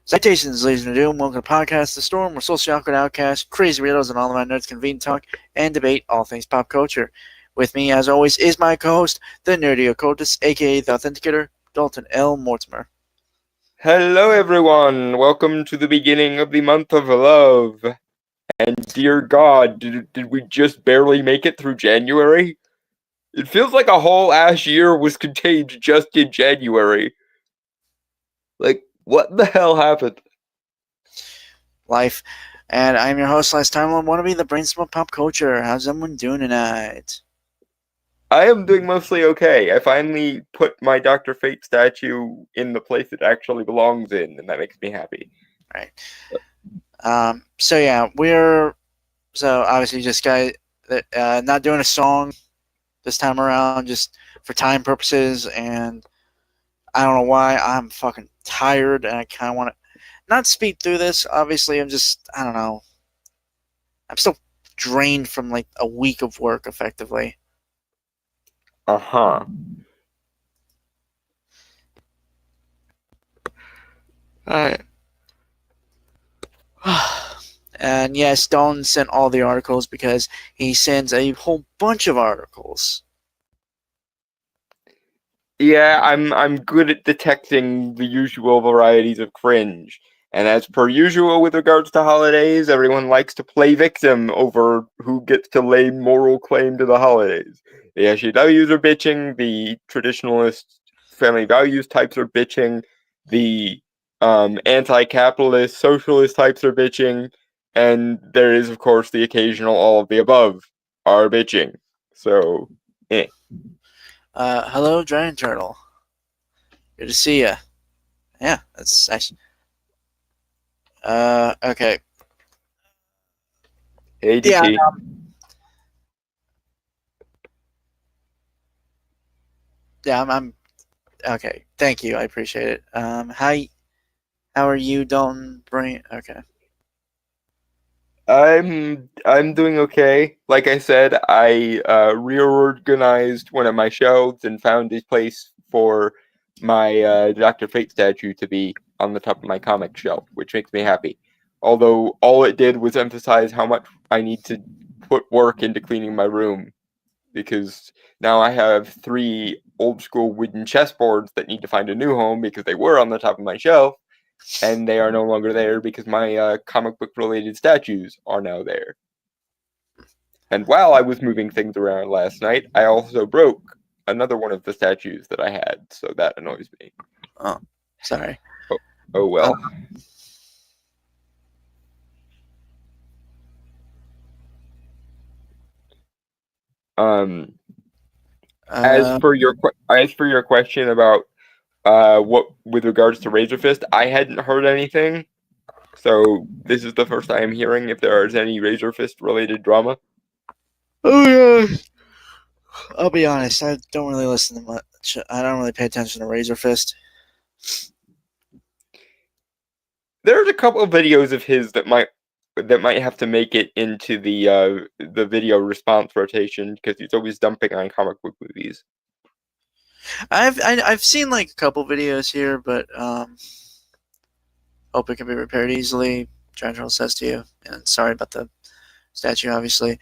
Citations, ladies and gentlemen. Welcome to Podcast The Storm, where socially awkward outcasts, crazy weirdos, and all of my nerds convene, talk, and debate all things pop culture. With me, as always, is my co-host, the nerdy occultist, aka the Authenticator, Dalton L. Mortimer. Hello, everyone. Welcome to the beginning of the month of love. And dear God, did we just barely make it through January? It feels like a whole ass year was contained just in January. Like, what the hell happened? Life. And I'm your host, Last Time I want to be the brainstorm of pop culture. How's everyone doing tonight? I am doing mostly okay. I finally put my Dr. Fate statue in the place it actually belongs in, and that makes me happy. Right. We're obviously just not doing a song this time around, just for time purposes, and I don't know why. I'm fucking tired, and I kind of want to not speed through this. Obviously, I don't know. I'm still drained from like a week of work, effectively. Uh-huh. Alright. And yes, Don sent all the articles because he sends a whole bunch of articles. Yeah, I'm good at detecting the usual varieties of cringe. And as per usual with regards to holidays, everyone likes to play victim over who gets to lay moral claim to the holidays. The SJWs are bitching, the traditionalist family values types are bitching, the anti-capitalist socialist types are bitching, and there is, of course, the occasional all of the above are bitching. So, eh. Hello, Giant Turtle. Good to see ya. Yeah, that's nice. Okay. Hey, DT. I'm okay. Thank you. I appreciate it. How are you, Dalton? Brain. Okay. I'm doing okay. Like I said, I reorganized one of my shelves and found a place for my Dr. Fate statue to be on the top of my comic shelf, which makes me happy. Although all it did was emphasize how much I need to put work into cleaning my room, because now I have 3 old school wooden chessboards that need to find a new home because they were on the top of my shelf, and they are no longer there because my comic book related statues are now there. And while I was moving things around last night, I also broke another one of the statues that I had, so that annoys me. Oh, sorry. Oh well. As for your question about what with regards to Razor Fist, I hadn't heard anything. So this is the first time hearing if there is any Razor Fist related drama. Oh yeah. I'll be honest. I don't really listen to much. I don't really pay attention to Razor Fist. There's a couple of videos of his that might have to make it into the video response rotation because he's always dumping on comic book movies. I've seen like a couple videos here, but hope it can be repaired easily. General says to you, and sorry about the statue, obviously.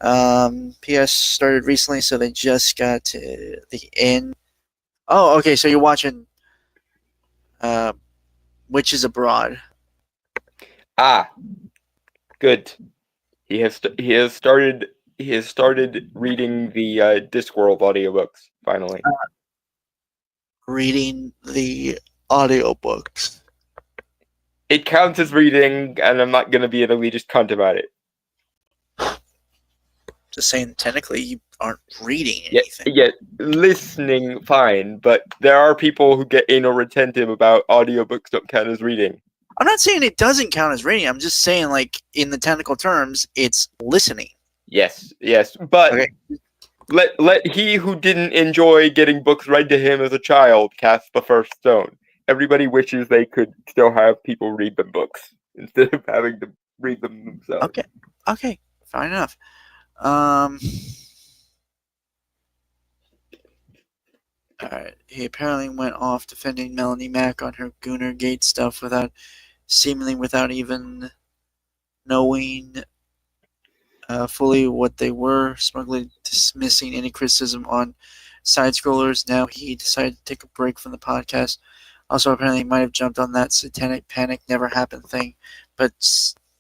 PS started recently, so they just got to the end. Oh, okay. So you're watching Witches Abroad. Ah, good. He has started reading the Discworld audiobooks finally. Reading the audiobooks. It counts as reading, and I'm not going to be an elitist cunt about it. Just saying, technically, you aren't reading anything. Yeah, listening, fine, but there are people who get anal retentive about audiobooks don't count as reading. I'm not saying it doesn't count as reading. I'm just saying, like, in the technical terms, it's listening. Yes, but okay. let he who didn't enjoy getting books read to him as a child cast the first stone. Everybody wishes they could still have people read them books instead of having to read them themselves. Okay, fine enough. Alright. He apparently went off defending Melanie Mack on her Goonergate stuff seemingly without even knowing fully what they were, smugly dismissing any criticism on side scrollers. Now he decided to take a break from the podcast. Also, apparently, he might have jumped on that satanic panic never happened thing, but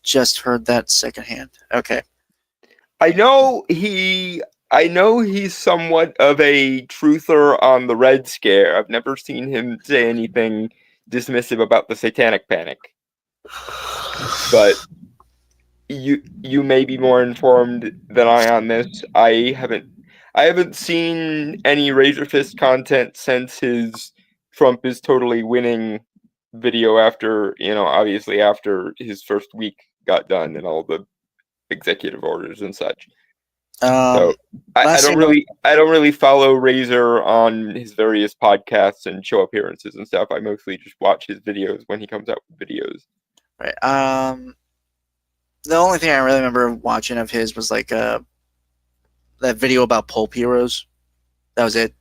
just heard that secondhand. Okay. I know he's somewhat of a truther on the Red Scare. I've never seen him say anything dismissive about the satanic panic. But you may be more informed than I on this. I haven't seen any Razor Fist content since his Trump is totally winning video after, obviously after his first week got done and all the executive orders and such. So I don't really follow Razor on his various podcasts and show appearances and stuff. I mostly just watch his videos when he comes out with videos. Right. The only thing I really remember watching of his was like that video about pulp heroes. That was it.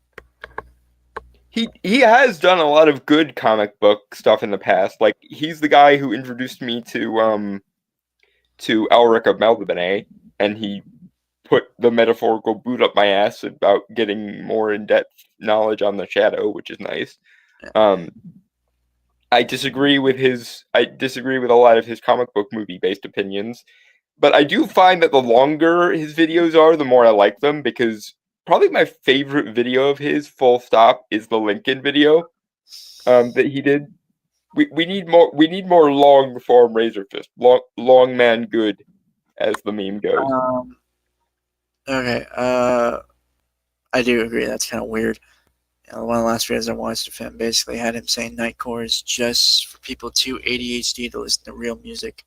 He has done a lot of good comic book stuff in the past. Like he's the guy who introduced me to Elric of Melniboné, and he put the metaphorical boot up my ass about getting more in-depth knowledge on the Shadow, which is nice. I disagree with a lot of his comic book movie based opinions, but I do find that the longer his videos are, the more I like them, because probably my favorite video of his, full stop, is the Lincoln video that he did. We need more long form Razor Fist, long man good, as the meme goes. Okay. I do agree. That's kind of weird. One of the last videos I watched of him basically had him saying Nightcore is just for people too ADHD to listen to real music.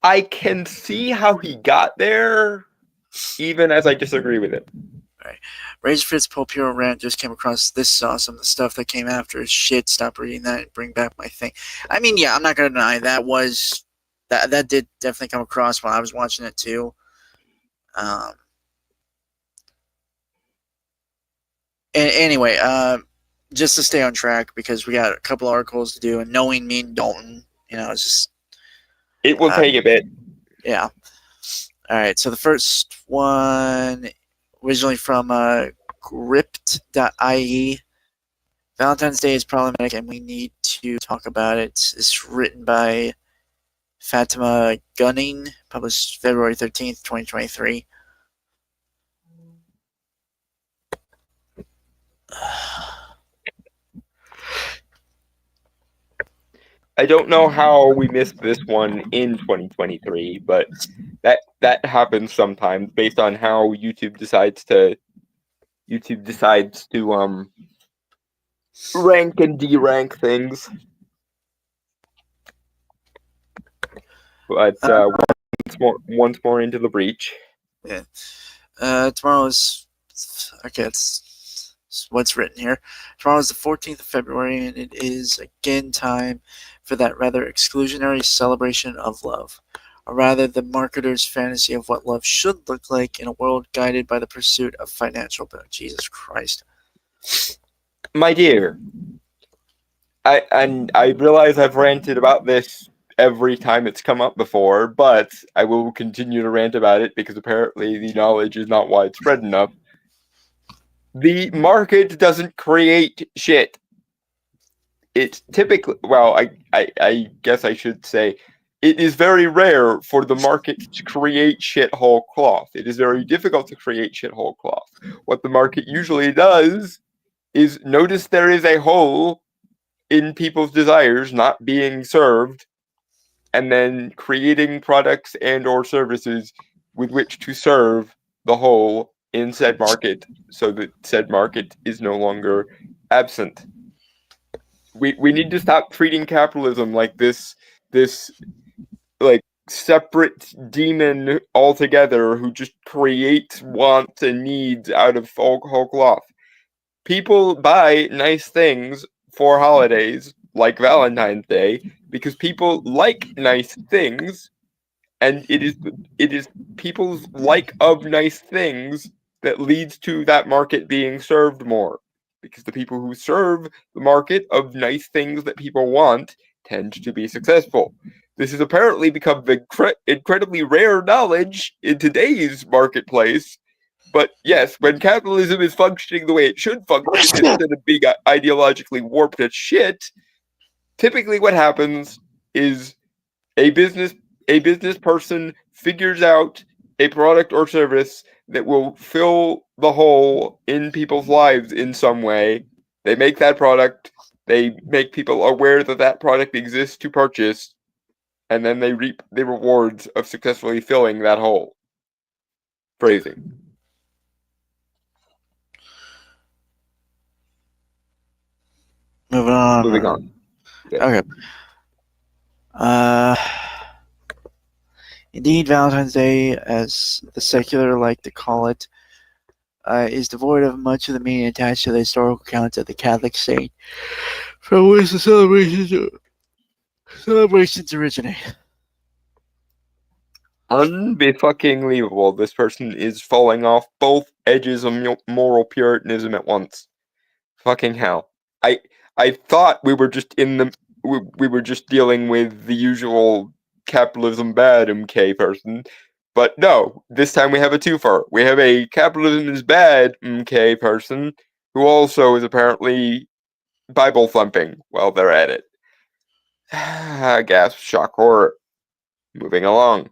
I can see how he got there, even as I disagree with it. Right. Razor Fist Pulp Hero rant just came across. This is awesome. The stuff that came after is shit. Stop reading that and bring back my thing. I mean, yeah, I'm not gonna deny that did definitely come across while I was watching it too. Anyway, just to stay on track, because we got a couple articles to do, and knowing me and Dalton, it's just... It will take a bit. Yeah. All right, so the first one, originally from gript.ie, Valentine's Day is problematic and we need to talk about it. It's written by Fatima Gunning, published February 13th, 2023. I don't know how we missed this one in 2023, but that happens sometimes based on how YouTube decides to rank and de-rank things. But once more into the breach. Yeah. Tomorrow is... Okay, it's what's written here. Tomorrow is the 14th of February, and it is again time for that rather exclusionary celebration of love, or rather the marketer's fantasy of what love should look like in a world guided by the pursuit of financial benefit. Jesus Christ. My dear, I realize I've ranted about this every time it's come up before, but I will continue to rant about it because apparently the knowledge is not widespread enough. The market doesn't create shit. It's typically, well, I guess I should say, it is very rare for the market to create shit whole cloth. It is very difficult to create shit whole cloth. What the market usually does is notice there is a hole in people's desires not being served, and then creating products and or services with which to serve the hole in said market, so that said market is no longer absent. We need to stop treating capitalism like this like separate demon altogether who just creates wants and needs out of whole cloth. People buy nice things for holidays like Valentine's Day because people like nice things, and it is people's like of nice things that leads to that market being served more. Because the people who serve the market of nice things that people want tend to be successful. This has apparently become incredibly rare knowledge in today's marketplace. But yes, when capitalism is functioning the way it should function, instead of being ideologically warped as shit, typically what happens is a business person figures out a product or service that will fill the hole in people's lives in some way. They make that product, they make people aware that that product exists to purchase, and then they reap the rewards of successfully filling that hole. Phrasing. Moving on. Moving on. Yes. Okay. Indeed, Valentine's Day, as the secular like to call it, is devoid of much of the meaning attached to the historical accounts of the Catholic saint, from which the celebrations originate. Unbefucking-believable. This person is falling off both edges of moral puritanism at once. Fucking hell. I thought we were just we were just dealing with the usual capitalism bad MK person, but no, this time we have a twofer. We have a capitalism is bad MK person who also is apparently Bible thumping while they're at it. Gasp, shock, horror. Moving along.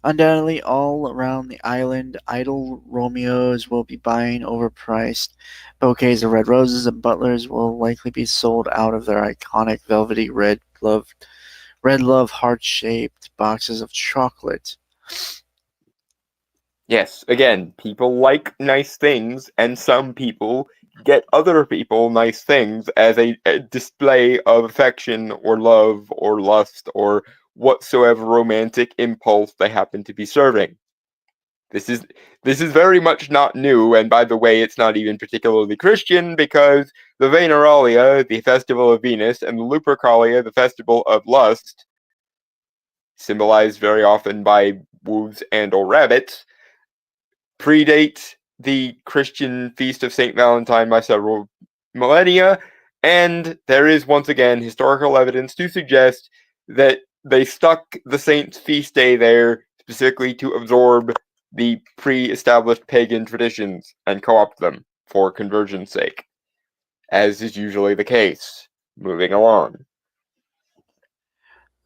Undoubtedly, all around the island, idle Romeos will be buying overpriced bouquets of red roses, and butlers will likely be sold out of their iconic velvety red love heart-shaped boxes of chocolate. Yes, again, people like nice things, and some people get other people nice things as a display of affection or love or lust or whatsoever romantic impulse they happen to be serving. This is very much not new, and by the way, it's not even particularly Christian, because the Veneralia, the festival of Venus, and the Lupercalia, the festival of lust, symbolized very often by wolves and or rabbits, predate the Christian feast of St. Valentine by several millennia, and there is once again historical evidence to suggest that they stuck the saint's feast day there specifically to absorb the pre-established pagan traditions and co-opt them for conversion's sake, as is usually the case. Moving along.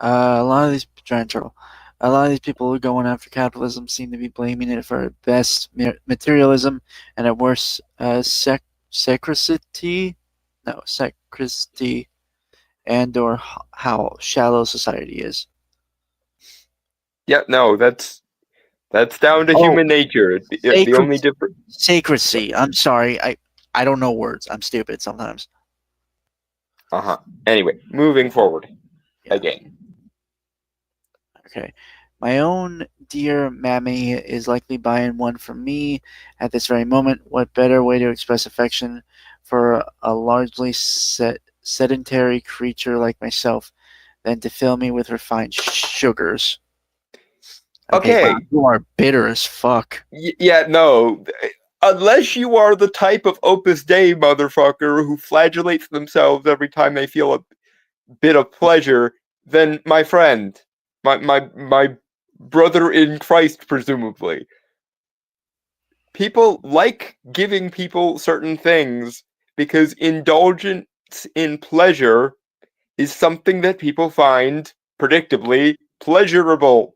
A lot of these people who are going after capitalism seem to be blaming it for at best materialism and at worst sacristy, and or how shallow society is. Yeah, no, that's down to human nature. The only difference. Sacristy. I'm sorry. I don't know words. I'm stupid sometimes. Anyway, moving forward. Yeah. Again. Okay. My own dear mammy is likely buying one for me at this very moment. What better way to express affection for a largely sedentary creature like myself than to fill me with refined sugars? Okay. Wow, you are bitter as fuck. Yeah, no. Unless you are the type of Opus Dei motherfucker who flagellates themselves every time they feel a bit of pleasure, then my friend, my brother in Christ, presumably. People like giving people certain things because indulgence in pleasure is something that people find, predictably, pleasurable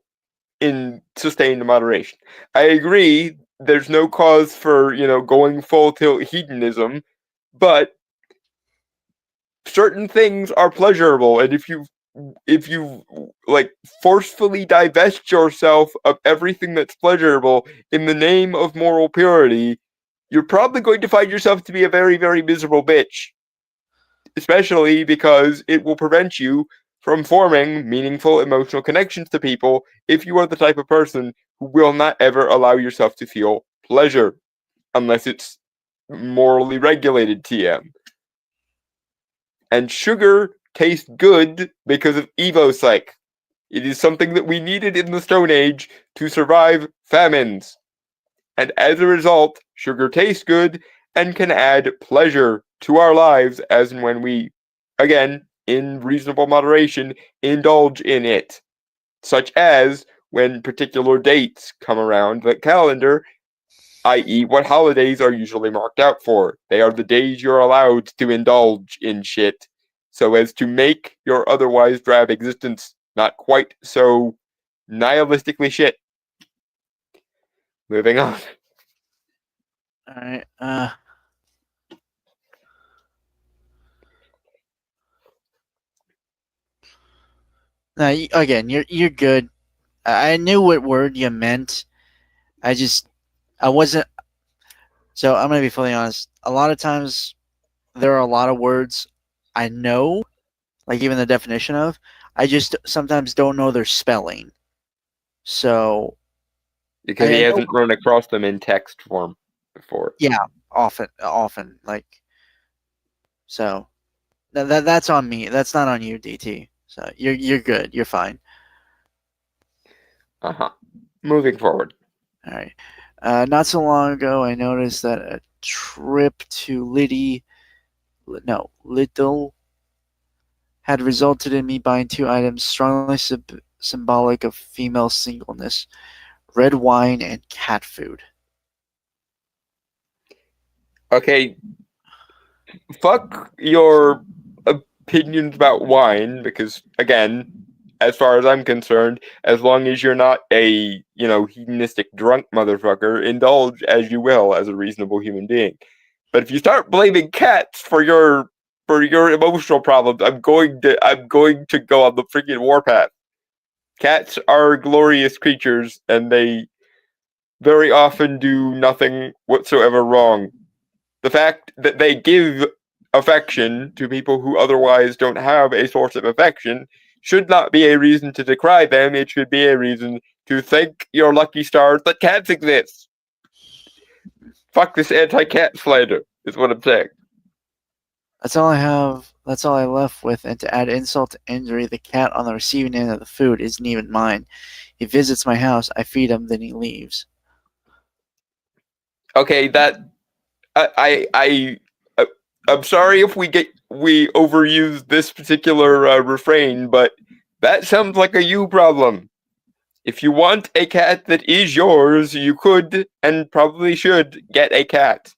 in sustained moderation. I agree, there's no cause for, going full tilt hedonism, but certain things are pleasurable, and if you like forcefully divest yourself of everything that's pleasurable in the name of moral purity, you're probably going to find yourself to be a very, very miserable bitch. Especially because it will prevent you from forming meaningful emotional connections to people if you are the type of person who will not ever allow yourself to feel pleasure unless it's morally regulated TM. And sugar tastes good because of EvoPsych. It is something that we needed in the Stone Age to survive famines. And as a result, sugar tastes good and can add pleasure to our lives as and when we, again, in reasonable moderation, indulge in it. Such as when particular dates come around the calendar, i.e., what holidays are usually marked out for. They are the days you're allowed to indulge in shit, so as to make your otherwise drab existence not quite so nihilistically shit. Moving on. All right. Now, again, you're good. I knew what word you meant. I wasn't. So I'm gonna be fully honest. A lot of times, there are a lot of words I know, like even the definition of. I just sometimes don't know their spelling. So Because he I know, hasn't run across them in text form before. yeah, often like. So that's on me. That's not on you, DT. So you're good. You're fine. Moving forward. All right. Not so long ago, I noticed that a trip to Little had resulted in me buying two items strongly symbolic of female singleness: red wine and cat food. Okay, fuck your opinions about wine, because, again, as far as I'm concerned, as long as you're not a, hedonistic drunk motherfucker, indulge as you will as a reasonable human being. But if you start blaming cats for your emotional problems, I'm going to go on the freaking warpath. Cats are glorious creatures, and they very often do nothing whatsoever wrong. The fact that they give affection to people who otherwise don't have a source of affection should not be a reason to decry them. It should be a reason to thank your lucky stars that cats exist. Fuck this anti-cat slander, is what I'm saying. That's all I have. That's all I left with. And to add insult to injury, the cat on the receiving end of the food isn't even mine. He visits my house, I feed him, then he leaves. Okay, that I'm sorry if we overuse this particular refrain, but that sounds like a you problem. If you want a cat that is yours, you could and probably should get a cat.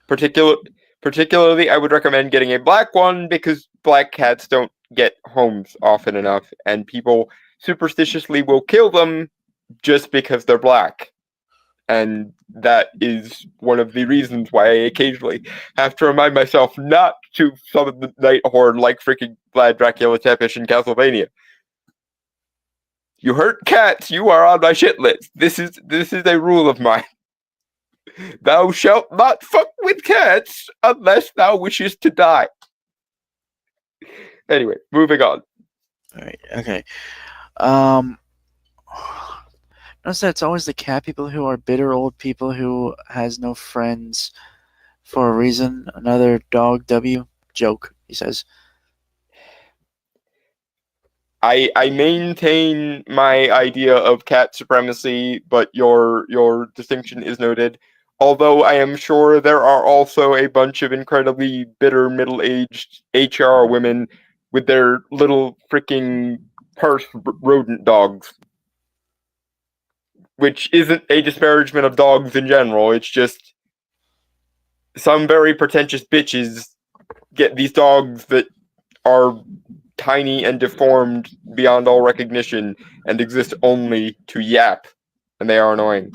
Particularly, I would recommend getting a black one, because black cats don't get homes often enough, and people superstitiously will kill them just because they're black. And that is one of the reasons why I occasionally have to remind myself not to summon the Night Horde like freaking Vlad Dracula Tepish in Castlevania. You hurt cats, you are on my shit list. This is a rule of mine. Thou shalt not fuck with cats unless thou wishes to die. Anyway, moving on. All right. Okay. Notice that it's always the cat people who are bitter old people who has no friends for a reason. Another dog W joke, he says. I maintain my idea of cat supremacy, but your distinction is noted. Although I am sure there are also a bunch of incredibly bitter middle-aged HR women with their little freaking purse rodent dogs. Which isn't a disparagement of dogs in general, it's just some very pretentious bitches get these dogs that are tiny and deformed beyond all recognition and exist only to yap, and they are annoying.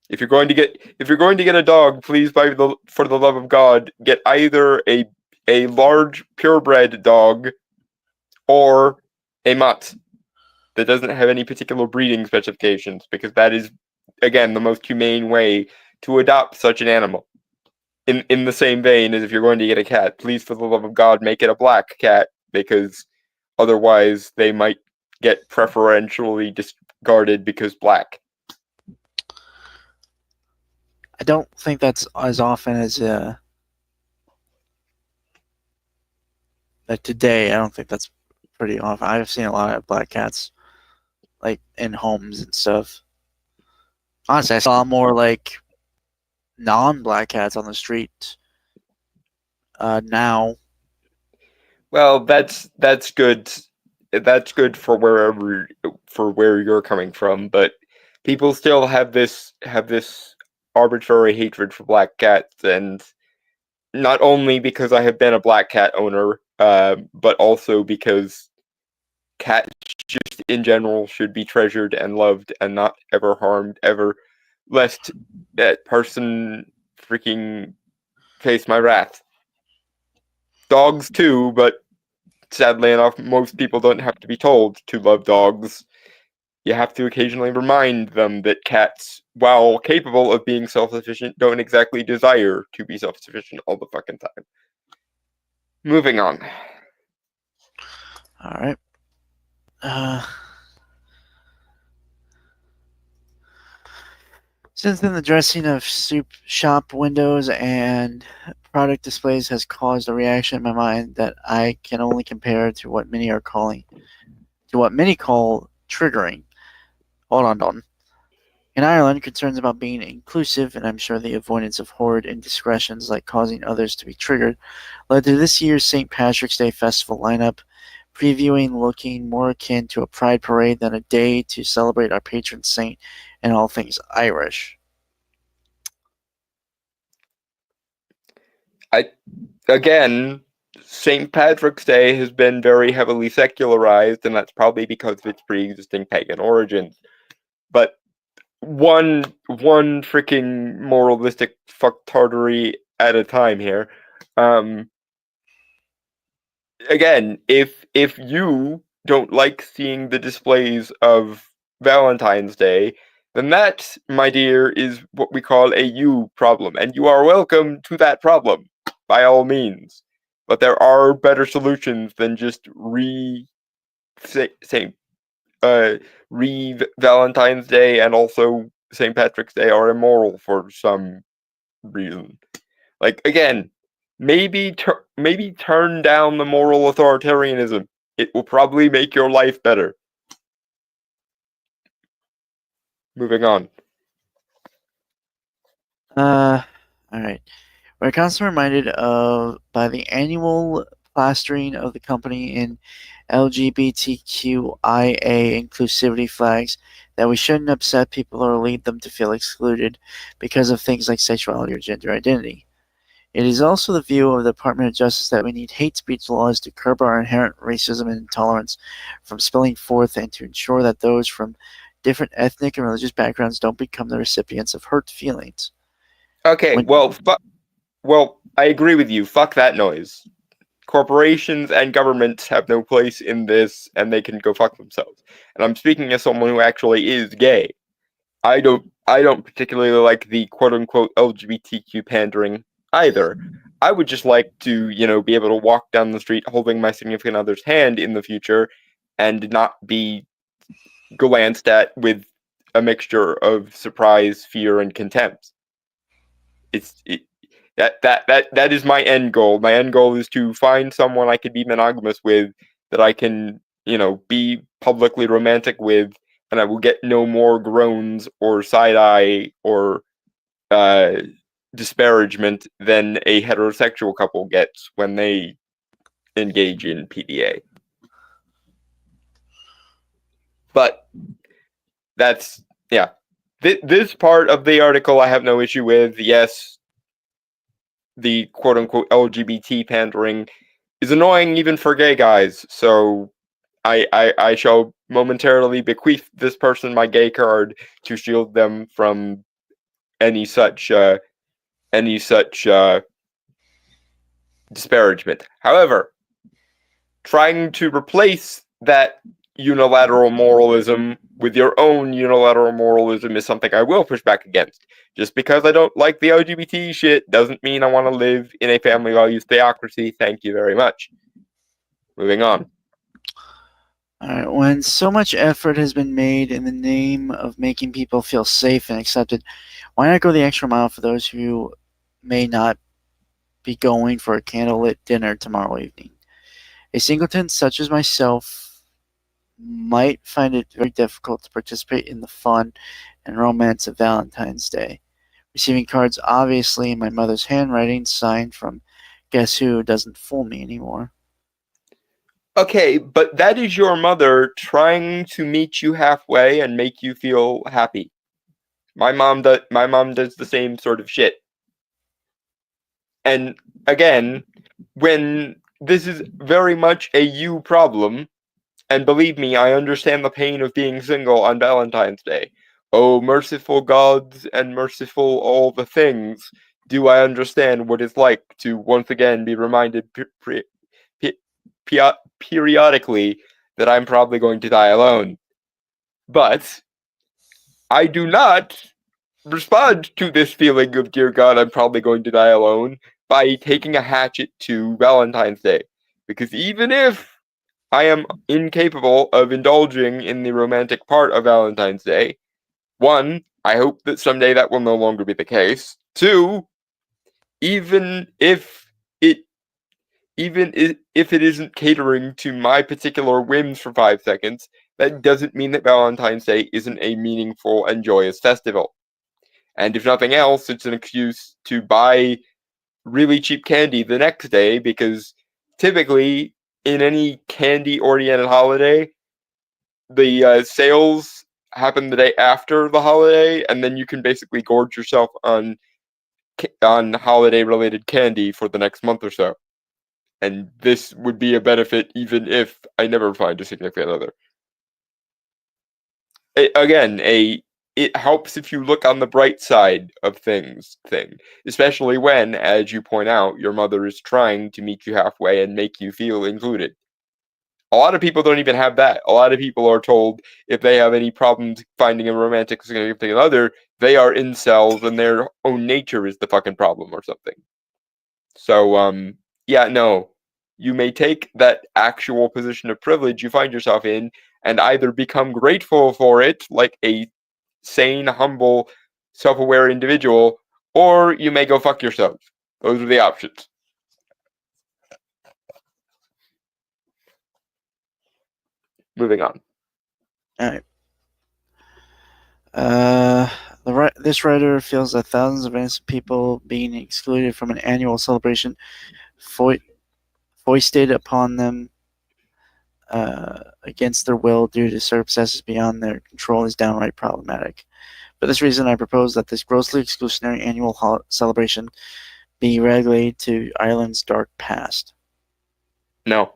If you're going to get a dog, please, for the love of God, get either a large purebred dog or a mutt that doesn't have any particular breeding specifications, because that is, again, the most humane way to adopt such an animal. In the same vein as if you're going to get a cat, please, for the love of God, make it a black cat, because otherwise they might get preferentially discarded because black. I don't think that's as often as like today. I don't think that's pretty often. I've seen a lot of black cats, like in homes and stuff. Honestly, I saw more like non-black cats on the street now. Well, that's good. That's good for where you're coming from, but people still have this arbitrary hatred for black cats, and not only because I have been a black cat owner, but also because cats just in general should be treasured and loved and not ever harmed ever, lest that person freaking face my wrath. Dogs too, but sadly enough, most people don't have to be told to love dogs. You have to occasionally remind them that cats, while capable of being self-sufficient, don't exactly desire to be self-sufficient all the fucking time. Moving on. All right. Since then, the dressing of soup shop windows and product displays has caused a reaction in my mind that I can only compare to what many call triggering. Hold on, Dalton. In Ireland, concerns about being inclusive, and I'm sure the avoidance of horrid indiscretions like causing others to be triggered, led to this year's St. Patrick's Day festival lineup, previewing looking more akin to a pride parade than a day to celebrate our patron saint and all things Irish. Again, St. Patrick's Day has been very heavily secularized, and that's probably because of its pre-existing pagan origins. But one freaking moralistic fucktardery at a time here. Again, if you don't like seeing the displays of Valentine's Day, then that, my dear, is what we call a you problem, and you are welcome to that problem, by all means. But there are better solutions than just Valentine's Day and also St. Patrick's Day are immoral for some reason. Like, again, maybe turn down the moral authoritarianism. It will probably make your life better. Moving on. All right. We're constantly reminded by the annual plastering of the company in LGBTQIA inclusivity flags that we shouldn't upset people or lead them to feel excluded because of things like sexuality or gender identity. It is also the view of the Department of Justice that we need hate speech laws to curb our inherent racism and intolerance from spilling forth and to ensure that those from different ethnic and religious backgrounds don't become the recipients of hurt feelings. Okay, well, I agree with you. Fuck that noise. Corporations and governments have no place in this, and they can go fuck themselves. And I'm speaking as someone who actually is gay. I don't particularly like the quote-unquote LGBTQ pandering either. I would just like to, be able to walk down the street holding my significant other's hand in the future and not be glanced at with a mixture of surprise, fear, and contempt. That is my end goal. My end goal is to find someone I could be monogamous with, that I can, be publicly romantic with, and I will get no more groans or side eye or disparagement than a heterosexual couple gets when they engage in PDA. But that's, yeah. This part of the article I have no issue with. Yes, the quote-unquote LGBT pandering is annoying even for gay guys, so I shall momentarily bequeath this person my gay card to shield them from any such disparagement. However, trying to replace that unilateral moralism with your own unilateral moralism is something I will push back against. Just because I don't like the LGBT shit doesn't mean I want to live in a family values theocracy. Thank you very much. Moving on. Alright, when so much effort has been made in the name of making people feel safe and accepted, why not go the extra mile for those who may not be going for a candlelit dinner tomorrow evening? A singleton such as myself might find it very difficult to participate in the fun and romance of Valentine's Day. Receiving cards obviously in my mother's handwriting, signed from Guess Who, doesn't fool me anymore. Okay, but that is your mother trying to meet you halfway and make you feel happy. My mom does the same sort of shit. And again, when this is very much a you problem, and believe me, I understand the pain of being single on Valentine's Day. Oh, merciful gods and merciful all the things, do I understand what it's like to once again be reminded periodically that I'm probably going to die alone. But I do not respond to this feeling of, dear God, I'm probably going to die alone, by taking a hatchet to Valentine's Day. Because even if I am incapable of indulging in the romantic part of Valentine's Day, one, I hope that someday that will no longer be the case. Two, even if it isn't catering to my particular whims for 5 seconds, that doesn't mean that Valentine's Day isn't a meaningful and joyous festival. And if nothing else, it's an excuse to buy really cheap candy the next day, because typically in any candy-oriented holiday, the sales happen the day after the holiday, and then you can basically gorge yourself on holiday-related candy for the next month or so. And this would be a benefit even if I never find a significant other. It helps if you look on the bright side of things especially when, as you point out, your mother is trying to meet you halfway and make you feel included. A lot of people don't even have that. A lot of people are told if they have any problems finding a romantic significant other, they are incels and their own nature is the fucking problem or something. So, yeah, no. You may take that actual position of privilege you find yourself in and either become grateful for it, like a sane, humble, self-aware individual, or you may go fuck yourself. Those are the options. Moving on. Alright. This writer feels that thousands of innocent people being excluded from an annual celebration foisted upon them against their will due to circumstances beyond their control is downright problematic. For this reason, I propose that this grossly exclusionary annual celebration be relegated to Ireland's dark past. No.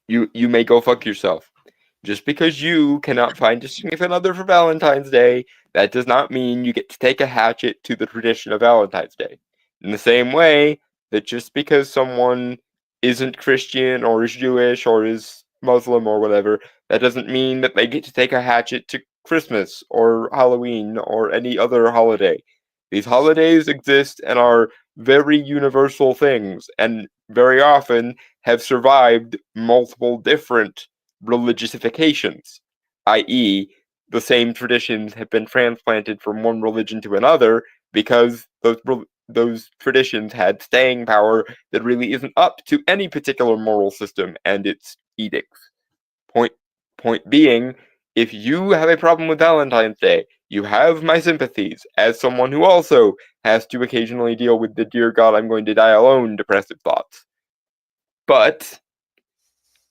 You may go fuck yourself. Just because you cannot find a significant other for Valentine's Day, that does not mean you get to take a hatchet to the tradition of Valentine's Day. In the same way that just because someone isn't Christian or is Jewish or is Muslim or whatever, that doesn't mean that they get to take a hatchet to Christmas or Halloween or any other holiday. These holidays exist and are very universal things, and very often have survived multiple different religiousifications, i.e., the same traditions have been transplanted from one religion to another because those traditions had staying power that really isn't up to any particular moral system and its edicts. Point being, if you have a problem with Valentine's Day, you have my sympathies as someone who also has to occasionally deal with the dear God, I'm going to die alone depressive thoughts. But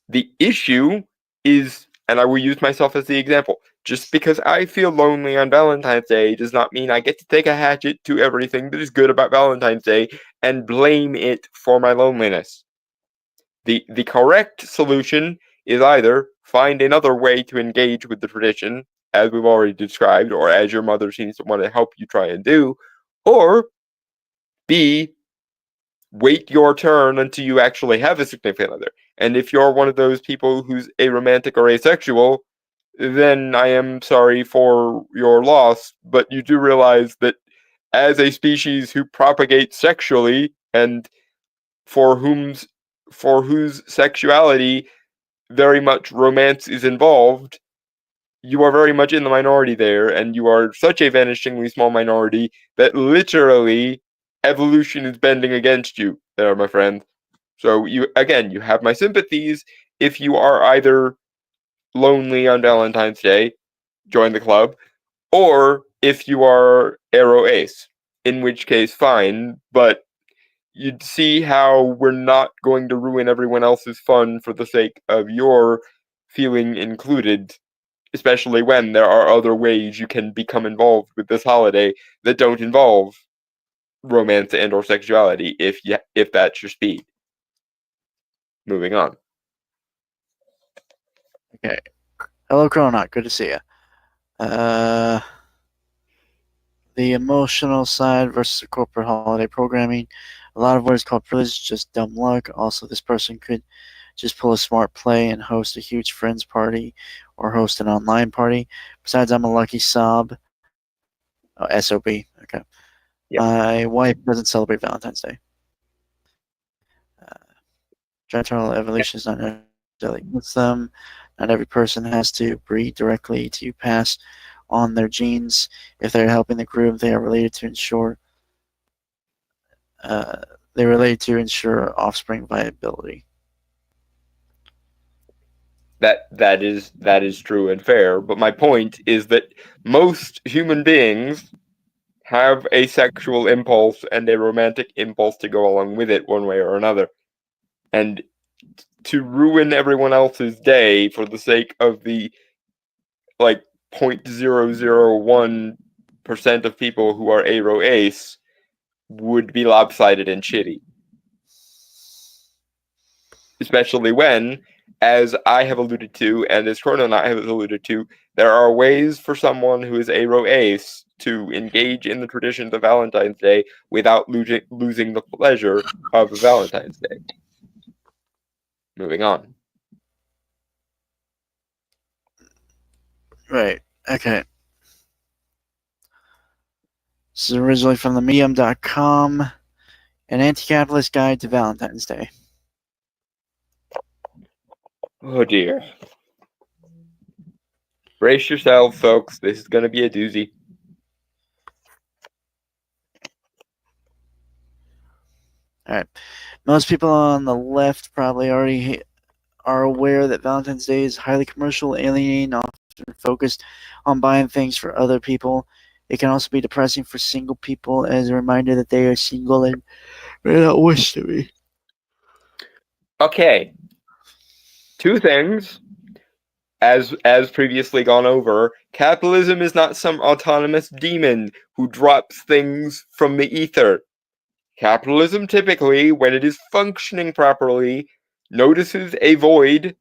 the issue is, and I will use myself as the example, just because I feel lonely on Valentine's Day does not mean I get to take a hatchet to everything that is good about Valentine's Day and blame it for my loneliness. The correct solution is either find another way to engage with the tradition, as we've already described, or as your mother seems to want to help you try and do, or B, wait your turn until you actually have a significant other. And if you're one of those people who's aromantic or asexual, then I am sorry for your loss, but you do realize that as a species who propagates sexually and for whose sexuality very much romance is involved, you are very much in the minority there, and you are such a vanishingly small minority that literally evolution is bending against you there, my friend. So you have my sympathies if you are either lonely on Valentine's Day, join the club, or if you are aro ace, in which case fine, but you'd see how we're not going to ruin everyone else's fun for the sake of your feeling included, especially when there are other ways you can become involved with this holiday that don't involve romance and or sexuality if that's your speed. Moving on. Okay. Hello, Chrononaut. Good to see you. The emotional side versus the corporate holiday programming. A lot of what is called privilege, just dumb luck. Also, this person could just pull a smart play and host a huge friends party or host an online party. Besides, I'm a lucky sob. Oh, SOB. Okay. Yep. My wife doesn't celebrate Valentine's Day. Genital evolution is not necessarily against them. Not every person has to breed directly to pass on their genes. If they're helping the group, they are related to ensure offspring viability. That is true and fair, but my point is that most human beings have a sexual impulse and a romantic impulse to go along with it one way or another. And to ruin everyone else's day for the sake of the 0.001% of people who are aro ace would be lopsided and shitty. Especially when, as I have alluded to, and as Chrono and I have alluded to, there are ways for someone who is aro ace to engage in the traditions of Valentine's Day without losing the pleasure of Valentine's Day. Moving on. Right. Okay. This is originally from the Medium.com, an anti-capitalist guide to Valentine's Day. Oh dear. Brace yourselves, folks. This is going to be a doozy. Alright. Most people on the left probably already are aware that Valentine's Day is highly commercial, alienating, often focused on buying things for other people. It can also be depressing for single people as a reminder that they are single and may not wish to be. Okay. Two things. As previously gone over, capitalism is not some autonomous demon who drops things from the ether. Capitalism typically, when it is functioning properly, notices a void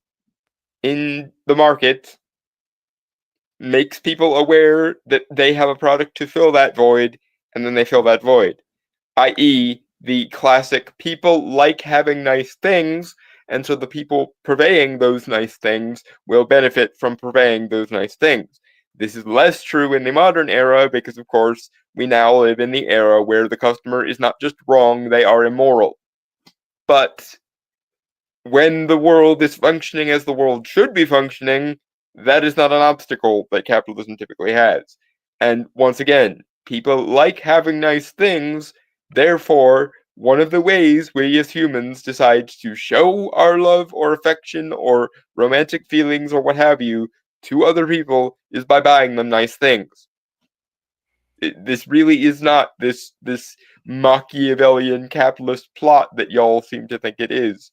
in the market, makes people aware that they have a product to fill that void, and then they fill that void. I.e., the classic people like having nice things, and so the people purveying those nice things will benefit from purveying those nice things. This is less true in the modern era because, of course, we now live in the era where the customer is not just wrong, they are immoral. But when the world is functioning as the world should be functioning, that is not an obstacle that capitalism typically has. And once again, people like having nice things, therefore, one of the ways we as humans decide to show our love or affection or romantic feelings or what have you to other people is by buying them nice things. This really is not this Machiavellian capitalist plot that y'all seem to think it is.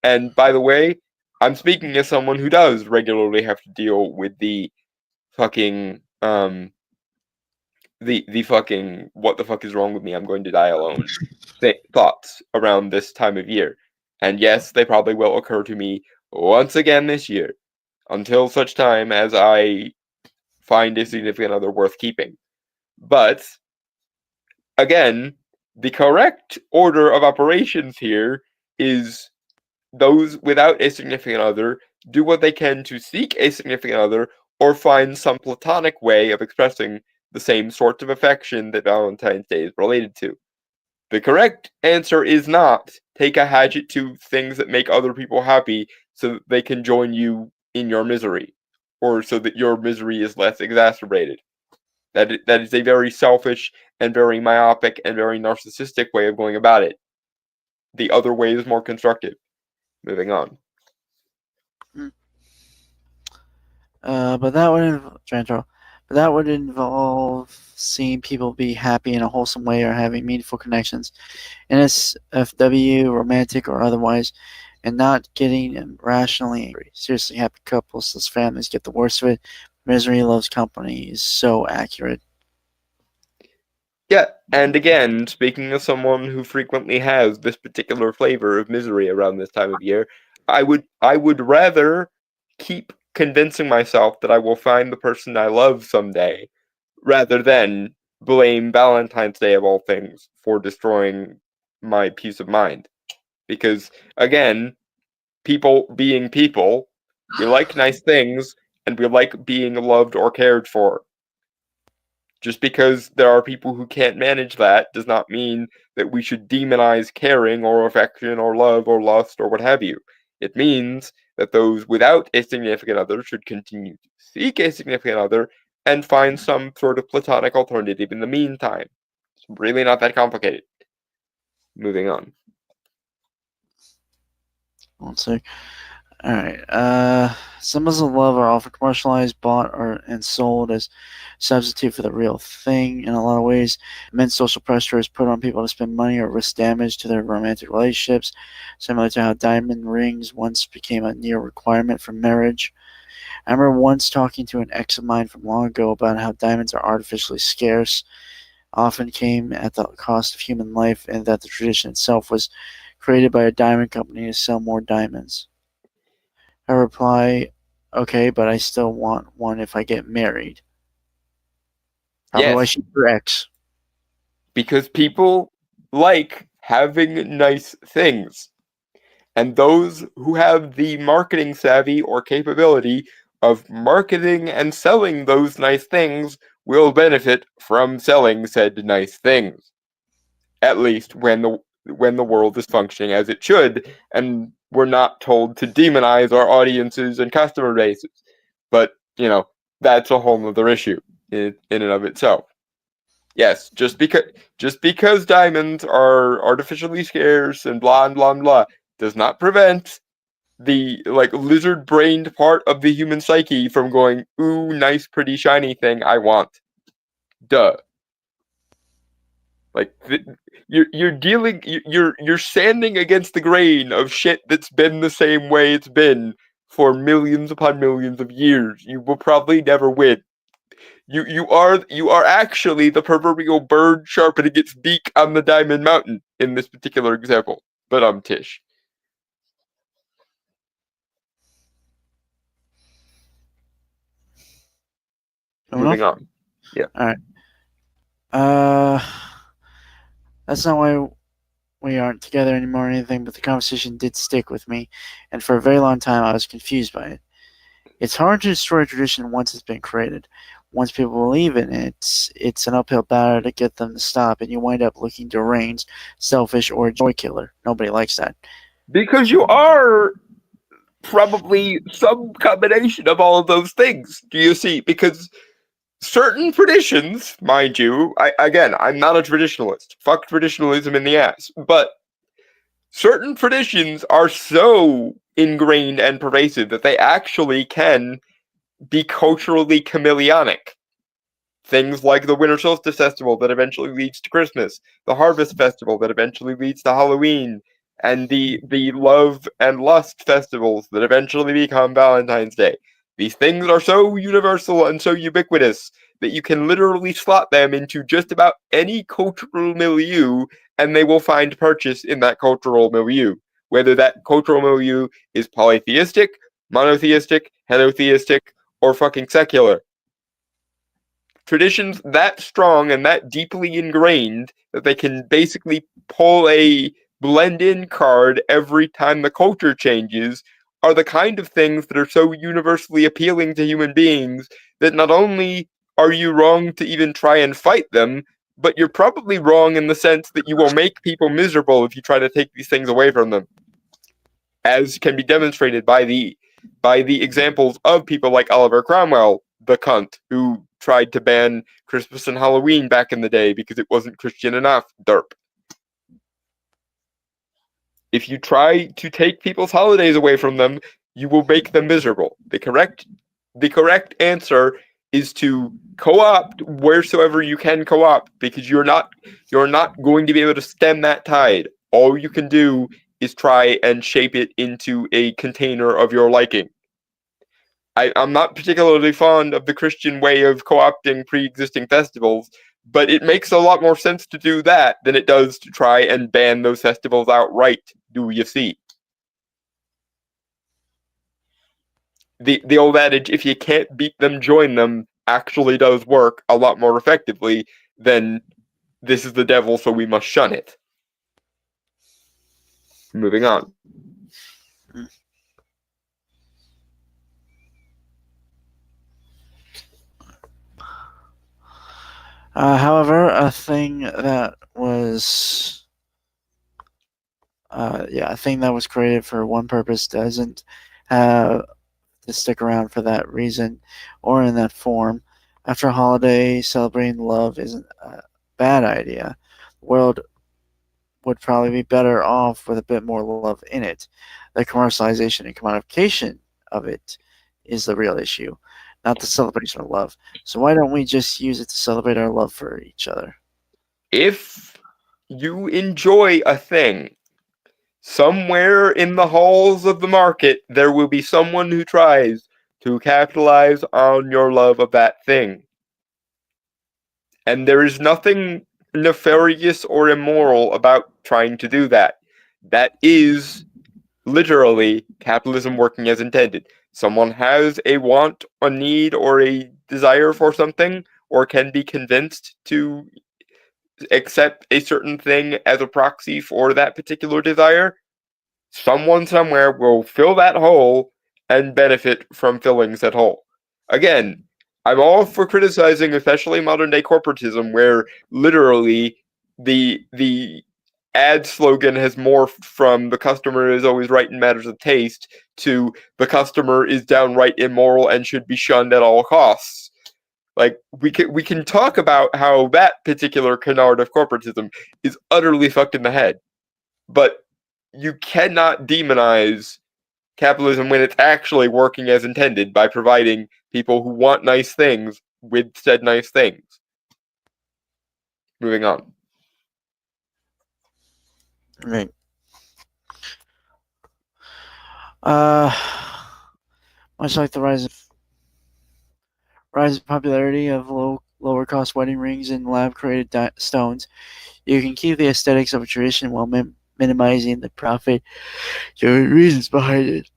And by the way, I'm speaking as someone who does regularly have to deal with the fucking the fucking what the fuck is wrong with me? I'm going to die alone. Thoughts around this time of year. And yes, they probably will occur to me once again this year, until such time as I find a significant other worth keeping. But again, the correct order of operations here is those without a significant other do what they can to seek a significant other or find some platonic way of expressing the same sorts of affection that Valentine's Day is related to. The correct answer is not take a hatchet to things that make other people happy so that they can join you in your misery, or so that your misery is less exacerbated. That is a very selfish and very myopic and very narcissistic way of going about it. the other way is more constructive. Moving on. But that would involve seeing people be happy in a wholesome way or having meaningful connections, NSFW, romantic or otherwise, and not getting rationally angry. Seriously, happy couples, as families get the worst of it. Misery loves company is so accurate. Yeah, and again, speaking as someone who frequently has this particular flavor of misery around this time of year, I would rather keep convincing myself that I will find the person I love someday, rather than blame Valentine's Day of all things for destroying my peace of mind. Because again, people being people, we like nice things and we like being loved or cared for. Just because there are people who can't manage that does not mean that we should demonize caring or affection or love or lust or what have you. It means that those without a significant other should continue to seek a significant other and find some sort of platonic alternative in the meantime. It's really not that complicated. Moving on. One sec. Alright. Symbols of love are often commercialized, bought, and sold as substitute for the real thing. In a lot of ways, immense social pressure is put on people to spend money or risk damage to their romantic relationships, similar to how diamond rings once became a near requirement for marriage. I remember once talking to an ex of mine from long ago about how diamonds are artificially scarce, often came at the cost of human life, and that the tradition itself was created by a diamond company to sell more diamonds. I reply, okay, but I still want one if I get married. Probably why Yes, she's your ex. because people like having nice things. And those who have the marketing savvy or capability of marketing and selling those nice things will benefit from selling said nice things. At least when the world is functioning as it should, and we're not told to demonize our audiences and customer bases. But, that's a whole other issue in and of itself. Yes, just because diamonds are artificially scarce and blah and blah and blah does not prevent the lizard-brained part of the human psyche from going, ooh, nice, pretty, shiny thing I want. Duh. You're standing against the grain of shit that's been the same way it's been for millions upon millions of years. You will probably never win. You are actually the proverbial bird sharpening its beak on the diamond mountain in this particular example. But Tish. Moving on. Yeah. Alright. That's not why we aren't together anymore or anything, but the conversation did stick with me, and for a very long time I was confused by it. It's hard to destroy a tradition once it's been created. Once people believe in it, it's an uphill battle to get them to stop, and you wind up looking deranged, selfish, or a joy killer. Nobody likes that. Because you are probably some combination of all of those things. Do you see? Because certain traditions, mind you, I'm not a traditionalist. Fuck traditionalism in the ass. But certain traditions are so ingrained and pervasive that they actually can be culturally chameleonic. Things like the Winter Solstice Festival that eventually leads to Christmas, the Harvest Festival that eventually leads to Halloween, and the Love and Lust festivals that eventually become Valentine's Day. These things are so universal and so ubiquitous that you can literally slot them into just about any cultural milieu, and they will find purchase in that cultural milieu. Whether that cultural milieu is polytheistic, monotheistic, henotheistic, or fucking secular. Traditions that strong and that deeply ingrained that they can basically pull a blend-in card every time the culture changes are the kind of things that are so universally appealing to human beings that not only are you wrong to even try and fight them, but you're probably wrong in the sense that you will make people miserable if you try to take these things away from them. As can be demonstrated by the examples of people like Oliver Cromwell, the cunt, who tried to ban Christmas and Halloween back in the day because it wasn't Christian enough. Derp. If you try to take people's holidays away from them, you will make them miserable. The correct answer is to co-opt wheresoever you can co-opt, because you're not going to be able to stem that tide. All you can do is try and shape it into a container of your liking. I'm not particularly fond of the Christian way of co-opting pre-existing festivals, but it makes a lot more sense to do that than it does to try and ban those festivals outright. Do you see? The old adage, if you can't beat them, join them, actually does work a lot more effectively than this is the devil, so we must shun it. Moving on. However, a thing that was, a thing that was created for one purpose doesn't have to stick around for that reason or in that form. After a holiday, celebrating love isn't a bad idea. The world would probably be better off with a bit more love in it. The commercialization and commodification of it is the real issue, not the celebration of love. So why don't we just use it to celebrate our love for each other? If you enjoy a thing, somewhere in the halls of the market, there will be someone who tries to capitalize on your love of that thing. And there is nothing nefarious or immoral about trying to do that. That is literally capitalism working as intended. Someone has a want, a need, or a desire for something, or can be convinced to accept a certain thing as a proxy for that particular desire. Someone somewhere will fill that hole and benefit from filling said hole. Again, I'm all for criticizing, especially modern day corporatism, where literally the ad slogan has morphed from "the customer is always right in matters of taste" to "the customer is downright immoral and should be shunned at all costs." Like we can talk about how that particular canard of corporatism is utterly fucked in the head, but you cannot demonize capitalism when it's actually working as intended by providing people who want nice things with said nice things. Moving on. Right. Much like the rise of popularity of lower cost wedding rings and lab created stones, you can keep the aesthetics of a tradition while minimizing the profit reasons behind it.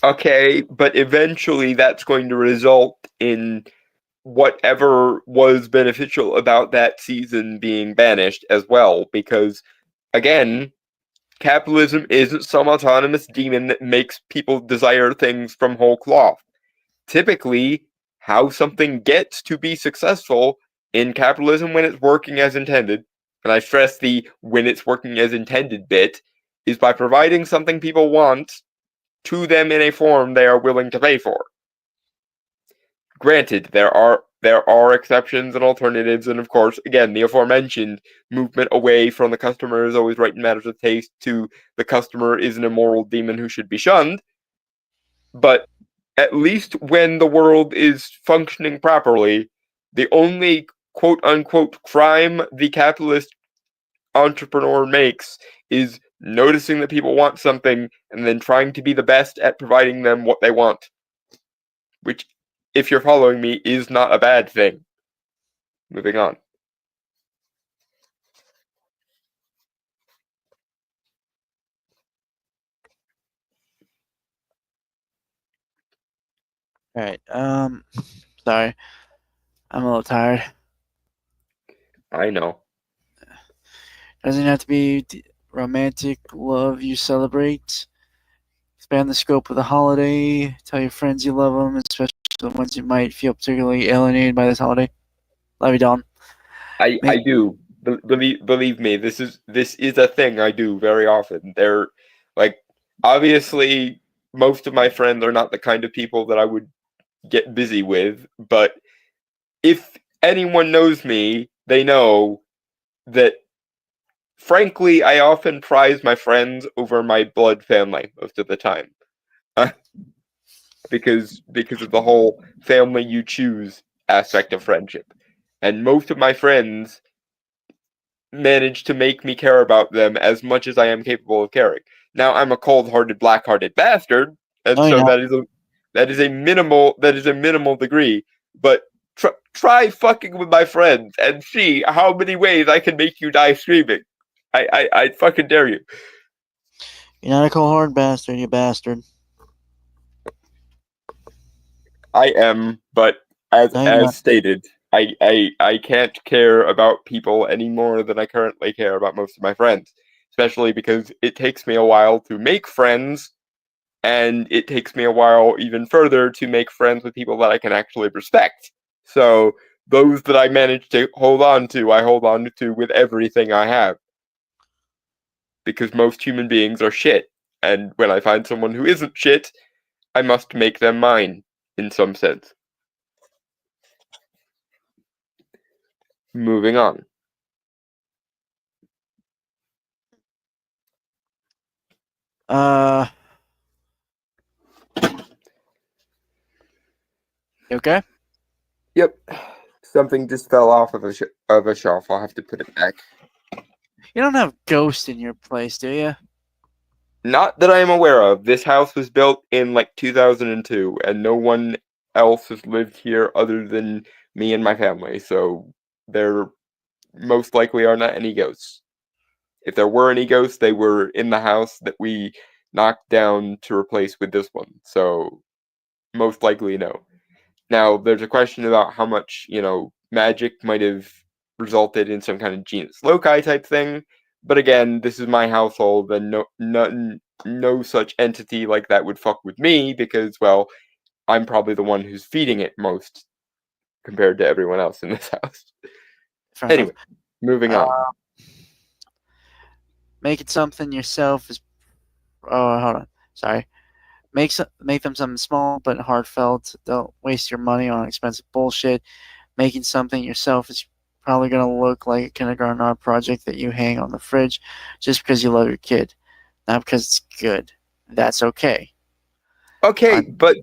Okay, but eventually that's going to result in whatever was beneficial about that season being banished as well, because again, capitalism isn't some autonomous demon that makes people desire things from whole cloth. Typically, how something gets to be successful in capitalism when it's working as intended, and I stress the "when it's working as intended" bit, is by providing something people want to them in a form they are willing to pay for. Granted, there are exceptions and alternatives, and of course, again, the aforementioned movement away from "the customer is always right in matters of taste" to "the customer is an immoral demon who should be shunned." But at least when the world is functioning properly, the only quote unquote crime the capitalist entrepreneur makes is noticing that people want something and then trying to be the best at providing them what they want. Which, if you're following me, is not a bad thing. Moving on. All right. Sorry, I'm a little tired. I know. Doesn't have to be romantic love you celebrate. Expand the scope of the holiday. Tell your friends you love them, especially the ones you might feel particularly alienated by this holiday. Love you, Don. I do. Believe me, this is a thing I do very often. They're like, obviously most of my friends are not the kind of people that I would get busy with, but if anyone knows me, they know that frankly, I often prize my friends over my blood family most of the time. Because of the whole family you choose aspect of friendship. And most of my friends manage to make me care about them as much as I am capable of caring. Now I'm a cold-hearted, black-hearted bastard, and No, you're so not. that is a minimal degree. But try fucking with my friends and see how many ways I can make you die screaming. I fucking dare you. You're not a cold hard bastard, you bastard. I am, but No, you're not. as stated, I can't care about people any more than I currently care about most of my friends. Especially because it takes me a while to make friends, and it takes me a while even further to make friends with people that I can actually respect. So those that I manage to hold on to, I hold on to with everything I have. Because most human beings are shit. And when I find someone who isn't shit, I must make them mine, in some sense. Moving on. You okay? Yep. Something just fell off of a shelf. I'll have to put it back. You don't have ghosts in your place, do you? Not that I am aware of. This house was built in like 2002, and no one else has lived here other than me and my family. So there most likely are not any ghosts. If there were any ghosts, they were in the house that we knocked down to replace with this one. So most likely no. Now, there's a question about how much, magic might have resulted in some kind of genus loci type thing. But again, this is my household, and no such entity like that would fuck with me because, well, I'm probably the one who's feeding it most compared to everyone else in this house. Fair Anyway, enough. moving on. Making something yourself is. Oh, hold on. Sorry. Make them something small but heartfelt. Don't waste your money on expensive bullshit. Making something yourself is probably going to look like a kindergarten art project that you hang on the fridge just because you love your kid, not because it's good. That's okay. Okay, but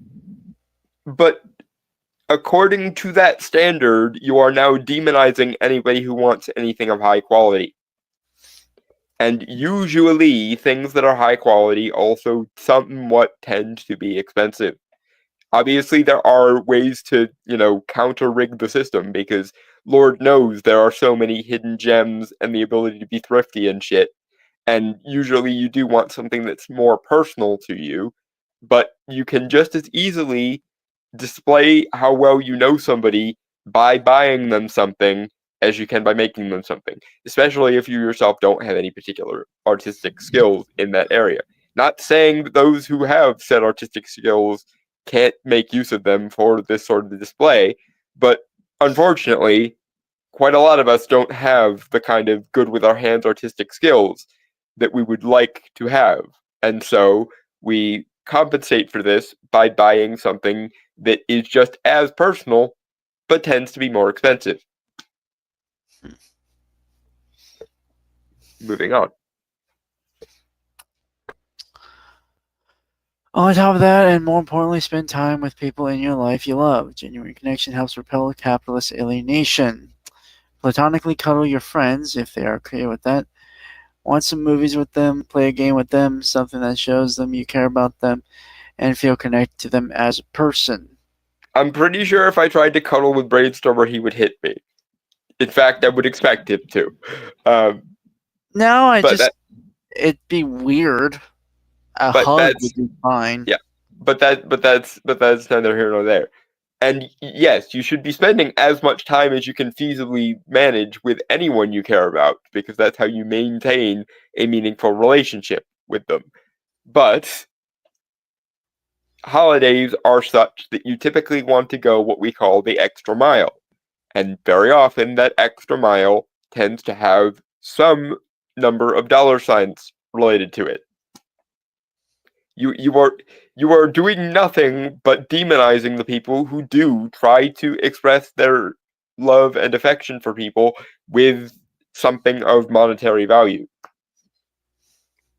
according to that standard, you are now demonizing anybody who wants anything of high quality. And usually, things that are high quality also somewhat tend to be expensive. Obviously, there are ways to, counter rig the system because Lord knows there are so many hidden gems and the ability to be thrifty and shit. And usually, you do want something that's more personal to you, but you can just as easily display how well you know somebody by buying them something as you can by making them something, especially if you yourself don't have any particular artistic skills in that area. Not saying that those who have said artistic skills can't make use of them for this sort of display, but unfortunately, quite a lot of us don't have the kind of good with our hands artistic skills that we would like to have. And so we compensate for this by buying something that is just as personal, but tends to be more expensive. Moving on. On top of that, and more importantly, spend time with people in your life you love. Genuine connection helps repel capitalist alienation. Platonically cuddle your friends if they are okay with that. Watch some movies with them, play a game with them, something that shows them you care about them and feel connected to them as a person. I'm pretty sure if I tried to cuddle with Brainstormer, he would hit me. In fact, I would expect him to. No, But it'd be weird. A but hug that's would be fine. yeah. But that's neither here nor there. And yes, you should be spending as much time as you can feasibly manage with anyone you care about, because that's how you maintain a meaningful relationship with them. But holidays are such that you typically want to go what we call the extra mile. And very often that extra mile tends to have some number of dollar signs related to it. You are doing nothing but demonizing the people who do try to express their love and affection for people with something of monetary value,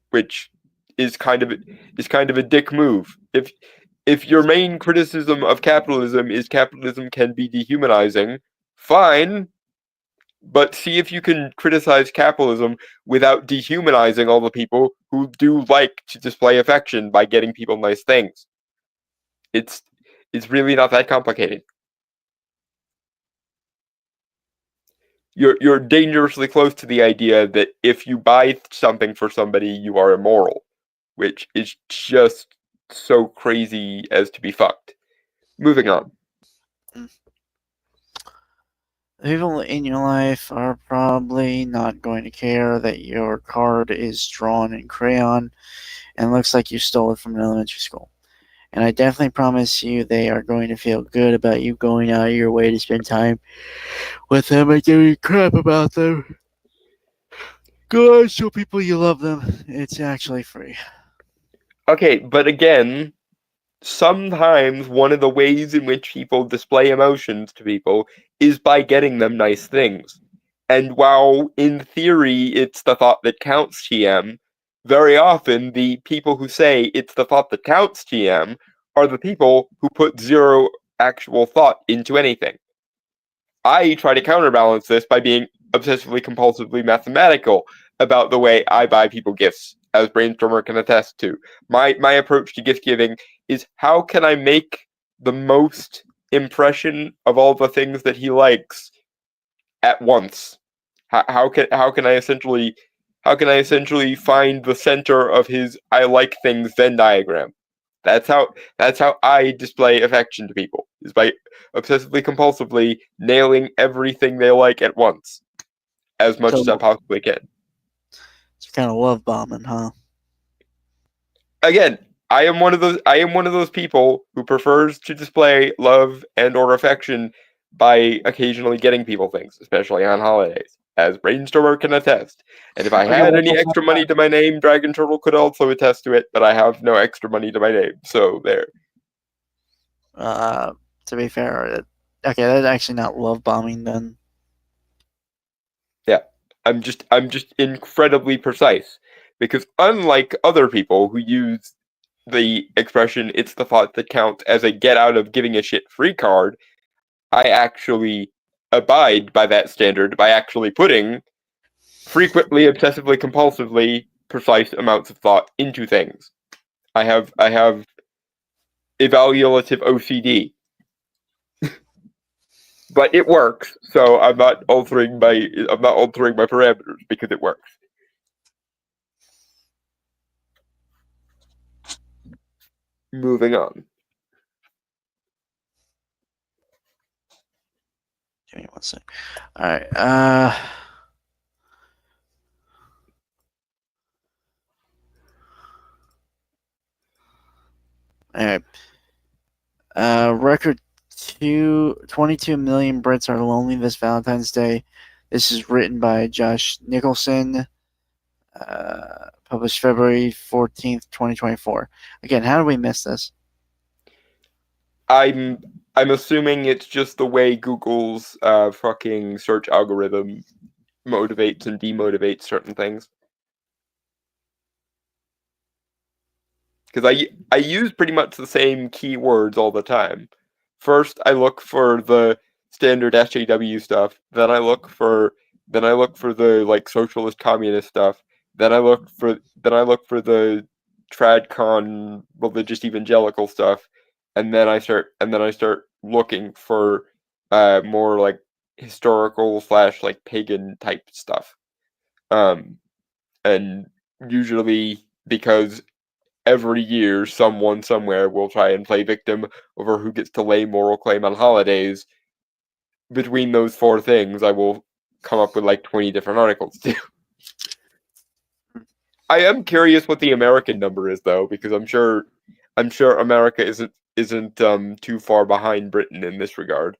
which is kind of a dick move. If your main criticism of capitalism is capitalism can be dehumanizing, fine, but see if you can criticize capitalism without dehumanizing all the people who do like to display affection by getting people nice things. It's really not that complicated. You're dangerously close to the idea that if you buy something for somebody, you are immoral, which is just so crazy as to be fucked. Moving on. The people in your life are probably not going to care that your card is drawn in crayon and looks like you stole it from an elementary school. And I definitely promise you they are going to feel good about you going out of your way to spend time with them and giving a crap about them. Go out, show people you love them. It's actually free. Okay, but again, sometimes one of the ways in which people display emotions to people is by getting them nice things. And while in theory it's the thought that counts, TM, very often the people who say it's the thought that counts, TM, are the people who put zero actual thought into anything. I try to counterbalance this by being obsessively compulsively mathematical about the way I buy people gifts, as Brainstormer can attest to. My approach to gift giving is how can I make the most impression of all the things that he likes at once? How can I essentially find the center of his I like things Venn diagram? That's how I display affection to people, is by obsessively compulsively nailing everything they like at once, as much as I So possibly can. it's kind of love bombing, huh? Again, I am one of those people who prefers to display love and or affection by occasionally getting people things, especially on holidays, as Brainstormer can attest. And if I Okay, had any extra money to my name, Dragon Turtle could also attest to it, but I have no extra money to my name, so there. to be fair, okay, that's actually not love bombing then. Yeah, I'm just incredibly precise, because unlike other people who use the expression "it's the thought that counts" as a get out of giving a shit free card, I actually abide by that standard by actually putting frequently, obsessively, compulsively precise amounts of thought into things. I have evaluative OCD, but it works. So I'm not altering my parameters because it works. Moving on. Give me one sec. All right. All right. Record 22 million Brits are lonely this Valentine's Day. This is written by Josh Nicholson. Published February 14th, 2024. Again, how did we miss this? I'm assuming it's just the way Google's fucking search algorithm motivates and demotivates certain things. Because I use pretty much the same keywords all the time. First, I look for the standard SJW stuff. Then I look for the like socialist communist stuff. Then I look for the tradcon religious evangelical stuff, and then I start looking for more like historical / like pagan type stuff. And usually because every year someone somewhere will try and play victim over who gets to lay moral claim on holidays. Between those four things, I will come up with like 20 different articles too. I am curious what the American number is though, because I'm sure America isn't too far behind Britain in this regard.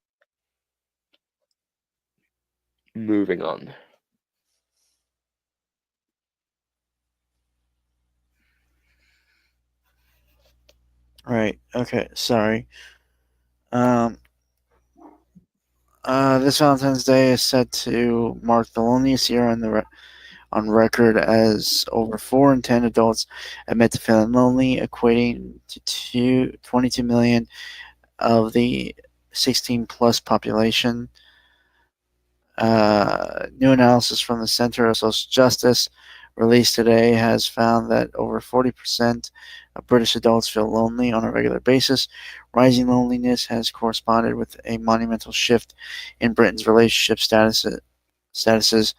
Moving on. Right. Okay. Sorry. Um. This Valentine's Day is set to mark the loneliest year on record, as over 4 in 10 adults admit to feeling lonely, equating to 22 million of the 16 plus population. New analysis from the Center of Social Justice released today has found that over 40% of British adults feel lonely on a regular basis. Rising loneliness has corresponded with a monumental shift in Britain's relationship statuses,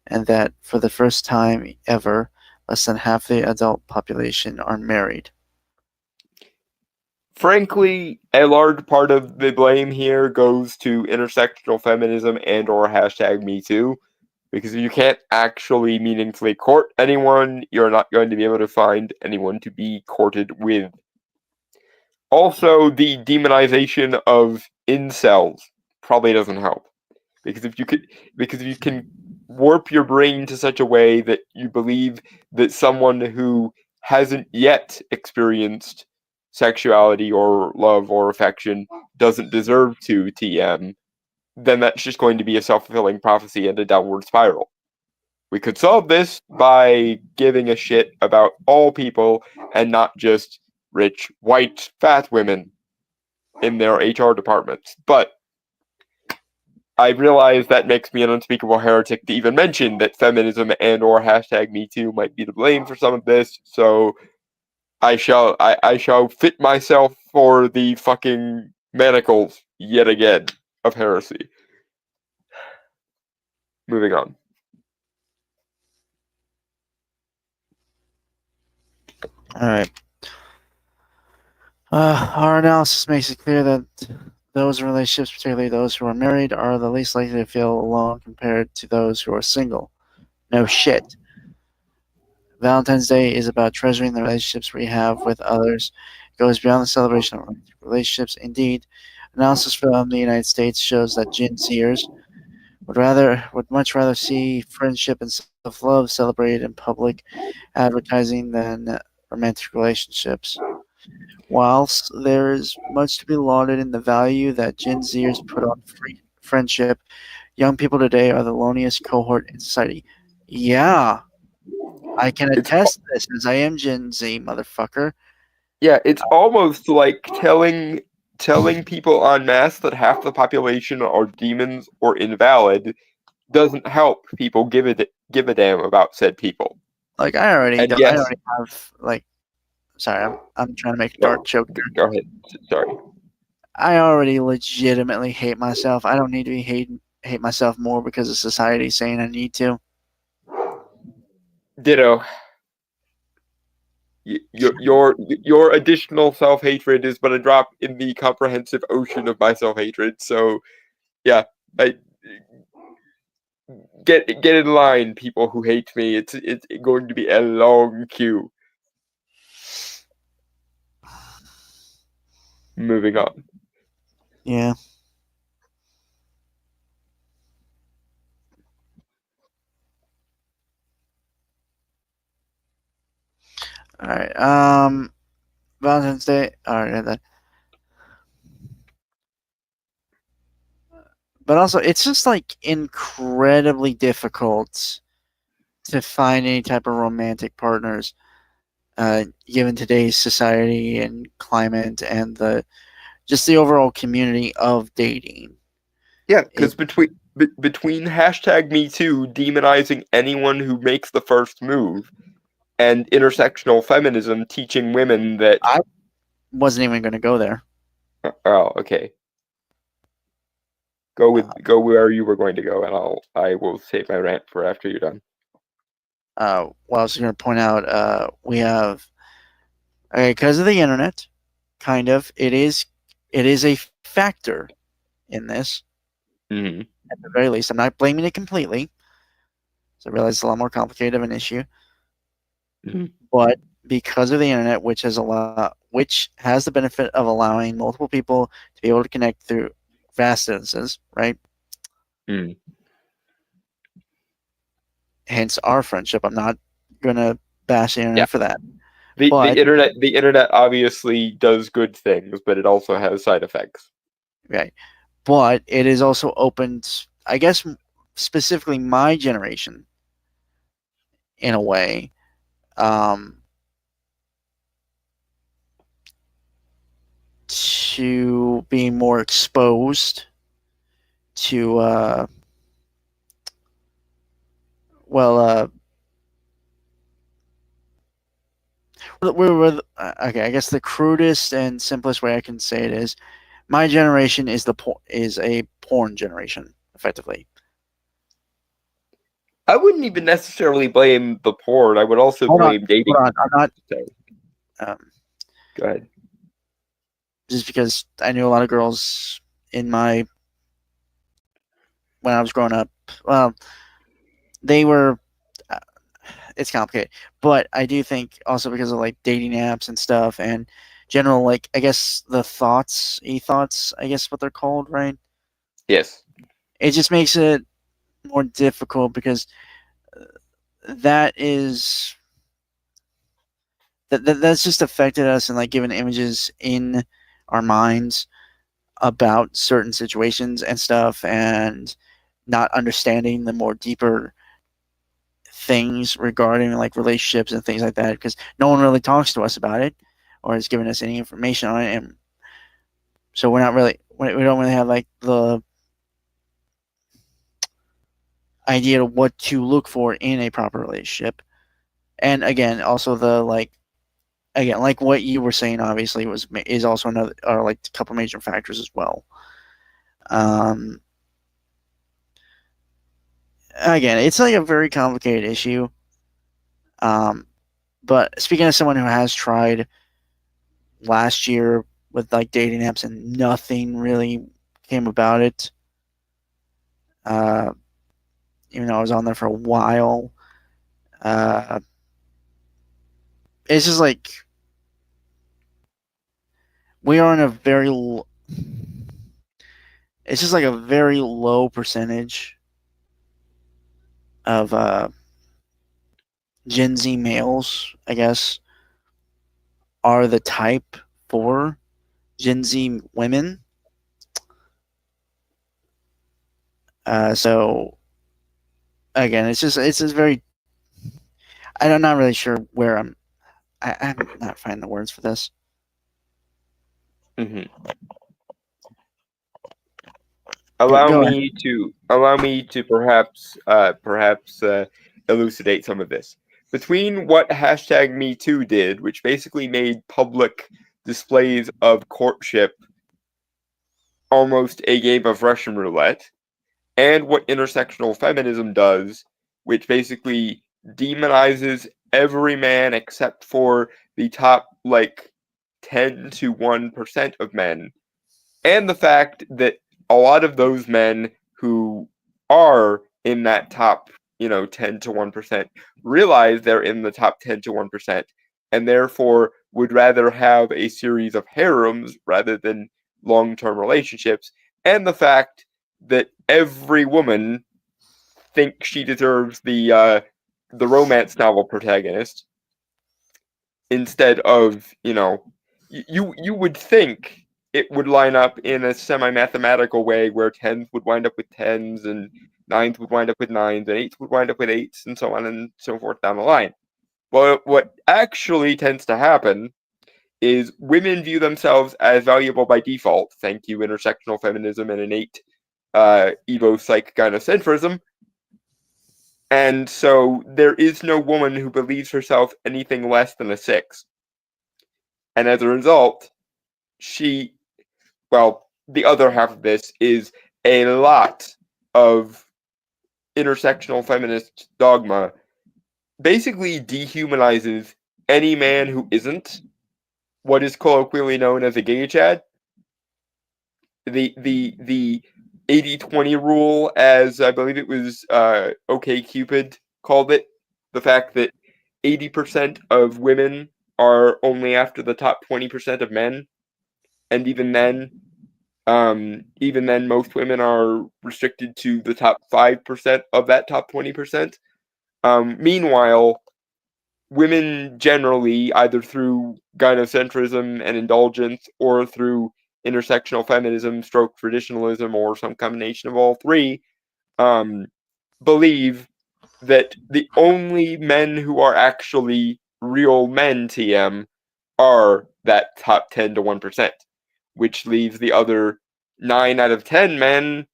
and that for the first time ever, less than half the adult population are married. Frankly, a large part of the blame here goes to intersectional feminism and or hashtag #MeToo, because if you can't actually meaningfully court anyone, you're not going to be able to find anyone to be courted with. Also, the demonization of incels probably doesn't help, because if you can warp your brain to such a way that you believe that someone who hasn't yet experienced sexuality or love or affection doesn't deserve to TM, then that's just going to be a self-fulfilling prophecy and a downward spiral. We could solve this by giving a shit about all people and not just rich, white, fat women in their HR departments. But I realize that makes me an unspeakable heretic to even mention that feminism and or hashtag #MeToo might be to blame for some of this, so I shall fit myself for the fucking manacles yet again of heresy. Moving on. All right. Our analysis makes it clear that those in relationships, particularly those who are married, are the least likely to feel alone compared to those who are single. No shit. Valentine's Day is about treasuring the relationships we have with others. It goes beyond the celebration of romantic relationships. Indeed, analysis from the United States shows that Gen Zers would much rather see friendship and self-love celebrated in public advertising than romantic relationships. Whilst there is much to be lauded in the value that Gen Zers put on friendship, young people today are the loneliest cohort in society. Yeah, I can It's attest to this, as I am Gen Z, motherfucker. Yeah, it's almost like telling people en masse that half the population are demons or invalid doesn't help people give a damn about said people. Like I already And yes, have like. Sorry, I'm trying to make a no, dark joke. go ahead. Sorry. I already legitimately hate myself. I don't need to be hate myself more because of society saying I need to. Ditto. Your additional self hatred is but a drop in the comprehensive ocean of my self hatred. So, yeah, I get in line, people who hate me. It's going to be a long queue. Moving on. Yeah. All right. Valentine's Day. All right. That. But also, it's just like incredibly difficult to find any type of romantic partners, given today's society and climate and the overall community of dating. Yeah, because between hashtag #MeToo demonizing anyone who makes the first move, and intersectional feminism teaching women that I wasn't even going to go there. oh, okay. Go where you were going to go, and I will save my rant for after you're done. Well, I was going to point out we have because of the internet, kind of it is a factor in this. Mm-hmm. At the very least, I'm not blaming it completely. So I realize it's a lot more complicated of an issue. Mm-hmm. But because of the internet, which has the benefit of allowing multiple people to be able to connect through vast distances, right? Mm. Hence our friendship. I'm not gonna bash the internet for that. The internet obviously does good things, but it also has side effects. Right. but it has also opened, I guess, specifically my generation, in a way, um, to being more exposed to, well, okay. I guess the crudest and simplest way I can say it is, my generation is is a porn generation, effectively. I wouldn't even necessarily blame the porn. I would also Hold on, blame dating. hold on. I'm not. So, Um, go ahead. just because I knew a lot of girls in my when I was growing up. Well, they were. Uh, it's complicated, but I do think also because of like dating apps and stuff and general, like, I guess the thoughts, I guess what they're called, right? Yes. It just makes it more difficult because that is that's just affected us and like given images in our minds about certain situations and stuff, and not understanding the more deeper things regarding like relationships and things like that, because no one really talks to us about it or has given us any information on it, and so we're not really we don't really have like the idea of what to look for in a proper relationship. And again, also the like, again, like what you were saying, obviously was is also another, or like a couple major factors as well. um Again, it's like a very complicated issue. um but speaking as someone who has tried last year with like dating apps and nothing really came about it, uh even though I was on there for a while, uh it's just like we are in a very it's just like a very low percentage of Gen Z males, I guess, are the type for Gen Z women. So again, it's just very. I'm not really sure where I'm not finding the words for this. Hmm. Allow Go ahead. me to perhaps elucidate some of this. Between what hashtag Me Too did, which basically made public displays of courtship almost a game of Russian roulette, and what intersectional feminism does, which basically demonizes every man except for the top like 10 to 1% of men, and the fact that a lot of those men who are in that top, 10 to 1% realize they're in the top 10 to 1% and therefore would rather have a series of harems rather than long-term relationships, and the fact that every woman thinks she deserves the romance novel protagonist instead of, you would think it would line up in a semi-mathematical way where tens would wind up with tens and nines would wind up with nines and eights would wind up with eights and so on and so forth down the line. Well, what actually tends to happen is women view themselves as valuable by default. Thank you, intersectional feminism and innate Evo psych gynocentrism. And so there is no woman who believes herself anything less than a six. And as a result, she, well, the other half of this is a lot of intersectional feminist dogma basically dehumanizes any man who isn't what is colloquially known as a gay chad. The 80-20 rule, as I believe it was OK Cupid called it, the fact that 80% of women are only after the top 20% of men, and even then, most women are restricted to the top 5% of that top 20%. Meanwhile, women generally, either through gynocentrism and indulgence or through intersectional feminism, stroke traditionalism, or some combination of all three, believe that the only men who are actually real men, TM, are that top 10 to 1%, which leaves the other 9 out of 10 men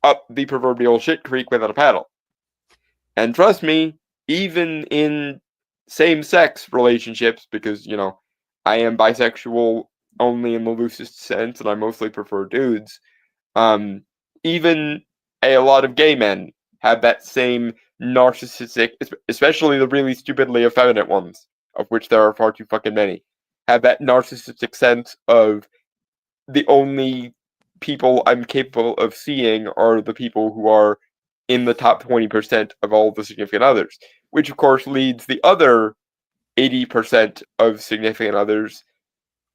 up the proverbial shit creek without a paddle. And trust me, even in same-sex relationships, because, you know, I am bisexual only in the loosest sense, and I mostly prefer dudes, even a lot of gay men have that same narcissistic, especially the really stupidly effeminate ones, of which there are far too fucking many, have that narcissistic sense of the only people I'm capable of seeing are the people who are in the top 20% of all the significant others, which of course leads the other 80% of significant others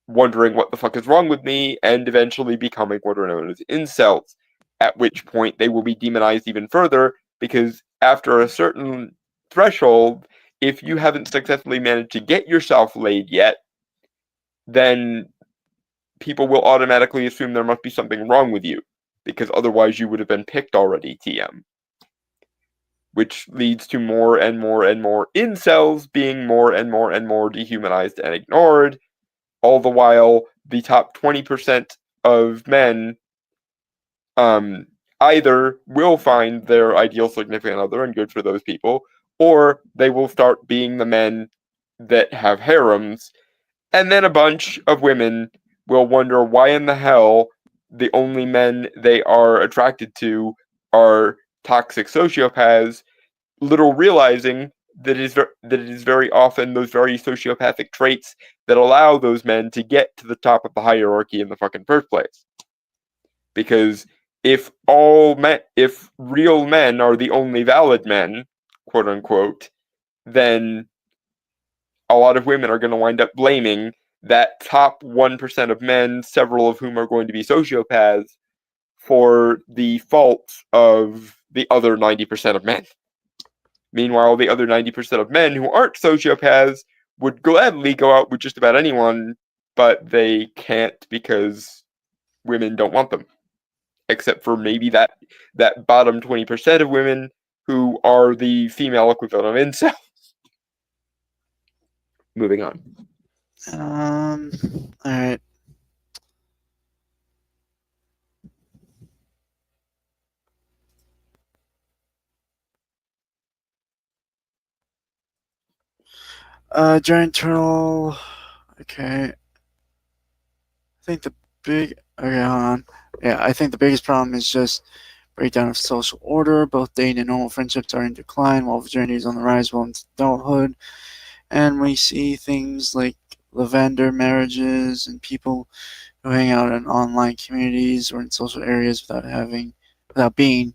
wondering what the fuck is wrong with me and eventually becoming what are known as incels, at which point they will be demonized even further because after a certain threshold, if you haven't successfully managed to get yourself laid yet, then people will automatically assume there must be something wrong with you because otherwise you would have been picked already, TM. Which leads to more and more and more incels being more and more and more dehumanized and ignored, all the while the top 20% of men either will find their ideal significant other, and good for those people, or they will start being the men that have harems, and then a bunch of women will wonder why in the hell the only men they are attracted to are toxic sociopaths, little realizing that it is very often those very sociopathic traits that allow those men to get to the top of the hierarchy in the fucking first place. Because if real men are the only valid men, quote unquote, then a lot of women are going to wind up blaming that top 1% of men, several of whom are going to be sociopaths, for the faults of the other 90% of men. Meanwhile, the other 90% of men who aren't sociopaths would gladly go out with just about anyone, but they can't because women don't want them. Except for maybe that bottom 20% of women who are the female equivalent of incels. Moving on. Alright. Giant turtle. Okay. Okay, hold on. Yeah, I think the biggest problem is just breakdown of social order. Both dating and normal friendships are in decline, while virginity is on the rise well into adulthood. And we see things like lavender marriages and people who hang out in online communities or in social areas without being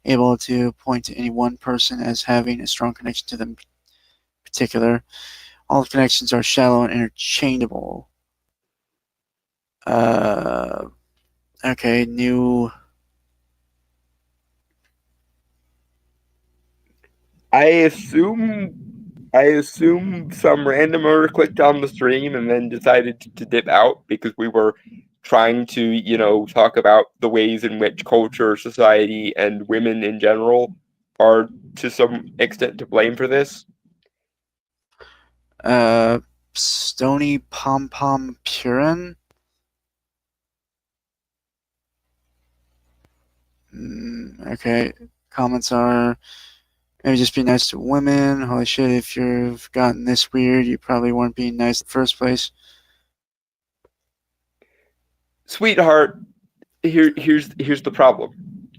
able to point to any one person as having a strong connection to them in particular. All the connections are shallow and interchangeable. Okay, new. I assume some randomer clicked on the stream and then decided to dip out because we were trying to, you know, talk about the ways in which culture, society, and women in general are to some extent to blame for this. Stony Pom Pom Purin. Okay, comments are maybe just be nice to women. Holy shit, if you've gotten this weird, you probably weren't being nice in the first place. Sweetheart, here's the problem.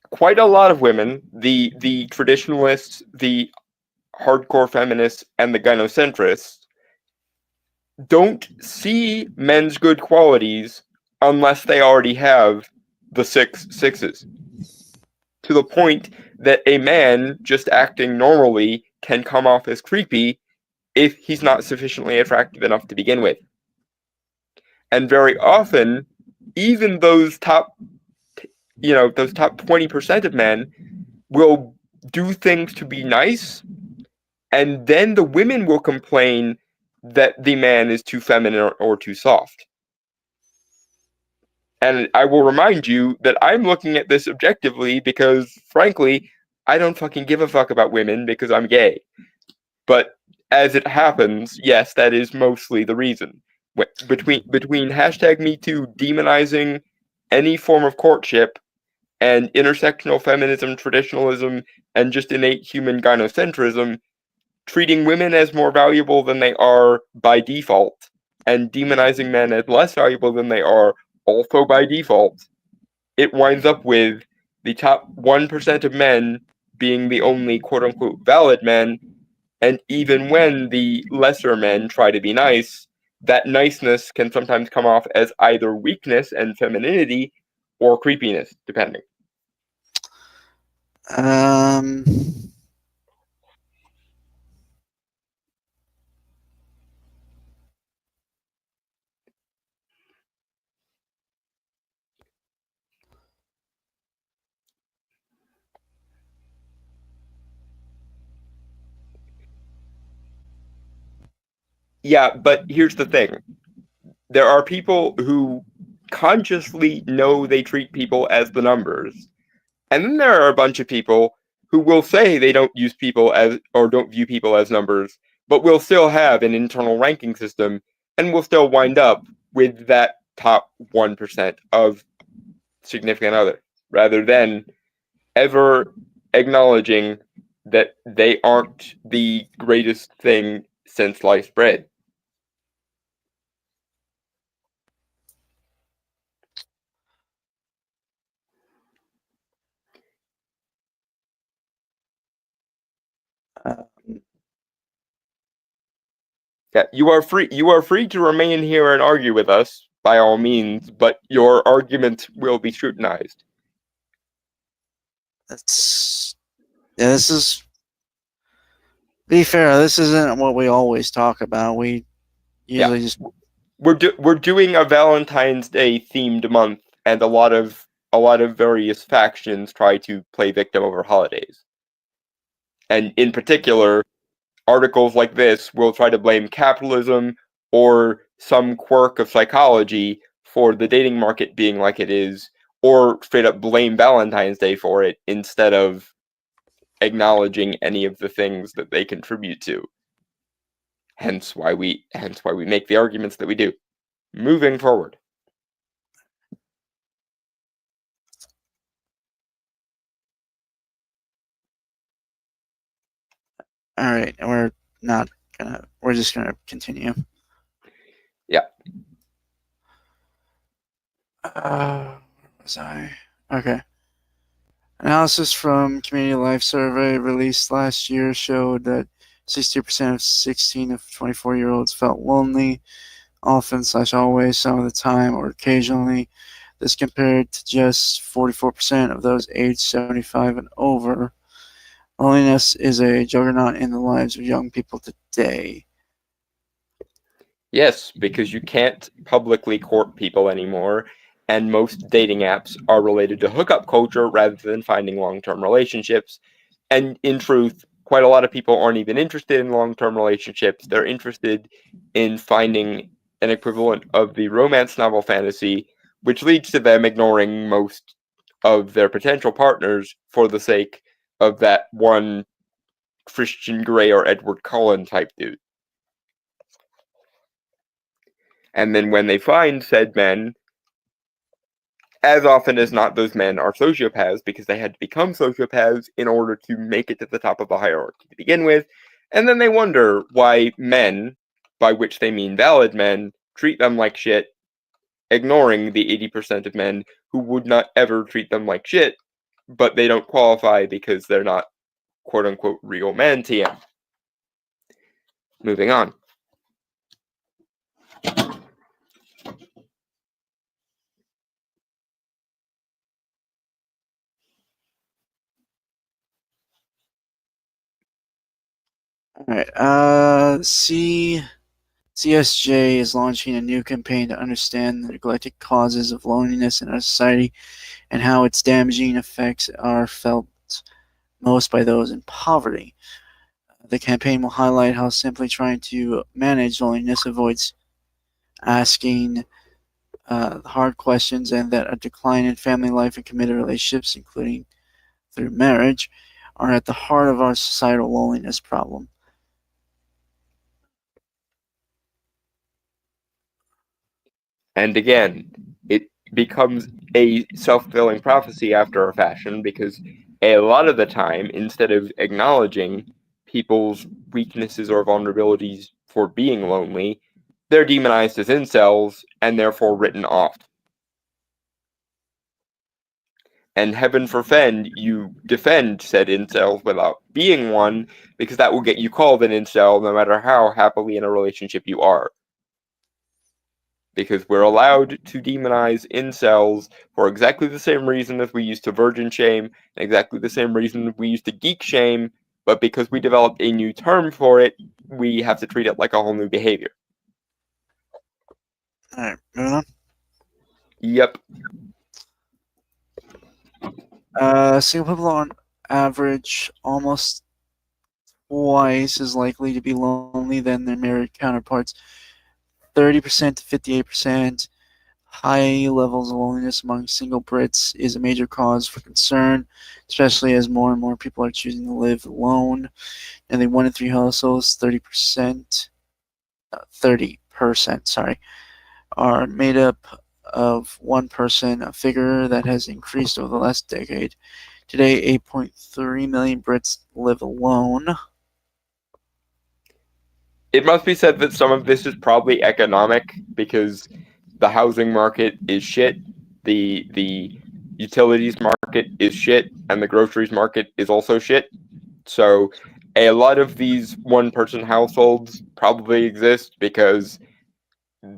Quite a lot of women, the traditionalists, the hardcore feminists, and the gynocentrists, don't see men's good qualities unless they already have the 6 6s. To the point that a man just acting normally can come off as creepy if he's not sufficiently attractive enough to begin with. And very often, even those top 20% of men will do things to be nice, and then the women will complain that the man is too feminine or too soft. And I will remind you that I'm looking at this objectively because, frankly, I don't fucking give a fuck about women because I'm gay. But as it happens, yes, that is mostly the reason. Between hashtag MeToo demonizing any form of courtship and intersectional feminism, traditionalism, and just innate human gynocentrism, treating women as more valuable than they are by default, and demonizing men as less valuable than they are also by default, it winds up with the top 1% of men being the only quote unquote valid men. And even when the lesser men try to be nice, that niceness can sometimes come off as either weakness and femininity or creepiness, depending. Um, Yeah, but here's the thing. There are people who consciously know they treat people as the numbers. And then there are a bunch of people who will say they don't use people as or don't view people as numbers, but will still have an internal ranking system and will still wind up with that top 1% of significant other, rather than ever acknowledging that they aren't the greatest thing since sliced bread. um, Yeah, you are free. You are free to remain here and argue with us by all means, but your argument will be scrutinized. that's yeah. This is be fair. This isn't what we always talk about. We usually just We're doing a Valentine's Day themed month, and a lot of various factions try to play victim over holidays. And in particular, articles like this will try to blame capitalism or some quirk of psychology for the dating market being like it is, or straight up blame Valentine's Day for it instead of acknowledging any of the things that they contribute to. Hence why we make the arguments that we do. Moving forward. all right. We're just gonna continue. Yeah. Where was I? Okay. Analysis from Community Life Survey released last year showed that 60% of 16 to 24-year-olds felt lonely, often/always, some of the time, or occasionally. This compared to just 44% of those aged 75 and over. Loneliness is a juggernaut in the lives of young people today. Yes, because you can't publicly court people anymore, and most dating apps are related to hookup culture rather than finding long-term relationships. And in truth, quite a lot of people aren't even interested in long-term relationships. They're interested in finding an equivalent of the romance novel fantasy, which leads to them ignoring most of their potential partners for the sake of that one Christian Grey or Edward Cullen type dude. And then when they find said men, as often as not, those men are sociopaths because they had to become sociopaths in order to make it to the top of the hierarchy to begin with. And then they wonder why men, by which they mean valid men, treat them like shit, ignoring the 80% of men who would not ever treat them like shit, but they don't qualify because they're not quote unquote real men, TM. Moving on. All right. CSJ is launching a new campaign to understand the neglected causes of loneliness in our society and how its damaging effects are felt most by those in poverty. The campaign will highlight how simply trying to manage loneliness avoids asking hard questions, and that a decline in family life and committed relationships, including through marriage, are at the heart of our societal loneliness problem. And again, it becomes a self-fulfilling prophecy after a fashion, because a lot of the time, instead of acknowledging people's weaknesses or vulnerabilities for being lonely, they're demonized as incels and therefore written off. And heaven forfend you defend said incels without being one, because that will get you called an incel no matter how happily in a relationship you are. Because we're allowed to demonize incels for exactly the same reason as we used to virgin shame, and exactly the same reason we used to geek shame, but because we developed a new term for it, we have to treat it like a whole new behavior. Alright, moving on. Yep. Single people on average almost twice as likely to be lonely than their married counterparts. 30% to 58%. High levels of loneliness among single Brits is a major cause for concern, especially as more and more people are choosing to live alone. And 1 in 3 households, 30%, sorry, are made up of one person, a figure that has increased over the last decade. Today, 8.3 million Brits live alone. It must be said that some of this is probably economic, because the housing market is shit, the utilities market is shit, and the groceries market is also shit. So a lot of these one-person households probably exist because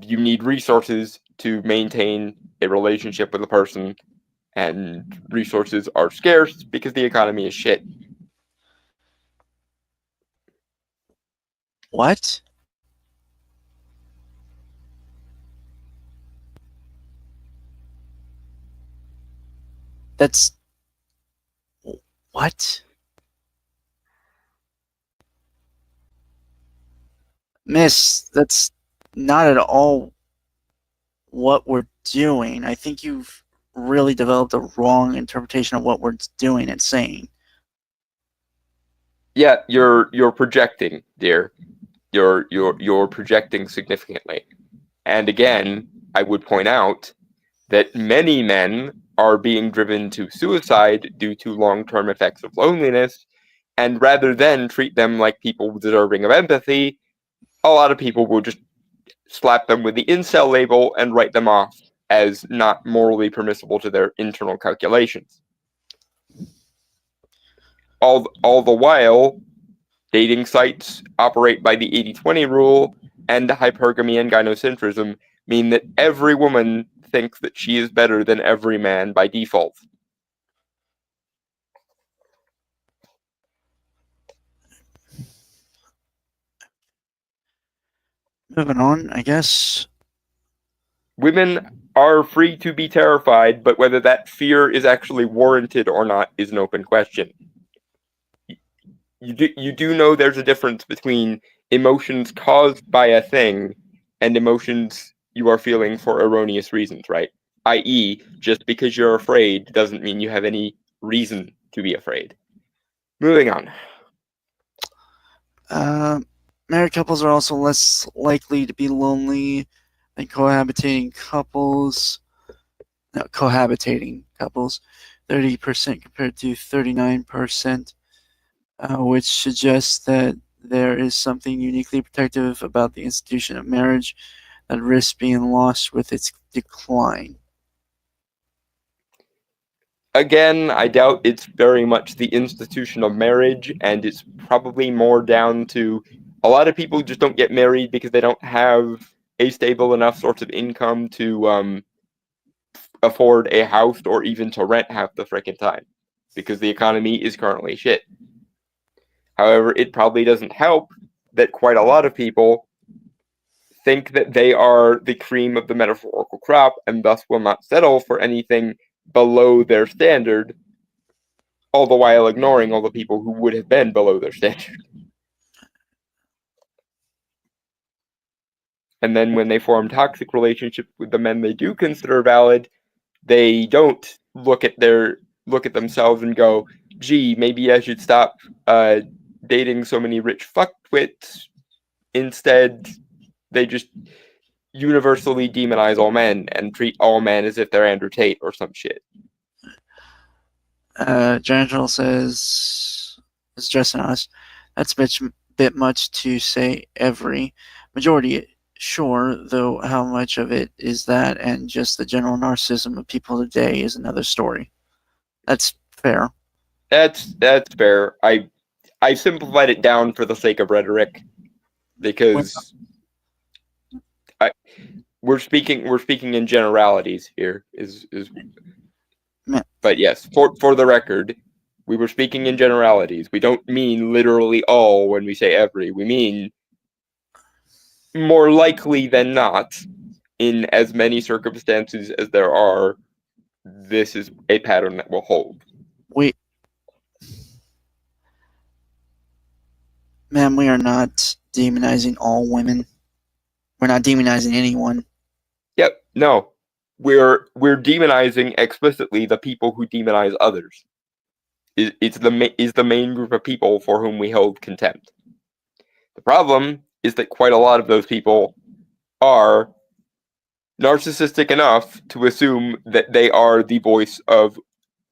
you need resources to maintain a relationship with a person, and resources are scarce because the economy is shit. What? That's. What? Miss, that's not at all what we're doing. I think you've really developed a wrong interpretation of what we're doing and saying. Yeah, you're projecting, dear. You're projecting significantly. And again, I would point out that many men are being driven to suicide due to long-term effects of loneliness, and rather than treat them like people deserving of empathy, a lot of people will just slap them with the incel label and write them off as not morally permissible to their internal calculations. All the while, dating sites operate by the 80-20 rule, and hypergamy and gynocentrism mean that every woman thinks that she is better than every man by default. Moving on, I guess. Women are free to be terrified, but whether that fear is actually warranted or not is an open question. You do know there's a difference between emotions caused by a thing and emotions you are feeling for erroneous reasons, right? I.e., just because you're afraid doesn't mean you have any reason to be afraid. Moving on. Married couples are also less likely to be lonely than cohabitating couples. No, cohabitating couples, 30% compared to 39%, which suggests that there is something uniquely protective about the institution of marriage that risks being lost with its decline. Again, I doubt it's very much the institution of marriage, and it's probably more down to a lot of people just don't get married because they don't have a stable enough source of income to afford a house or even to rent half the frickin' time, because the economy is currently shit. However, it probably doesn't help that quite a lot of people think that they are the cream of the metaphorical crop and thus will not settle for anything below their standard, all the while ignoring all the people who would have been below their standard. And then when they form toxic relationships with the men they do consider valid, they don't look at themselves and go, gee, maybe I should stop dating so many rich fuckwits. Instead, they just universally demonize all men and treat all men as if they're Andrew Tate or some shit. General says, is addressing us. That's a bit much to say every. Majority, sure, though how much of it is that and just the general narcissism of people today is another story. That's fair. That's fair. I simplified it down for the sake of rhetoric, because we're speaking in generalities here. But yes, for the record, we were speaking in generalities. We don't mean literally all when we say every. We mean more likely than not, in as many circumstances as there are, this is a pattern that will hold. Ma'am, we are not demonizing all women. We're not demonizing anyone. Yep, no. We're demonizing explicitly the people who demonize others. Is the main group of people for whom we hold contempt. The problem is that quite a lot of those people are narcissistic enough to assume that they are the voice of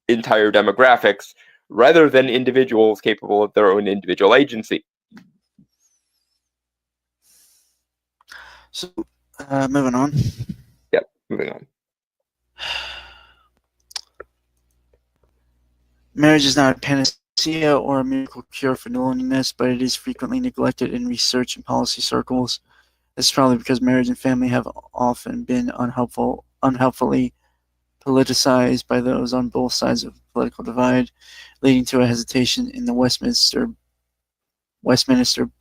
entire demographics rather than individuals capable of their own individual agency. So, moving on. Yep, moving on. Marriage is not a panacea or a miracle cure for loneliness, but it is frequently neglected in research and policy circles. This is probably because marriage and family have often been unhelpfully politicized by those on both sides of the political divide, leading to a hesitation in the Westminster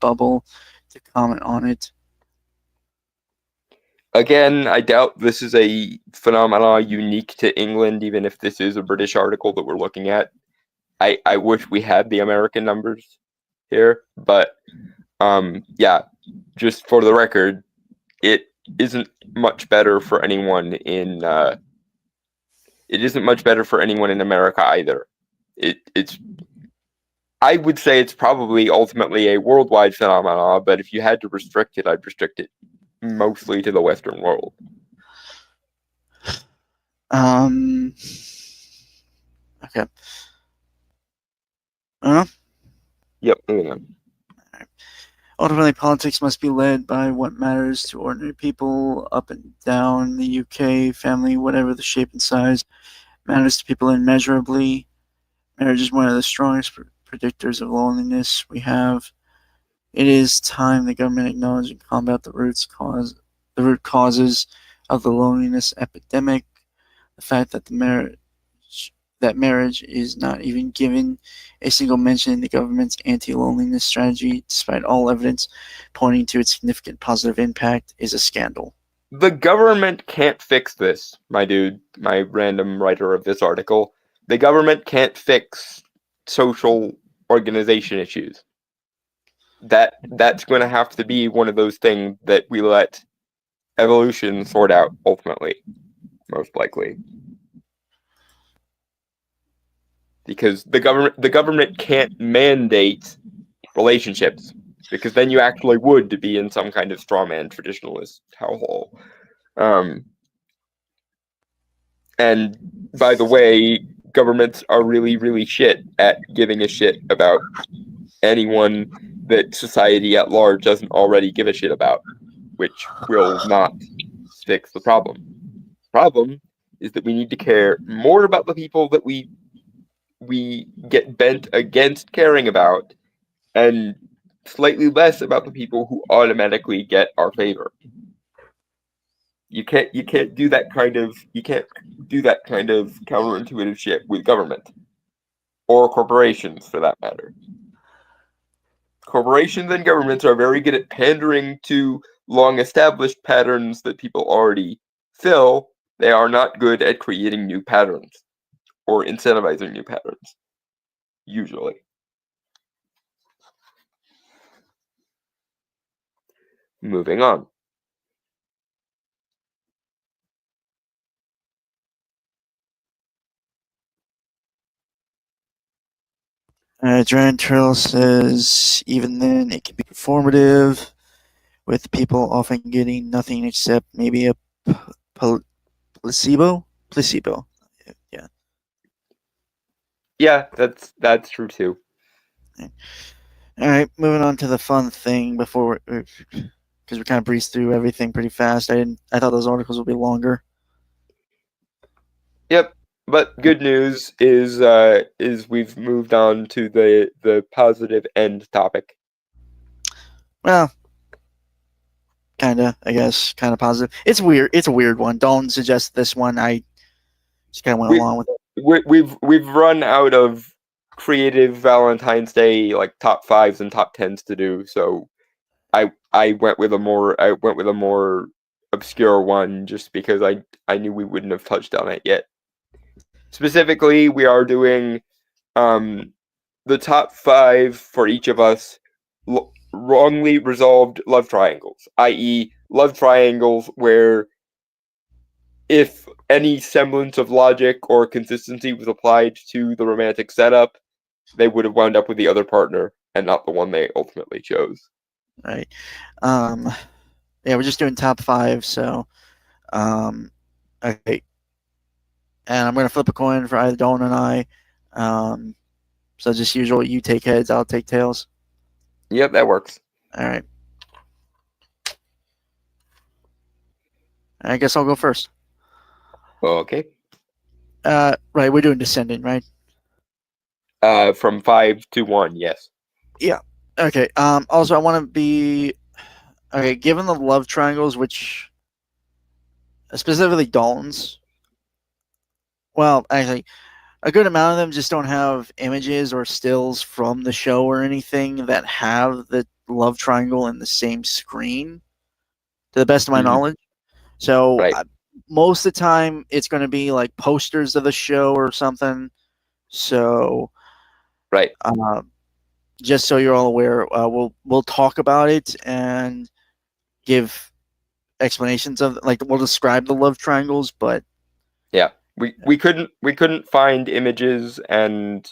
bubble to comment on it. Again, I doubt this is a phenomenon unique to England, even if this is a British article that we're looking at. I wish we had the American numbers here, but yeah, just for the record, it isn't much better for anyone in America either. It's I would say it's probably ultimately a worldwide phenomenon, but if you had to restrict it, I'd restrict it mostly to the Western world. Okay. Yep, moving on. Ultimately, politics must be led by what matters to ordinary people up and down the UK. Family, whatever the shape and size, matters to people immeasurably. Marriage is one of the strongest predictors of loneliness we have. It is time the government acknowledge and combat the root causes of the loneliness epidemic. The fact that marriage is not even given a single mention in the government's anti-loneliness strategy, despite all evidence pointing to its significant positive impact, is a scandal. The government can't fix this, my dude, my random writer of this article. The government can't fix social organization issues. That's going to have to be one of those things that we let evolution sort out ultimately, most likely. Because the government can't mandate relationships, because then you actually would be in some kind of strawman traditionalist hellhole. And by the way, governments are really, really shit at giving a shit about anyone that society at large doesn't already give a shit about, which will not fix the problem. The problem is that we need to care more about the people that we get bent against caring about, and slightly less about the people who automatically get our favor. You can't do that kind of counterintuitive shit with government or corporations, for that matter. Corporations and governments are very good at pandering to long-established patterns that people already fill. They are not good at creating new patterns or incentivizing new patterns, usually. Moving on. Giant Trail says, even then, it can be performative, with people often getting nothing except maybe a placebo. Placebo. Yeah. Yeah, that's true too. All right, moving on to the fun thing before, because we kind of breezed through everything pretty fast. I thought those articles would be longer. Yep. But good news is we've moved on to the positive end topic. Well, kinda, I guess, kind of positive. It's weird. It's a weird one. Don't suggest this one. I just kind of went We along with it. we've run out of creative Valentine's Day like top fives and top tens to do, so I went with a more obscure one just because I knew we wouldn't have touched on it yet. Specifically, we are doing the top five for each of us wrongly resolved love triangles, i.e., love triangles where if any semblance of logic or consistency was applied to the romantic setup, they would have wound up with the other partner and not the one they ultimately chose. Right. Yeah, we're just doing top five. So, okay. And I'm gonna flip a coin for either Dolan and I. Um, so just usual. You take heads. I'll take tails. Yep, that works. All right. I guess I'll go first. Okay. Right. We're doing descendant, right? From 5 to 1, yes. Yeah. Okay. Also, I want to be okay. Given the love triangles, which specifically Dalton's, well, actually, a good amount of them just don't have images or stills from the show or anything that have the love triangle in the same screen, to the best of my knowledge. So Right. most of the time, it's going to be like posters of the show or something. So Right. just so you're all aware, we'll talk about it and give explanations of, like, we'll describe the love triangles, but Yeah. We couldn't find images, and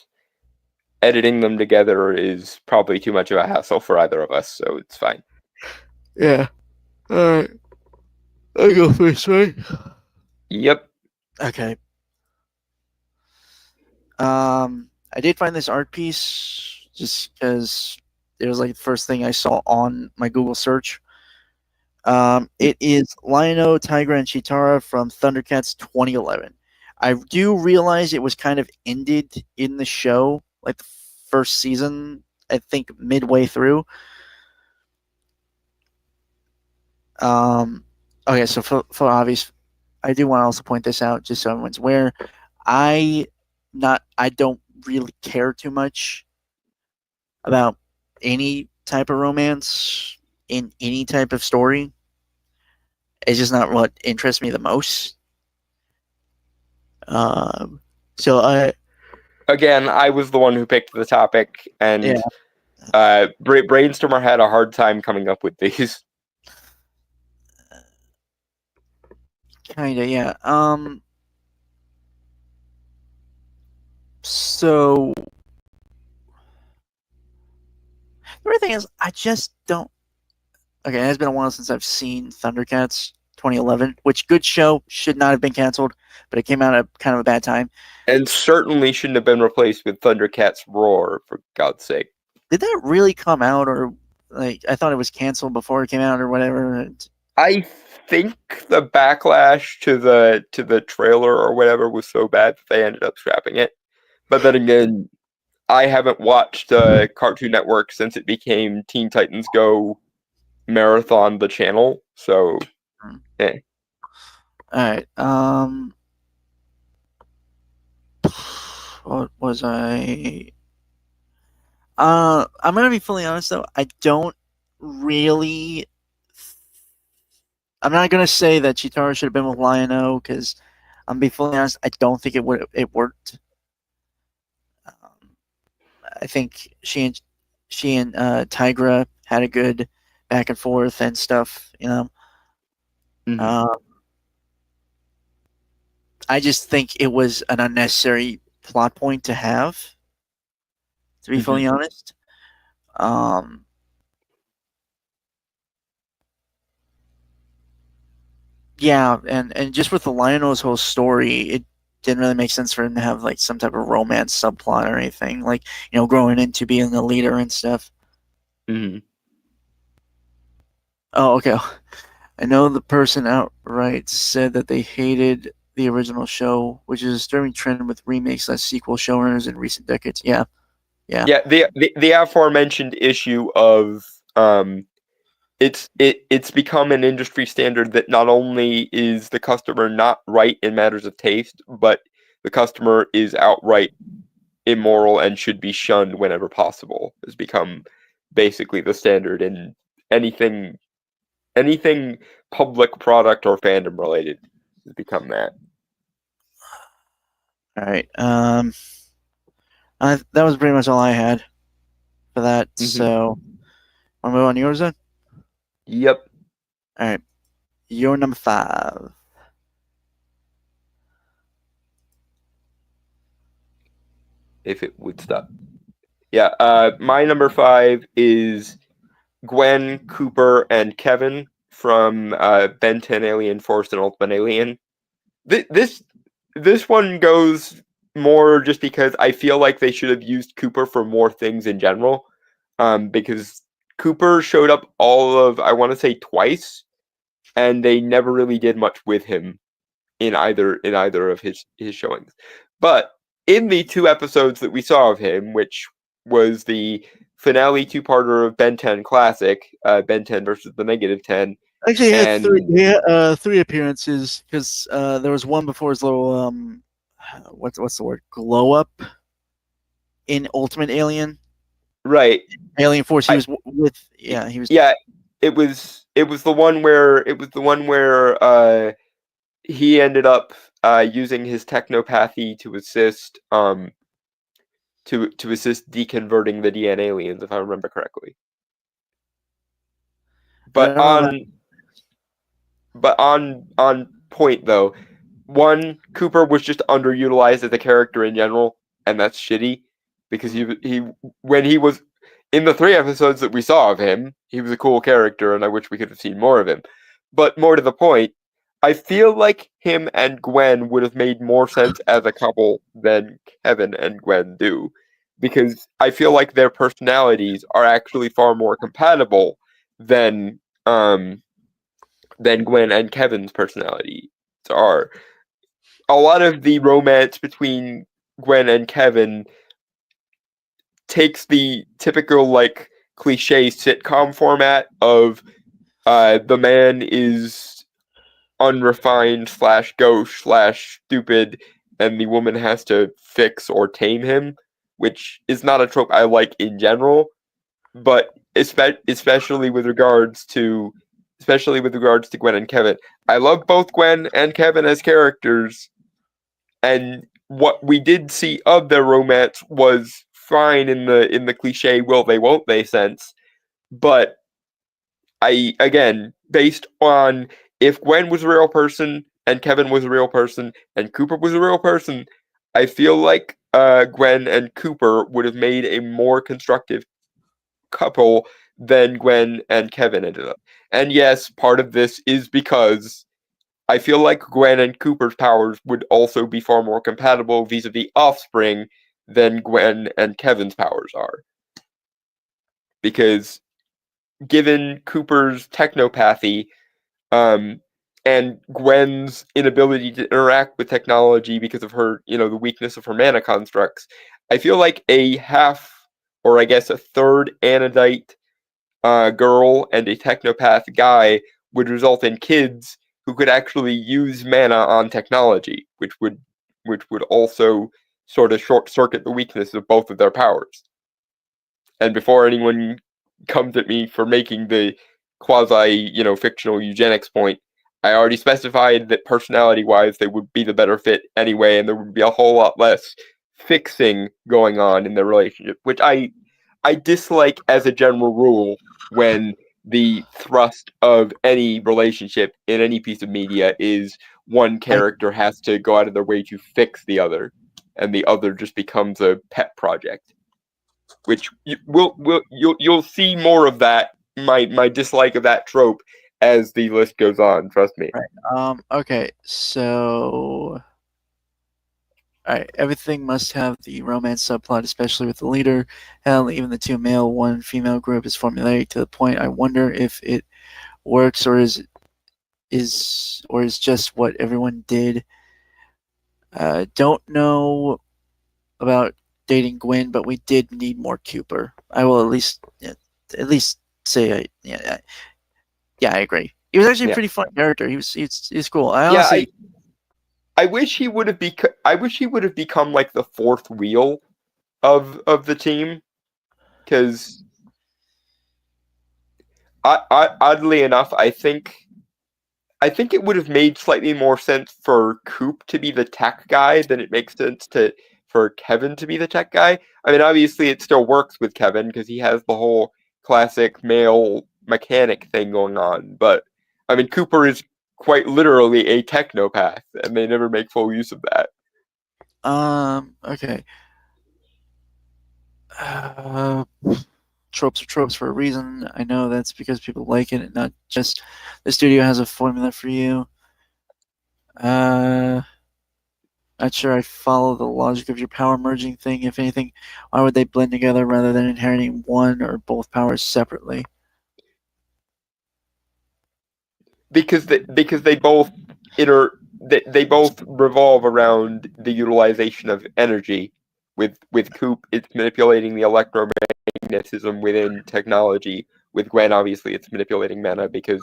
editing them together is probably too much of a hassle for either of us, so it's fine. yeah. All right, I go first, right? Yep. Okay. I did find this art piece just because it was like the first thing I saw on my Google search. It is Lion-O, Tigra, and Chitara from Thundercats 2011. I do realize it was kind of ended in the show, like the first season, I think midway through. Okay, so for obvious, I do want to also point this out just so everyone's aware. I don't really care too much about any type of romance in any type of story. It's just not what interests me the most. So Again, I was the one who picked the topic, and Brainstormer had a hard time coming up with these. kind of, yeah. So the other thing is, I just don't. Okay, it has been a while since I've seen Thundercats 2011, which good show, should not have been canceled, but it came out at kind of a bad time. And certainly shouldn't have been replaced with Thundercats Roar, for God's sake. Did that really come out, or like I thought it was canceled before it came out, or whatever? I think the backlash to the trailer or whatever was so bad that they ended up scrapping it. But then again, I haven't watched Cartoon Network since it became Teen Titans Go Marathon the channel. So, All right. What was I? I'm gonna be fully honest though. I don't really. I'm not gonna say that Chitara should have been with Lion-O because I'm be fully honest. I don't think it worked. I think she and Tigra had a good back and forth and stuff. Mhm. I just think it was an unnecessary plot point to have. to be fully honest. Yeah, and just with the Lionel's whole story, it didn't really make sense for him to have like some type of romance subplot or anything, like, you know, growing into being the leader and stuff. Mm-hmm. Oh, okay. I know the person outright said that they hated the original show, which is a disturbing trend with remakes as sequel showrunners in recent decades. Yeah. Yeah, the aforementioned issue of it's become an industry standard that not only is the customer not right in matters of taste, but the customer is outright immoral and should be shunned whenever possible. Has become basically the standard in anything public product or fandom related has become that. All right. That was pretty much all I had for that. So, want to move on to yours then? Yep. All right. Your number 5. If it would stop. Yeah. My number 5 is Gwen, Cooper, and Kevin from Ben 10 Alien Force and Ultimate Alien. This one goes more just because I feel like they should have used Cooper for more things in general. Because Cooper showed up I want to say twice, and they never really did much with him in either of his showings. But in the 2 episodes that we saw of him, which was the finale 2-parter of Ben 10 Classic, Ben 10 versus the Negative 10. Actually, he had 3 appearances, because there was one before his little what's the word, glow up in Ultimate Alien. Right. Alien Force. He was with. Yeah, he was. Yeah, it was the one where he ended up using his technopathy to assist to assist deconverting the DN aliens, if I remember correctly. But on point though, one, Cooper was just underutilized as a character in general, and that's shitty because he when he was in the 3 episodes that we saw of him, he was a cool character, and I wish we could have seen more of him. But more to the point, I feel like him and Gwen would have made more sense as a couple than Kevin and Gwen do, because I feel like their personalities are actually far more compatible than Gwen and Kevin's personalities are. A lot of the romance between Gwen and Kevin takes the typical like cliche sitcom format of the man is unrefined / gauche / stupid, and the woman has to fix or tame him, which is not a trope I like in general, but especially with regards to Gwen and Kevin. I love both Gwen and Kevin as characters, and what we did see of their romance was fine in the cliche will they won't they sense, but again, based on if Gwen was a real person and Kevin was a real person and Cooper was a real person, I feel like Gwen and Cooper would have made a more constructive couple than Gwen and Kevin ended up. And yes, part of this is because I feel like Gwen and Cooper's powers would also be far more compatible vis-a-vis Offspring than Gwen and Kevin's powers are. Because given Cooper's technopathy, and Gwen's inability to interact with technology because of her, the weakness of her mana constructs, I feel like a half, or I guess a third Anodite girl and a technopath guy would result in kids who could actually use mana on technology, which would also sort of short circuit the weakness of both of their powers. And before anyone comes at me for making the quasi, fictional eugenics point, I already specified that personality-wise they would be the better fit anyway, and there would be a whole lot less fixing going on in their relationship, which I dislike as a general rule when the thrust of any relationship in any piece of media is one character has to go out of their way to fix the other, and the other just becomes a pet project. which you'll see more of that. My dislike of that trope as the list goes on. Trust me. Right. Okay. So, all right. Everything must have the romance subplot, especially with the leader. Hell, even the two male, one female group is formulaic to the point. I wonder if it works or is just what everyone did. Don't know about dating Gwen, but we did need more Cooper. I will at least say yeah, I agree. He was actually a Yeah. pretty fun character. He's cool. I Yeah, honestly I wish he would have become like the fourth wheel of the team, because oddly enough, I think it would have made slightly more sense for Coop to be the tech guy than it makes sense for Kevin to be the tech guy. I mean, obviously, it still works with Kevin because he has the whole classic male mechanic thing going on. But I mean, Cooper is quite literally a technopath, and they never make full use of that. okay. Uh, Tropes are tropes for a reason. I know that's because people like it, and not just the studio has a formula for you. Uh, Not sure I follow the logic of your power merging thing. If anything, why would they blend together rather than inheriting one or both powers separately? Because they both revolve around the utilization of energy. With Coop, it's manipulating the electromagnetism within technology. With Gwen, obviously, it's manipulating mana because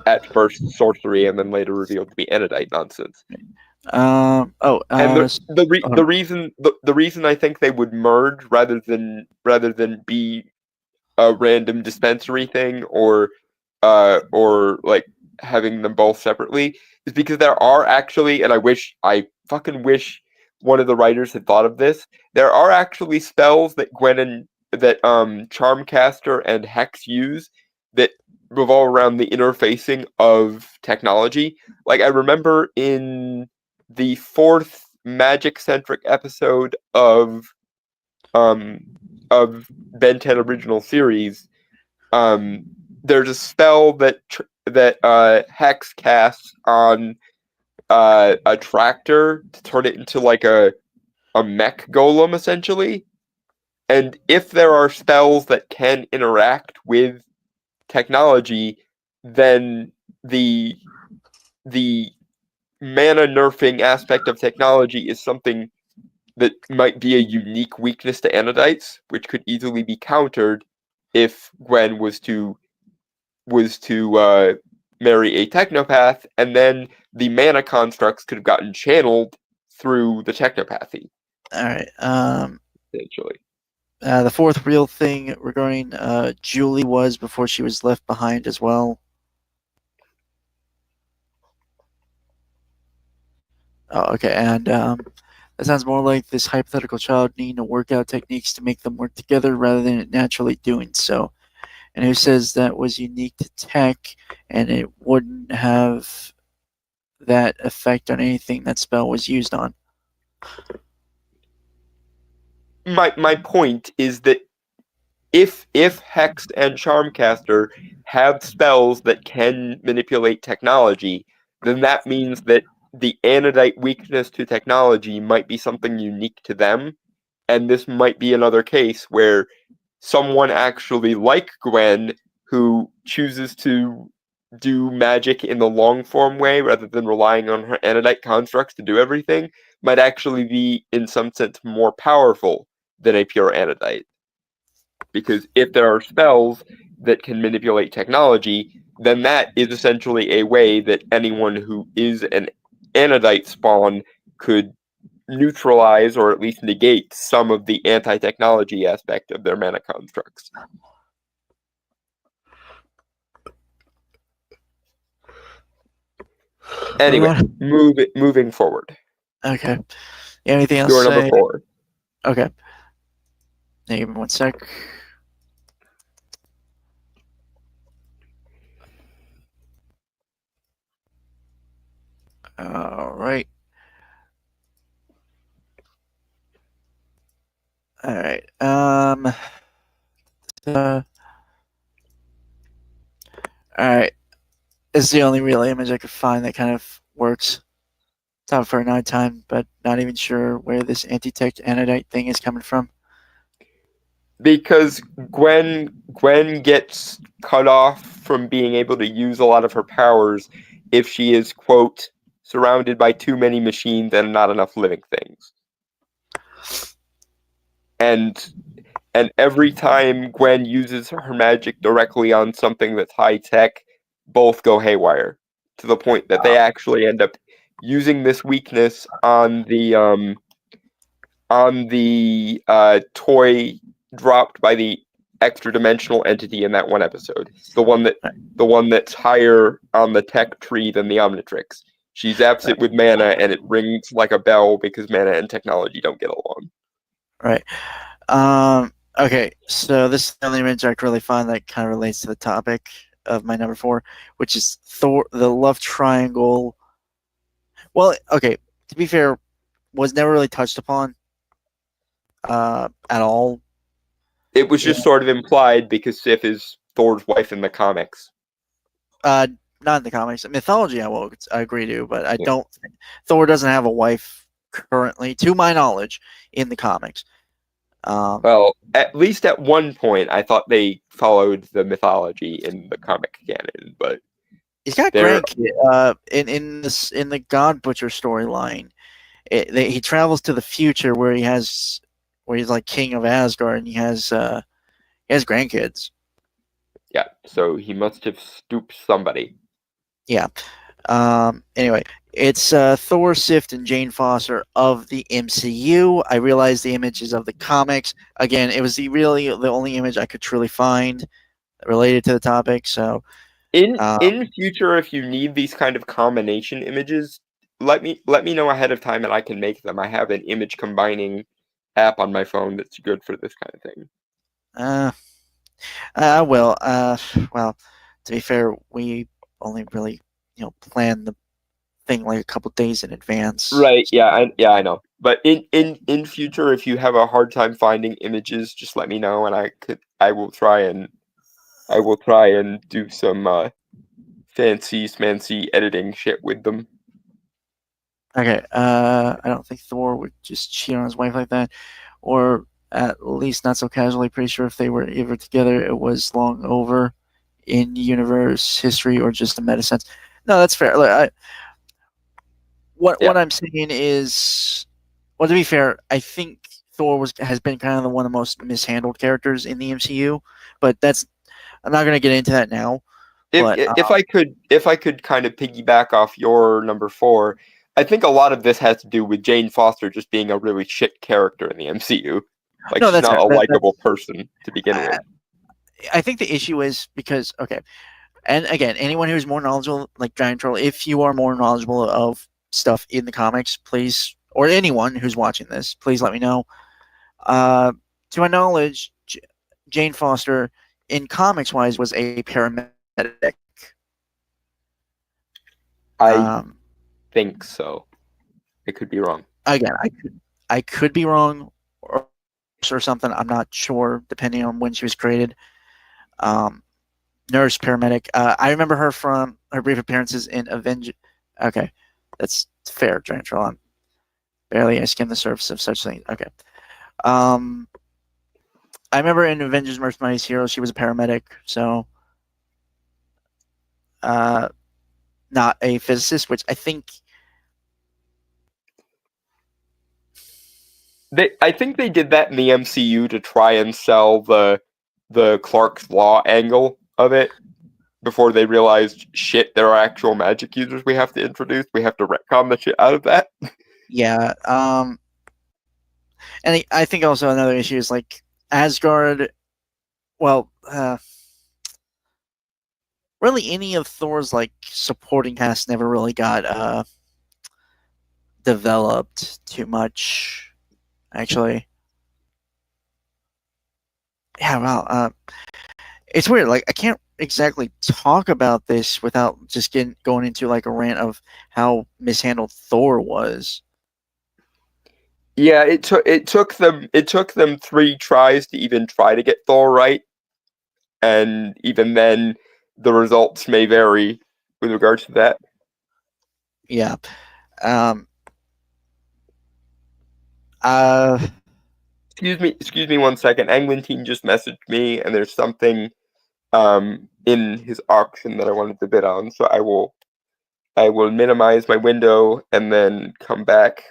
at first sorcery and then later revealed to be enedite nonsense. And the reason I think they would merge rather than be a random dispensary thing or like having them both separately is because there are actually, and I fucking wish one of the writers had thought of this. There are actually spells that Charmcaster and Hex use that revolve around the interfacing of technology. Like I remember in the fourth magic centric episode um of Ben 10 original series, um there's a spell that Hex casts on a tractor to turn it into like a mech golem essentially. And if there are spells that can interact with technology, then the the mana nerfing aspect of technology is something that might be a unique weakness to Anodites, which could easily be countered if Gwen was to marry a technopath, and then the mana constructs could have gotten channeled through the technopathy, All right. essentially. The fourth real thing regarding Julie was before she was left behind as well. Oh, okay. And that sounds more like this hypothetical child needing to work out techniques to make them work together rather than it naturally doing so. And who says that was unique to tech and it wouldn't have that effect on anything that spell was used on? My point is that if Hex and Charmcaster have spells that can manipulate technology, then that means that the Anodite weakness to technology might be something unique to them, and this might be another case where someone actually like Gwen, who chooses to do magic in the long form way rather than relying on her Anodite constructs to do everything, might actually be, in some sense, more powerful than a pure Anodite. Because if there are spells that can manipulate technology, then that is essentially a way that anyone who is an Anodite spawn could neutralize or at least negate some of the anti-technology aspect of their mana constructs. Anyway, moving forward. Okay. Anything else Door to number say? 4. Okay. Now, give me 1 sec. All right. All right. Uh, all right. This is the only real image I could find that kind of works. Top for a nighttime, but not even sure where this anti-tech anodite thing is coming from. Because Gwen gets cut off from being able to use a lot of her powers if she is, quote, surrounded by too many machines and not enough living things. And every time Gwen uses her magic directly on something that's high tech, both go haywire to the point that they actually end up using this weakness on the toy dropped by the extra dimensional entity in that one episode. The one that's higher on the tech tree than the Omnitrix. She zaps it with mana and it rings like a bell because mana and technology don't get along. Right. Okay, so this is the only image I can really find that kind of relates to the topic of my number 4, which is Thor, the love triangle. Well, okay, to be fair, was never really touched upon at all. It was just sort of implied because Sif is Thor's wife in the comics. Not in the comics. Mythology, I agree to, but I don't think Thor doesn't have a wife currently, to my knowledge, in the comics. Well, at least at one point, I thought they followed the mythology in the comic canon, but he's got grandkids. In the God Butcher storyline, he travels to the future where he's like king of Asgard, and he has grandkids. Yeah, so he must have stooped somebody. Yeah. Anyway, it's Thor, Sif, and Jane Foster of the MCU. I realize the images of the comics. Again, it was the only image I could truly find related to the topic. So, in future, if you need these kind of combination images, let me know ahead of time, and I can make them. I have an image combining app on my phone that's good for this kind of thing. I will. Well, to be fair, we only really plan the thing like a couple days in advance. Right? Yeah. I know. But in future, if you have a hard time finding images, just let me know, and I will try and do some fancy smancy editing shit with them. Okay. I don't think Thor would just cheat on his wife like that, or at least not so casually. Pretty sure if they were ever together, it was long over in universe history or just a meta sense. No, that's fair. What I'm saying is, well, to be fair, I think Thor has been kind of one of the most mishandled characters in the MCU, but I'm not going to get into that now. If I could kind of piggyback off your number 4, I think a lot of this has to do with Jane Foster just being a really shit character in the MCU. Like, she's not a likable person to begin with. I think the issue is because, okay, and again, anyone who's more knowledgeable, like Giant Troll, if you are more knowledgeable of stuff in the comics, please, or anyone who's watching this, please let me know. To my knowledge, Jane Foster, in comics-wise, was a paramedic. I think so. I could be wrong. Again, I could be wrong or something. I'm not sure, depending on when she was created. Nurse, paramedic. I remember her from her brief appearances in Avengers. Okay, that's fair, Giant Troll. I'm barely I skimmed the surface of such things. Okay. I remember in Avengers Mercy Mightiest Heroes, she was a paramedic, so not a physicist, which I think I think they did that in the MCU to try and sell the Clark's Law angle of it before they realized, shit, there are actual magic users we have to introduce. We have to retcon the shit out of that. Yeah. And I think also another issue is like Asgard. Well, really, any of Thor's like supporting cast never really got developed too much. Actually, yeah. Well, it's weird. Like I can't exactly talk about this without just going into like a rant of how mishandled Thor was. Yeah, it took them 3 tries to even try to get Thor right, and even then, the results may vary with regards to that. Yeah. Um. Uh. Excuse me 1 second. Anglintine just messaged me, and there's something in his auction that I wanted to bid on, so I will minimize my window and then come back.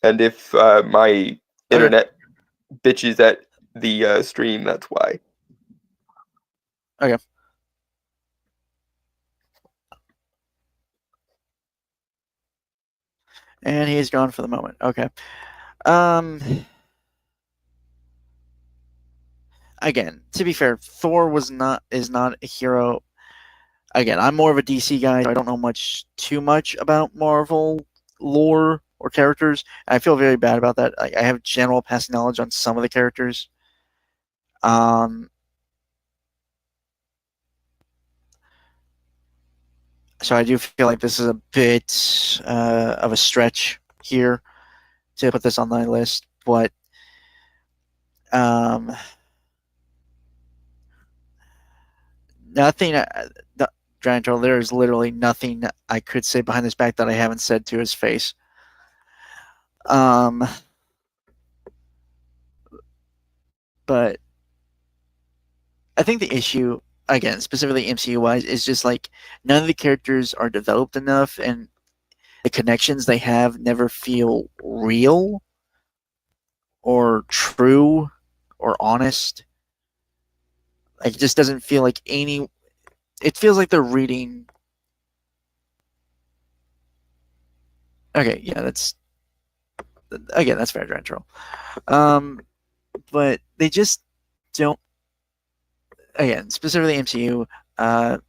And if my Okay. internet bitches at the stream, that's why. Okay. And he's gone for the moment. Okay. Um. Again, to be fair, Thor is not a hero. Again, I'm more of a DC guy. So I don't know too much about Marvel lore or characters. I feel very bad about that. I have general passing knowledge on some of the characters. Um, so I do feel like this is a bit of a stretch here to put this on my list, but um, nothing. Giant Troll, there is literally nothing I could say behind his back that I haven't said to his face. Um, but I think the issue, again, specifically MCU wise, is just like none of the characters are developed enough, and the connections they have never feel real or true or honest. Like, it just doesn't feel like any. It feels like they're reading. Okay, yeah, that's fair, Giant Troll. But they just don't. Again, specifically MCU,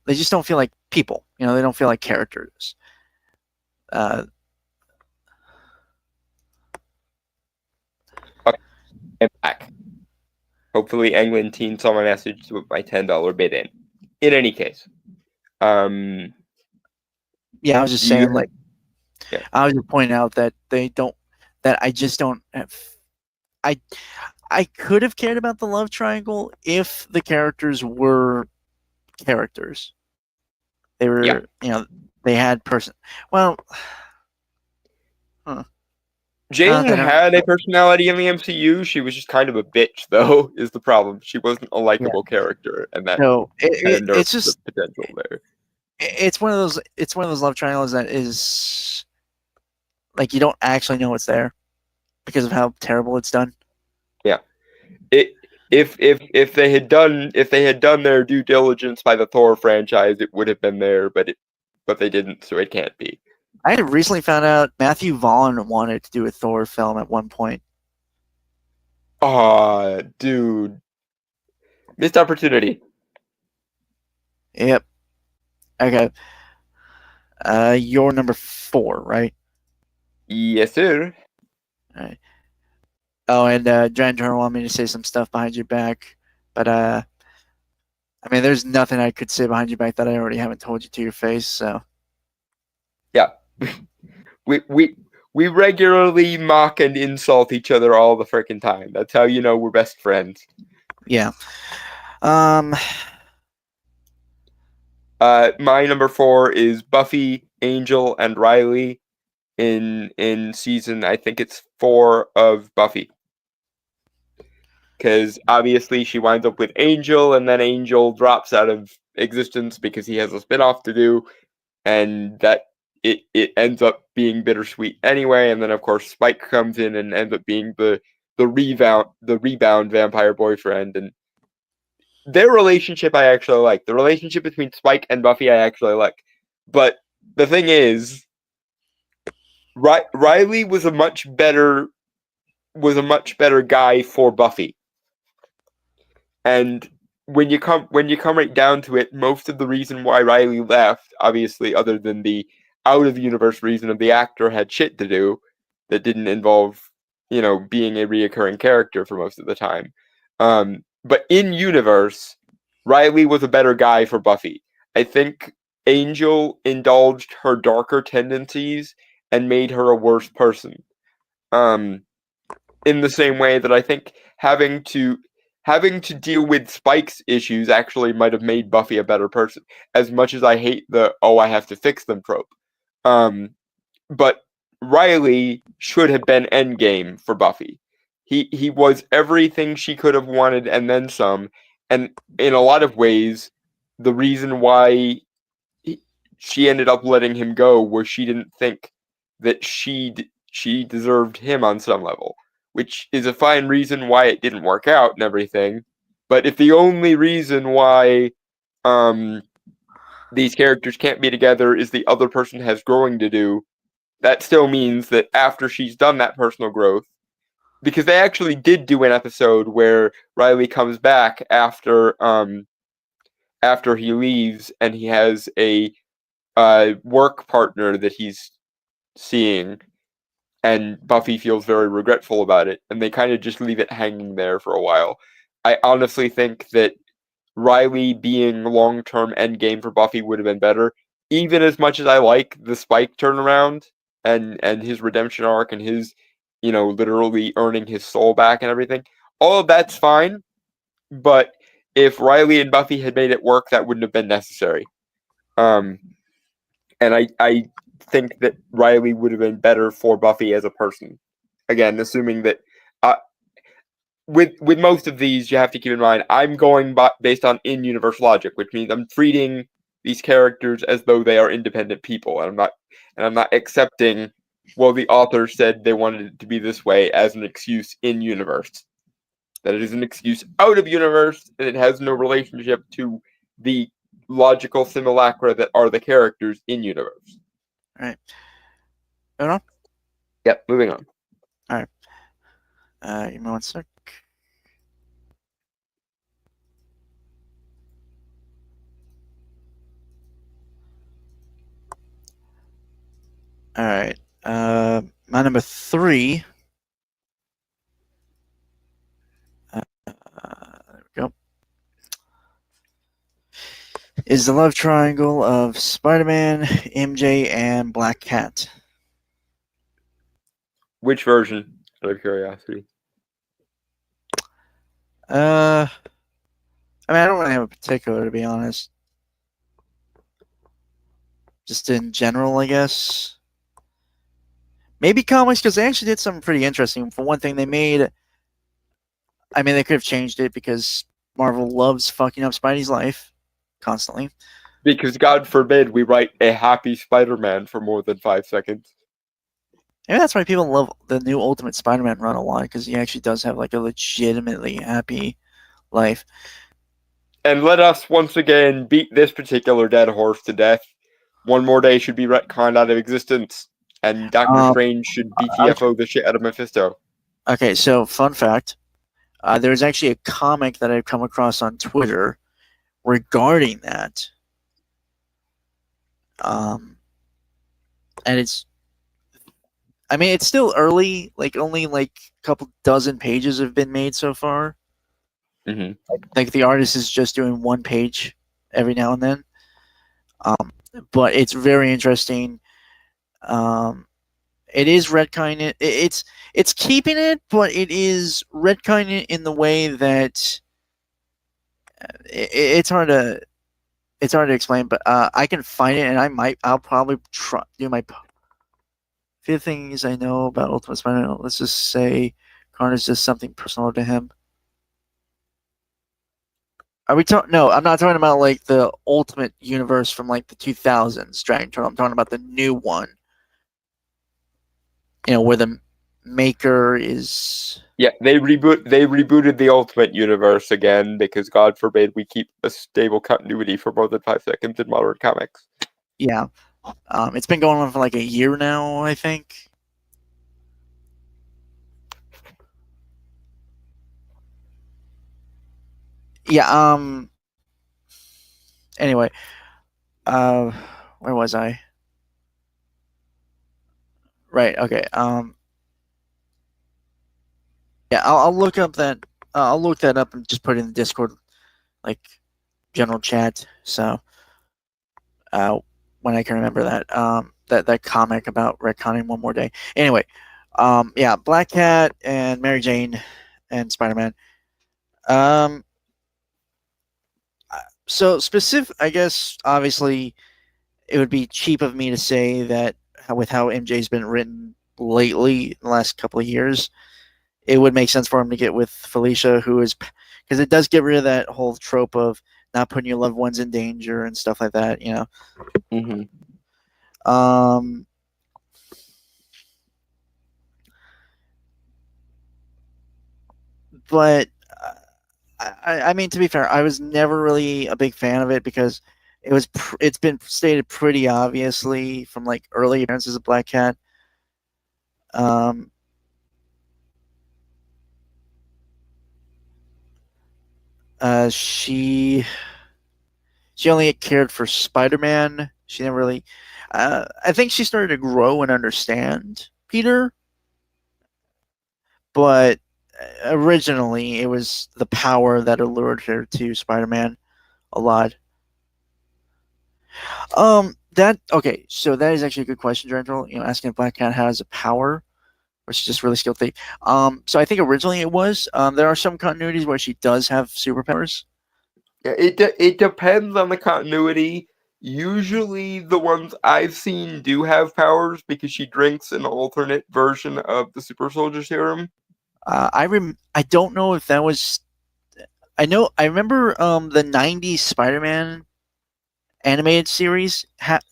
they just don't feel like people. They don't feel like characters. Uh, Okay, I'm back. Hopefully, Anglintine saw my message to put my $10 bid in. In any case, yeah, I was just do you saying, like, yeah. I was just pointing out that they don't. That I just don't have. I I could have cared about the love triangle if the characters were characters. They Yeah. were, they had person. Well, huh. Jane Okay, never. had a personality in the MCU. She was just kind of a bitch, though, is the problem. She wasn't a Yeah. likable character, and that No, kind of it's nerfed the just potential there. it's one of those love triangles that is like you don't actually know it's there because of how terrible it's done. Yeah. If they had done their due diligence by the Thor franchise, it would have been there, but they didn't, so it can't be. I had recently found out Matthew Vaughn wanted to do a Thor film at one point. Aw, dude. Missed opportunity. Yep. Okay. You're number 4, right? Yes, sir. All right. Oh, and Giant Turtle wanted me to say some stuff behind your back, but I mean, there's nothing I could say behind your back that I already haven't told you to your face. So Yeah. We regularly mock and insult each other all the freaking time. That's how you know we're best friends. yeah. My number 4 is Buffy, Angel, and Riley in season, I think it's 4 of Buffy. Because obviously she winds up with Angel, and then Angel drops out of existence because he has a spinoff to do, and that it ends up being bittersweet anyway. And then of course Spike comes in and ends up being the rebound vampire boyfriend, and their relationship I actually like. The relationship between Spike and Buffy I actually like. But the thing is, Riley was a much better guy for Buffy. And when you come right down to it, most of the reason why Riley left, obviously, other than the out of universe reason of the actor had shit to do that didn't involve, being a reoccurring character for most of the time. But in universe, Riley was a better guy for Buffy. I think Angel indulged her darker tendencies and made her a worse person. In the same way that I think having to deal with Spike's issues actually might have made Buffy a better person. As much as I hate the I have to fix them trope. But Riley should have been endgame for Buffy. He was everything she could have wanted and then some. And in a lot of ways, the reason why she ended up letting him go was she didn't think that she deserved him on some level, which is a fine reason why it didn't work out and everything. But if the only reason why these characters can't be together is the other person has growing to do, that still means that after she's done that personal growth, because they actually did do an episode where Riley comes back after he leaves and he has a work partner that he's seeing, and Buffy feels very regretful about it, and they kind of just leave it hanging there for a while. I honestly think that Riley being long-term endgame for Buffy would have been better, even as much as I like the Spike turnaround and his redemption arc and his, literally earning his soul back and everything. All of that's fine, but if Riley and Buffy had made it work, that wouldn't have been necessary. And I think that Riley would have been better for Buffy as a person. Again, assuming that with most of these, you have to keep in mind I'm going based on in-universe logic, which means I'm treating these characters as though they are independent people, and I'm not accepting, well, the author said they wanted it to be this way as an excuse in universe. That it is an excuse out of universe, and it has no relationship to the logical simulacra that are the characters in universe. All right. Moving on? Yep, moving on. All right. Give me one sec. All right. My number 3. There we go. Is the love triangle of Spider-Man, MJ, and Black Cat. Which version, out of curiosity? I don't really have a particular, to be honest. Just in general, I guess. Maybe comics, because they actually did something pretty interesting. For one thing, they could have changed it because Marvel loves fucking up Spidey's life constantly. Because God forbid we write a happy Spider-Man for more than 5 seconds. Maybe that's why people love the new Ultimate Spider-Man run a lot, because he actually does have like a legitimately happy life. And let us once again beat this particular dead horse to death. One More Day should be retconned out of existence, and Doctor Strange should BTFO the shit out of Mephisto. Okay, so fun fact. There's actually a comic that I've come across on Twitter regarding that. And it's still early, only a couple dozen pages have been made so far. Mm-hmm. Like the artist is just doing one page every now and then. But it's very interesting. It is retconning it. It's keeping it, but it is retconning it in the way that it's hard to explain. But I can find it, and I'll probably do my 5 things I know about Ultimate Spider-Man. Let's just say Carnage does something personal to him. Are we talking? No, I'm not talking about like the Ultimate Universe from like the 2000s Dragon Turtle. I'm talking about the new one. Where the Maker is. Yeah, they rebooted the Ultimate Universe again because God forbid we keep a stable continuity for more than 5 seconds in modern comics. Yeah, it's been going on for like a year now, I think. Yeah. Anyway, where was I? Right. Okay. Yeah, I'll look up that. I'll look that up and just put it in the Discord, like general chat. So, when I can remember that. that comic about retconning one more day. Anyway, yeah, Black Cat and Mary Jane and Spider-Man. Um, so specific, I guess. Obviously, it would be cheap of me to say that with how MJ's been written lately in the last couple of years, it would make sense for him to get with Felicia, who is because it does get rid of that whole trope of not putting your loved ones in danger and stuff like that. Um, but I mean, to be fair, I was never really a big fan of it because it's been stated pretty obviously from like early appearances of Black Cat. Um, she only cared for Spider-Man. She never really. I think she started to grow and understand Peter, but originally it was the power that allured her to Spider-Man a lot. That okay. So that is actually a good question, General. Asking if Black Cat has a power, or she's just really skilled thief. So I think originally it was. There are some continuities where she does have superpowers. Yeah, it depends on the continuity. Usually, the ones I've seen do have powers because she drinks an alternate version of the super soldier serum. I don't know if that was. I remember the '90s Spider-Man animated series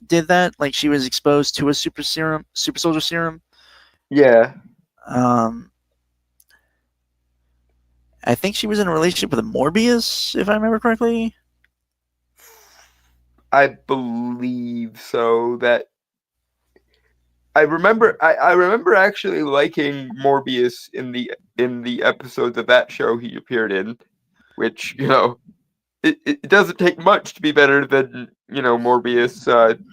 did that. Like she was exposed to a super soldier serum. Yeah. I think she was in a relationship with Morbius, if I remember correctly. I believe so. That I remember. I remember actually liking Morbius in the episodes of that show he appeared in, which it doesn't take much to be better than Morbius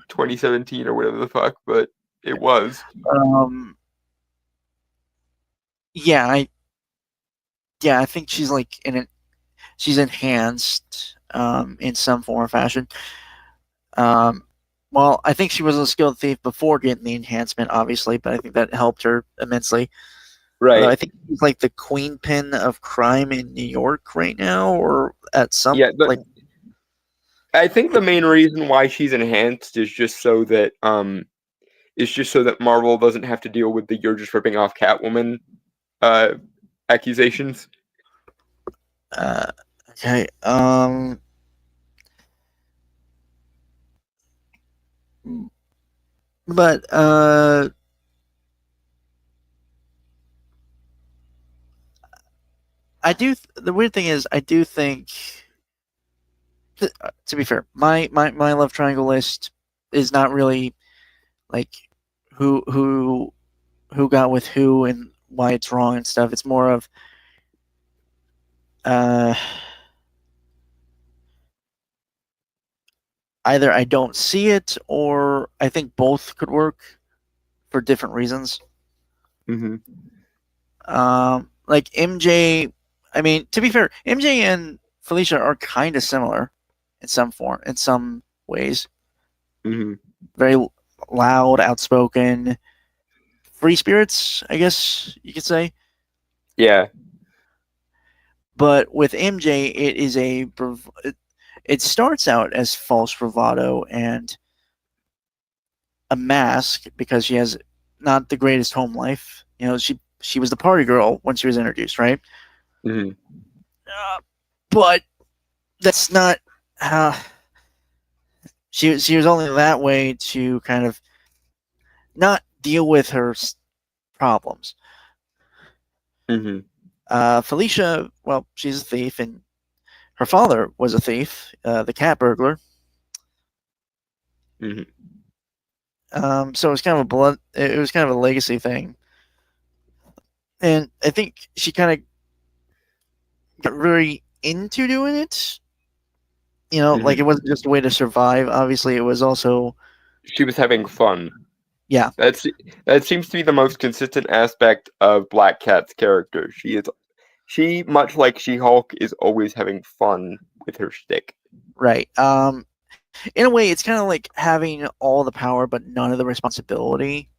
2017 or whatever the fuck, but it was. Yeah, I think she's like she's enhanced in some form or fashion. Well, I think she was a skilled thief before getting the enhancement, obviously, but I think that helped her immensely. Right. I think she's like the queen pin of crime in New York right now, or at some like. I think the main reason why she's enhanced is just so that Marvel doesn't have to deal with the "you're just ripping off Catwoman" accusations. Okay. But I do. The weird thing is, I do think. To be fair, my love triangle list is not really like who got with who and why it's wrong and stuff. It's more of either I don't see it or I think both could work for different reasons. Mm-hmm. Like MJ, I mean, to be fair, MJ and Felicia are kind of similar in some ways. Mm-hmm. Very loud, outspoken, free spirits, I guess you could say. Yeah. But with MJ, it starts out as false bravado and a mask because she has not the greatest home life. She was the party girl when she was introduced, right? Mm-hmm. But that's not how she was only that way to kind of not deal with her problems. Mm-hmm. Felicia, well, she's a thief, and her father was a thief, the cat burglar. Mm-hmm. So it was kind of it was kind of a legacy thing, and I think she kind of got very into doing it. Mm-hmm. Like it wasn't just a way to survive. Obviously, it was also she was having fun. Yeah, that seems to be the most consistent aspect of Black Cat's character. She much like She-Hulk is always having fun with her shtick. right. in a way, it's kind of like having all the power but none of the responsibility,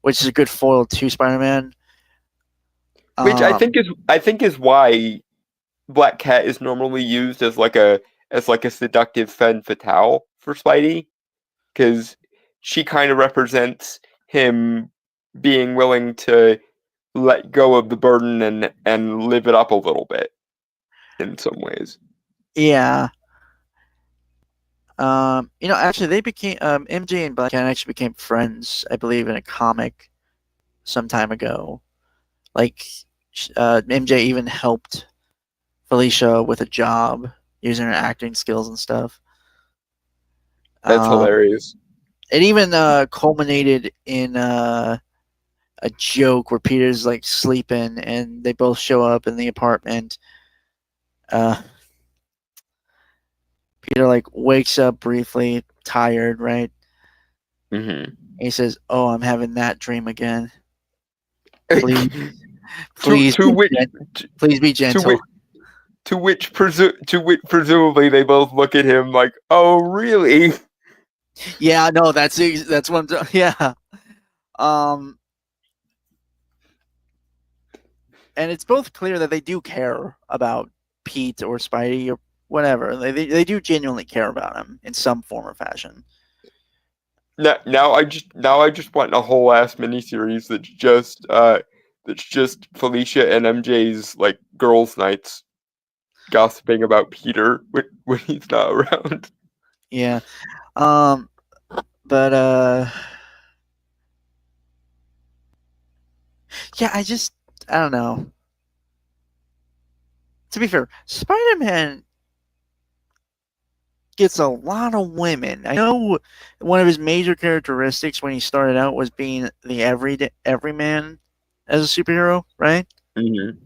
which is a good foil to Spider-Man. Which I think is why Black Cat is normally used as like a seductive femme fatale for Spidey, because she kind of represents him being willing to let go of the burden and live it up a little bit in some ways. Yeah. Actually, they became MJ and Black Cat actually became friends, I believe, in a comic some time ago. Like, MJ even helped Felicia with a job using her acting skills and stuff. That's hilarious. It even culminated in a joke where Peter's like sleeping and they both show up in the apartment. Peter like wakes up briefly, tired, right? Mm-hmm. He says, "Oh, I'm having that dream again. Please, please, please be gentle." To which presumably they both look at him like, "Oh, really?" Yeah, no, that's what I'm. Yeah, and it's both clear that they do care about Pete or Spidey or whatever. They do genuinely care about him in some form or fashion. Now I just want a whole ass miniseries that's just Felicia and MJ's like girls' nights gossiping about Peter when he's not around. Yeah. But yeah, I don't know. To be fair, Spider-Man gets a lot of women. I know one of his major characteristics when he started out was being the everyman as a superhero, right? Mm-hmm.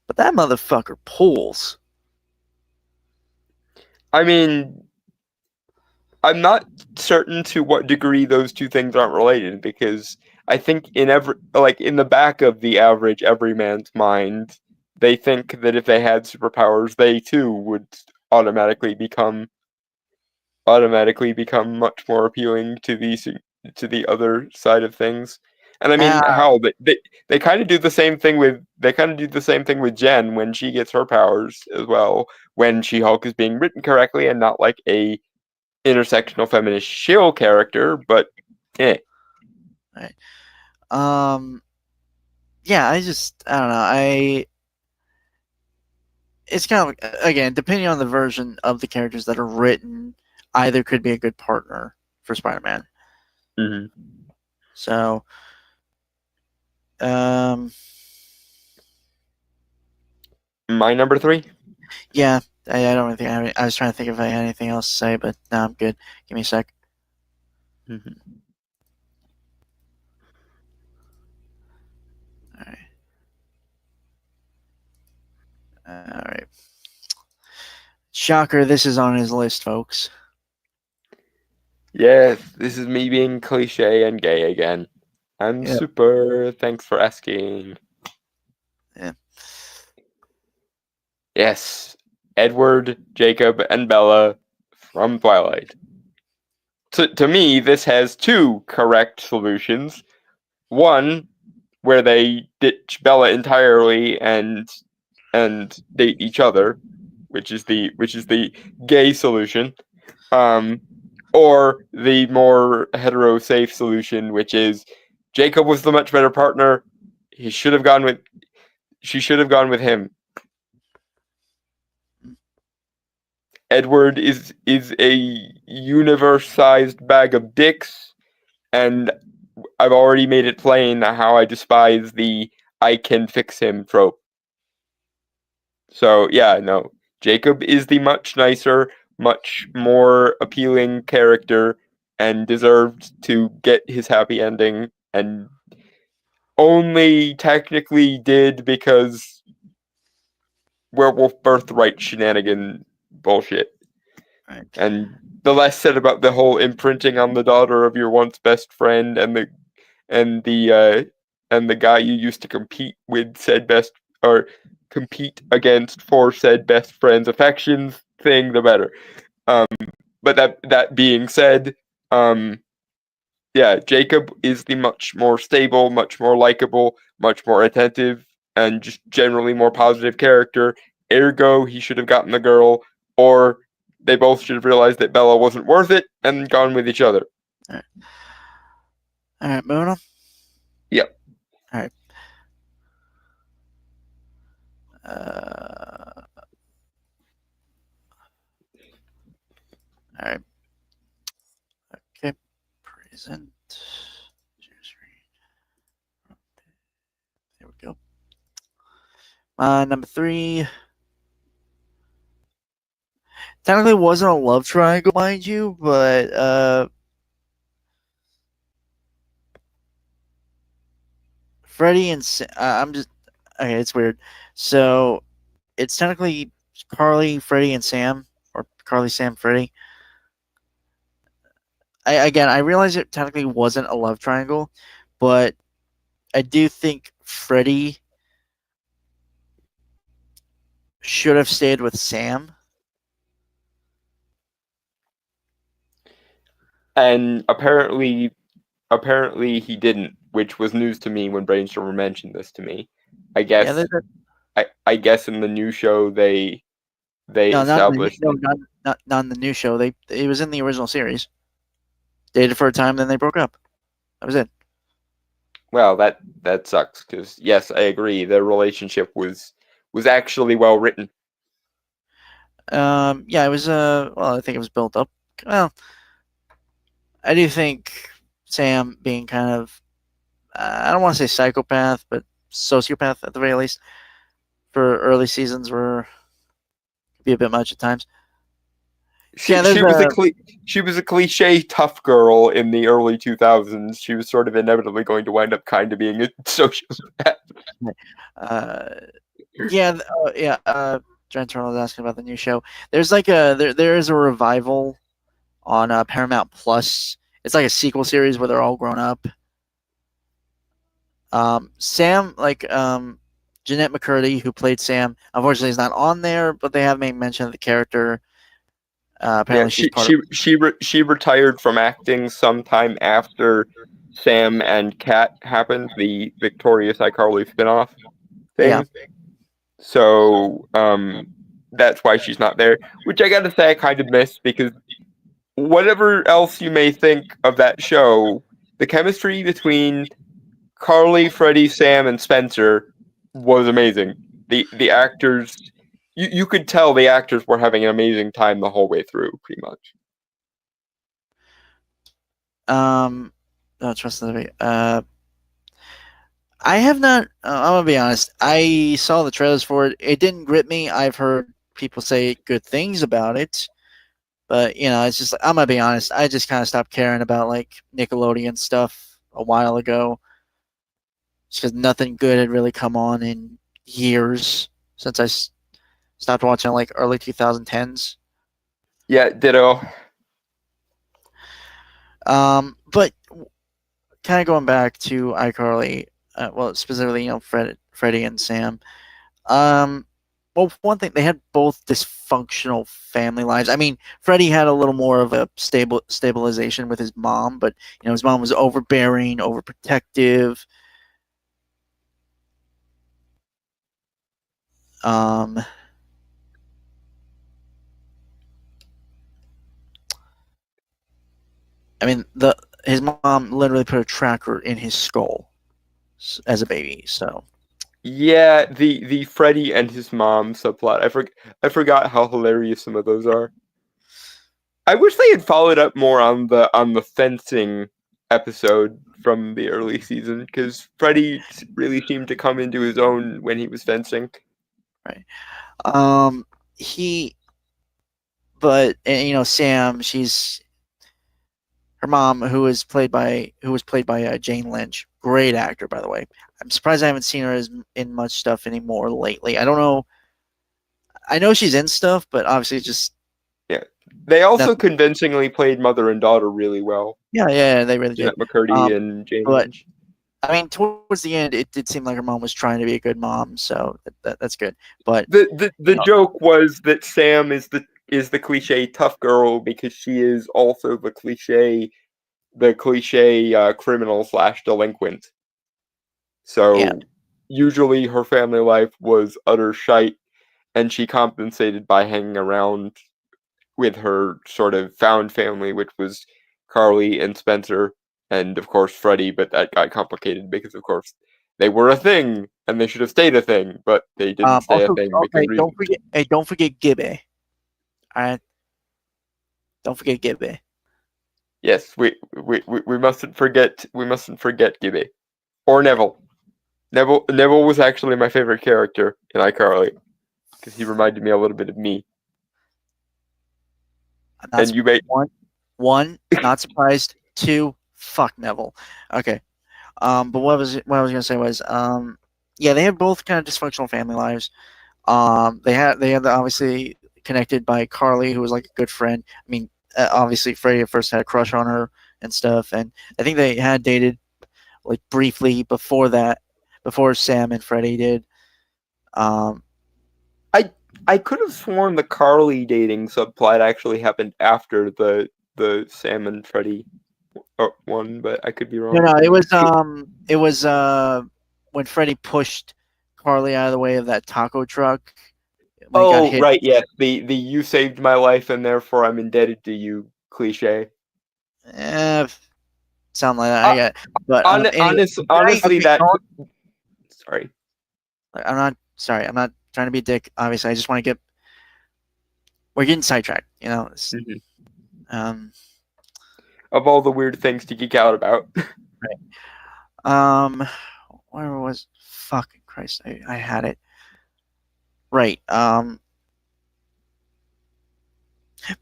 But that motherfucker pulls. I mean, I'm not certain to what degree those two things aren't related, because I think in the back of the average everyman's mind, they think that if they had superpowers, they too would automatically become much more appealing to the other side of things. And I mean, Ah, hell, they kind of do the same thing with Jen when she gets her powers as well. When She-Hulk is being written correctly and not like a intersectional feminist shill character, but right. Yeah, I don't know. It's kind of again depending on the version of the characters that are written, either could be a good partner for Spider-Man. Mm-hmm. So, My number 3. yeah, I don't really think I was trying to think if I had anything else to say, but no, I'm good. Give me a sec. Mm-hmm. All right. All right. Shocker, this is on his list, folks. Yes, this is me being cliche and gay again. I'm super. Thanks for asking. Yeah. Yes, Edward, Jacob, and Bella from Twilight. To me, this has two correct solutions. One, where they ditch Bella entirely and date each other, which is the gay solution. Or the more hetero safe solution, which is Jacob was the much better partner. She should have gone with him. Edward is a universe-sized bag of dicks, and I've already made it plain how I despise the "I can fix him" trope. So yeah, no, Jacob is the much nicer, much more appealing character, and deserved to get his happy ending, and only technically did because werewolf birthright shenanigan bullshit. Right. And the less said about the whole imprinting on the daughter of your once best friend and the guy you used to compete with said best or compete against for said best friend's affections thing, the better. But that being said, yeah, Jacob is the much more stable, much more likable, much more attentive, and just generally more positive character. Ergo, he should have gotten the girl, or they both should have realized that Bella wasn't worth it and gone with each other. All right, moving on. Yep. All right. All right. Okay. Present. There we go. Number 3. Technically wasn't a love triangle, mind you, but Freddie and I'm just okay. It's weird. So it's technically Carly, Freddie, and Sam, or Carly, Sam, Freddie. I realize it technically wasn't a love triangle, but I do think Freddie should have stayed with Sam. And apparently he didn't, which was news to me when Brainstormer mentioned this to me. I guess I guess in the new show they established not in the new show. It was in the original series. Dated for a time, then they broke up. That was it. Well, that sucks because yes, I agree. Their relationship was actually well written. Yeah, it was. Well, I think it was built up. Well, I do think Sam being kind of, I don't want to say psychopath, but sociopath at the very least, for early seasons were be a bit much at times. She was a cliche tough girl in the early 2000s. She was sort of inevitably going to wind up kind of being a sociopath. Jen Turner was asking about the new show. There's like there is a revival on Paramount Plus. It's like a sequel series where they're all grown up. Sam, Jeanette McCurdy, who played Sam, unfortunately is not on there, but they have made mention of the character. Apparently, she retired from acting sometime after Sam and Kat happened, the Victorious iCarly spinoff thing. Yeah. So that's why she's not there, which I gotta say I kind of miss, because whatever else you may think of that show, the chemistry between Carly, Freddie, Sam, and Spencer was amazing. The actors, you could tell the actors were having an amazing time the whole way through, pretty much. Don't trust the I have not. I'm gonna be honest. I saw the trailers for it. It didn't grip me. I've heard people say good things about it, but it's just I'm gonna be honest. I just kind of stopped caring about like Nickelodeon stuff a while ago, just because nothing good had really come on in years since I stopped watching like early 2010s. Yeah, ditto. But kind of going back to iCarly. Well, specifically, Freddie and Sam. Well, one thing, they had both dysfunctional family lives. I mean, Freddie had a little more of a stabilization with his mom, but his mom was overbearing, overprotective. I mean, his mom literally put a tracker in his skull as a baby, so yeah, the Freddie and his mom subplot. I forgot how hilarious some of those are. I wish they had followed up more on the fencing episode from the early season, because Freddie really seemed to come into his own when he was fencing. Right. Sam, she's her mom, who was played by Jane Lynch. Great actor, by the way. I'm surprised I haven't seen her in much stuff anymore lately. I don't know. I know she's in stuff, but obviously just They also convincingly played mother and daughter really well. Yeah, they really did. McCurdy and Jane Lynch. I mean, towards the end, it did seem like her mom was trying to be a good mom, so that's good. But the joke was that Sam is is the cliche tough girl because she is also the cliche criminal slash delinquent. Yeah. So usually her family life was utter shite, and she compensated by hanging around with her sort of found family, which was Carly and Spencer, and of course Freddie. But that got complicated because, of course, they were a thing, and they should have stayed a thing, but they didn't stay a Also, thing because okay, reasons. don't forget Gibby. All right, don't forget Gibby. Yes, we mustn't forget Gibby or Neville. Neville was actually my favorite character in iCarly because he reminded me a little bit of me. I'm not And you may one, not surprised. Two, fuck Neville. Okay. But what I was gonna say was, yeah, they had both kind of dysfunctional family lives. They had obviously connected by Carly, who was like a good friend. I mean, obviously Freddie at first had a crush on her and stuff, and I think they had dated like briefly before that, before Sam and Freddie did. Um, I could have sworn the Carly dating subplot actually happened after the Sam and Freddie one, but I could be no, wrong. no, it was when Freddie pushed Carly out of the way of that taco truck when he got Oh, hit. right, yes. The you saved my life and therefore I'm indebted to you cliche. Eh, sound like that. Uh, I got, but anyway, honestly, okay, that. Sorry. I'm not sorry. I'm not trying to be a dick. Obviously, I just want to get. We're getting sidetracked. You know. Mhm. Um. Of all the weird things to geek out about. Um. Where was fucking Christ? I had it. Right.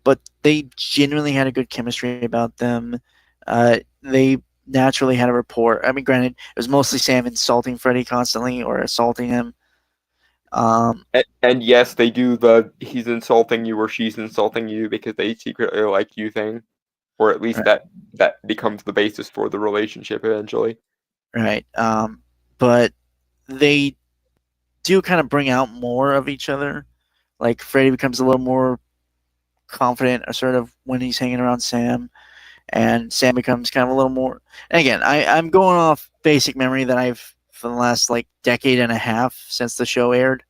But they genuinely had a good chemistry about them. They naturally had a rapport. I mean, granted, it was mostly Sam insulting Freddie constantly or assaulting him. And yes, they do the he's insulting you or she's insulting you because they secretly like you thing. Or at least Right. that becomes the basis for the relationship eventually. Right. But they do kind of bring out more of each other. Like Freddie becomes a little more confident, assertive when he's hanging around Sam, and Sam becomes kind of a little more. And again, I'm going off basic memory that I've for the last like decade and a half since the show aired.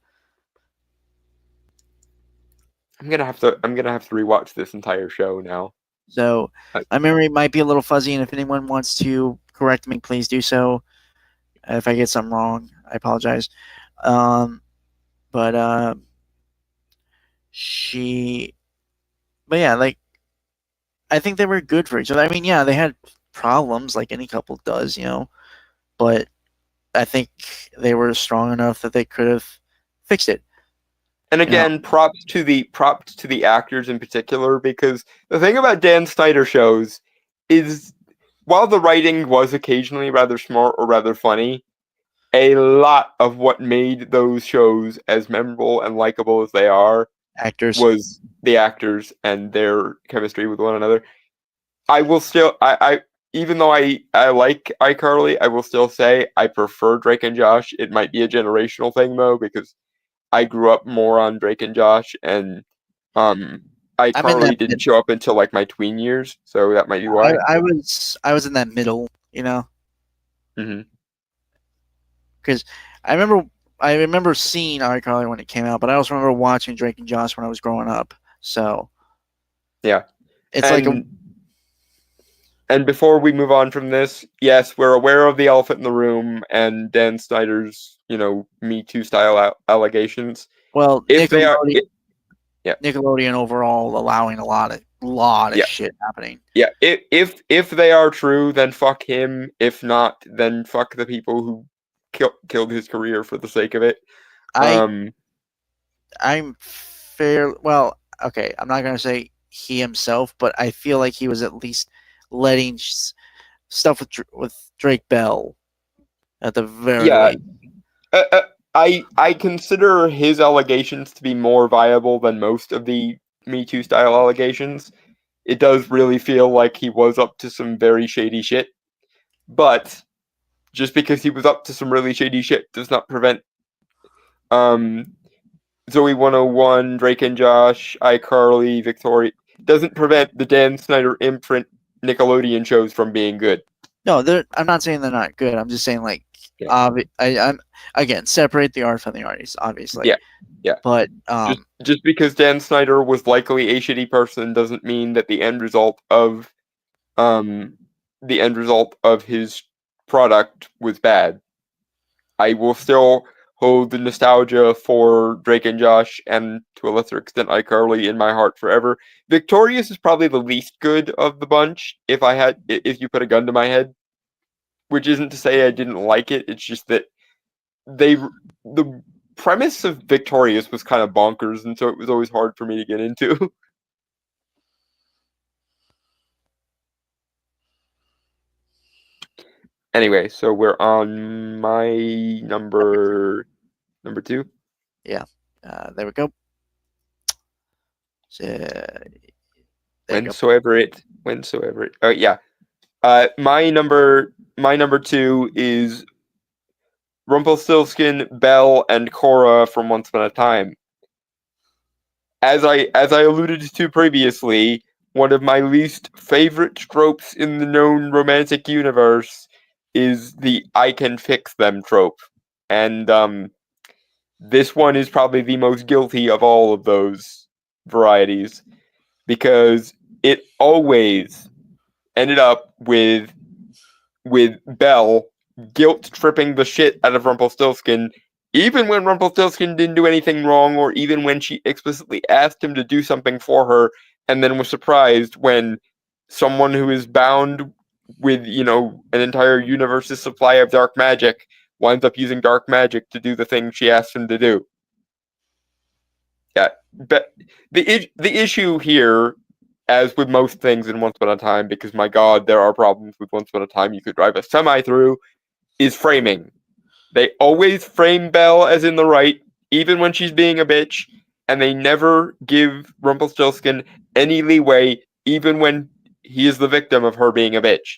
I'm gonna have to rewatch this entire show now. So I- my memory might be a little fuzzy, and if anyone wants to correct me, please do so. If I get something wrong, I apologize. Um, but she, but yeah, like I think they were good for each other. I mean, yeah, they had problems like any couple does, you know, but I think they were strong enough that they could have fixed it. And You know, again, props to the actors in particular, because the thing about Dan Snyder shows is while the writing was occasionally rather smart or rather funny, a lot of what made those shows as memorable and likable as they are actors. was the actors and their chemistry with one another. I will still I even though I like iCarly, I will still say I prefer Drake and Josh. It might be a generational thing though, because I grew up more on Drake and Josh, and I'm in that. iCarly didn't show up until like my tween years, so that might be why. I was in that middle. You know, Hmm. because I remember I remember seeing iCarly when it came out, but I also remember watching Drake and Josh when I was growing up. So Yeah, it's like a and before we move on from this, yes, we're aware of the elephant in the room and Dan Snyder's Me Too style allegations. well If they are, yeah, Nickelodeon overall allowing a lot of yeah, shit happening. yeah. If they are true, then fuck him. If not, then fuck the people who killed his career for the sake of it. I Um, I'm fair. Well, okay, I'm not gonna say he himself, but I feel like he was at least letting stuff with Drake Bell at the very yeah, least. uh, uh, I consider his allegations to be more viable than most of the Me Too style allegations. It does really feel like he was up to some very shady shit, but just because he was up to some really shady shit does not prevent um Zoe 101, Drake and Josh, iCarly, Victoria doesn't prevent the Dan Snyder imprint Nickelodeon shows from being good. No, I'm not saying they're not good. I'm just saying like, Yeah. I'm again separate the art from the artist, obviously. Yeah, yeah. But Just because Dan Snyder was likely a shitty person doesn't mean that the end result of his product was bad. I will still hold the nostalgia for Drake and Josh and to a lesser extent iCarly in my heart forever. Victorious is probably the least good of the bunch if you put a gun to my head, which isn't to say I didn't like it. It's just that the premise of Victorious was kind of bonkers, and so it was always hard for me to get into. Anyway, so we're on my number 2. yeah, there we go. So, there you go. Whensoever it. Oh yeah. My number 2 is Rumpelstiltskin, Belle, and Cora from Once Upon a Time. As I alluded to previously, one of my least favorite tropes in the known romantic universe is the "I can fix them" trope, and this one is probably the most guilty of all of those varieties because it always ended up with Belle guilt tripping the shit out of Rumpelstiltskin, even when Rumpelstiltskin didn't do anything wrong, or even when she explicitly asked him to do something for her, and then was surprised when someone who is bound with, an entire universe's supply of dark magic winds up using dark magic to do the thing she asked him to do. Yeah, but the issue here, as with most things in Once Upon a Time, because my god, there are problems with Once Upon a Time you could drive a semi through, is framing. They always frame Belle as in the right, even when she's being a bitch, and they never give Rumpelstiltskin any leeway, even when he is the victim of her being a bitch.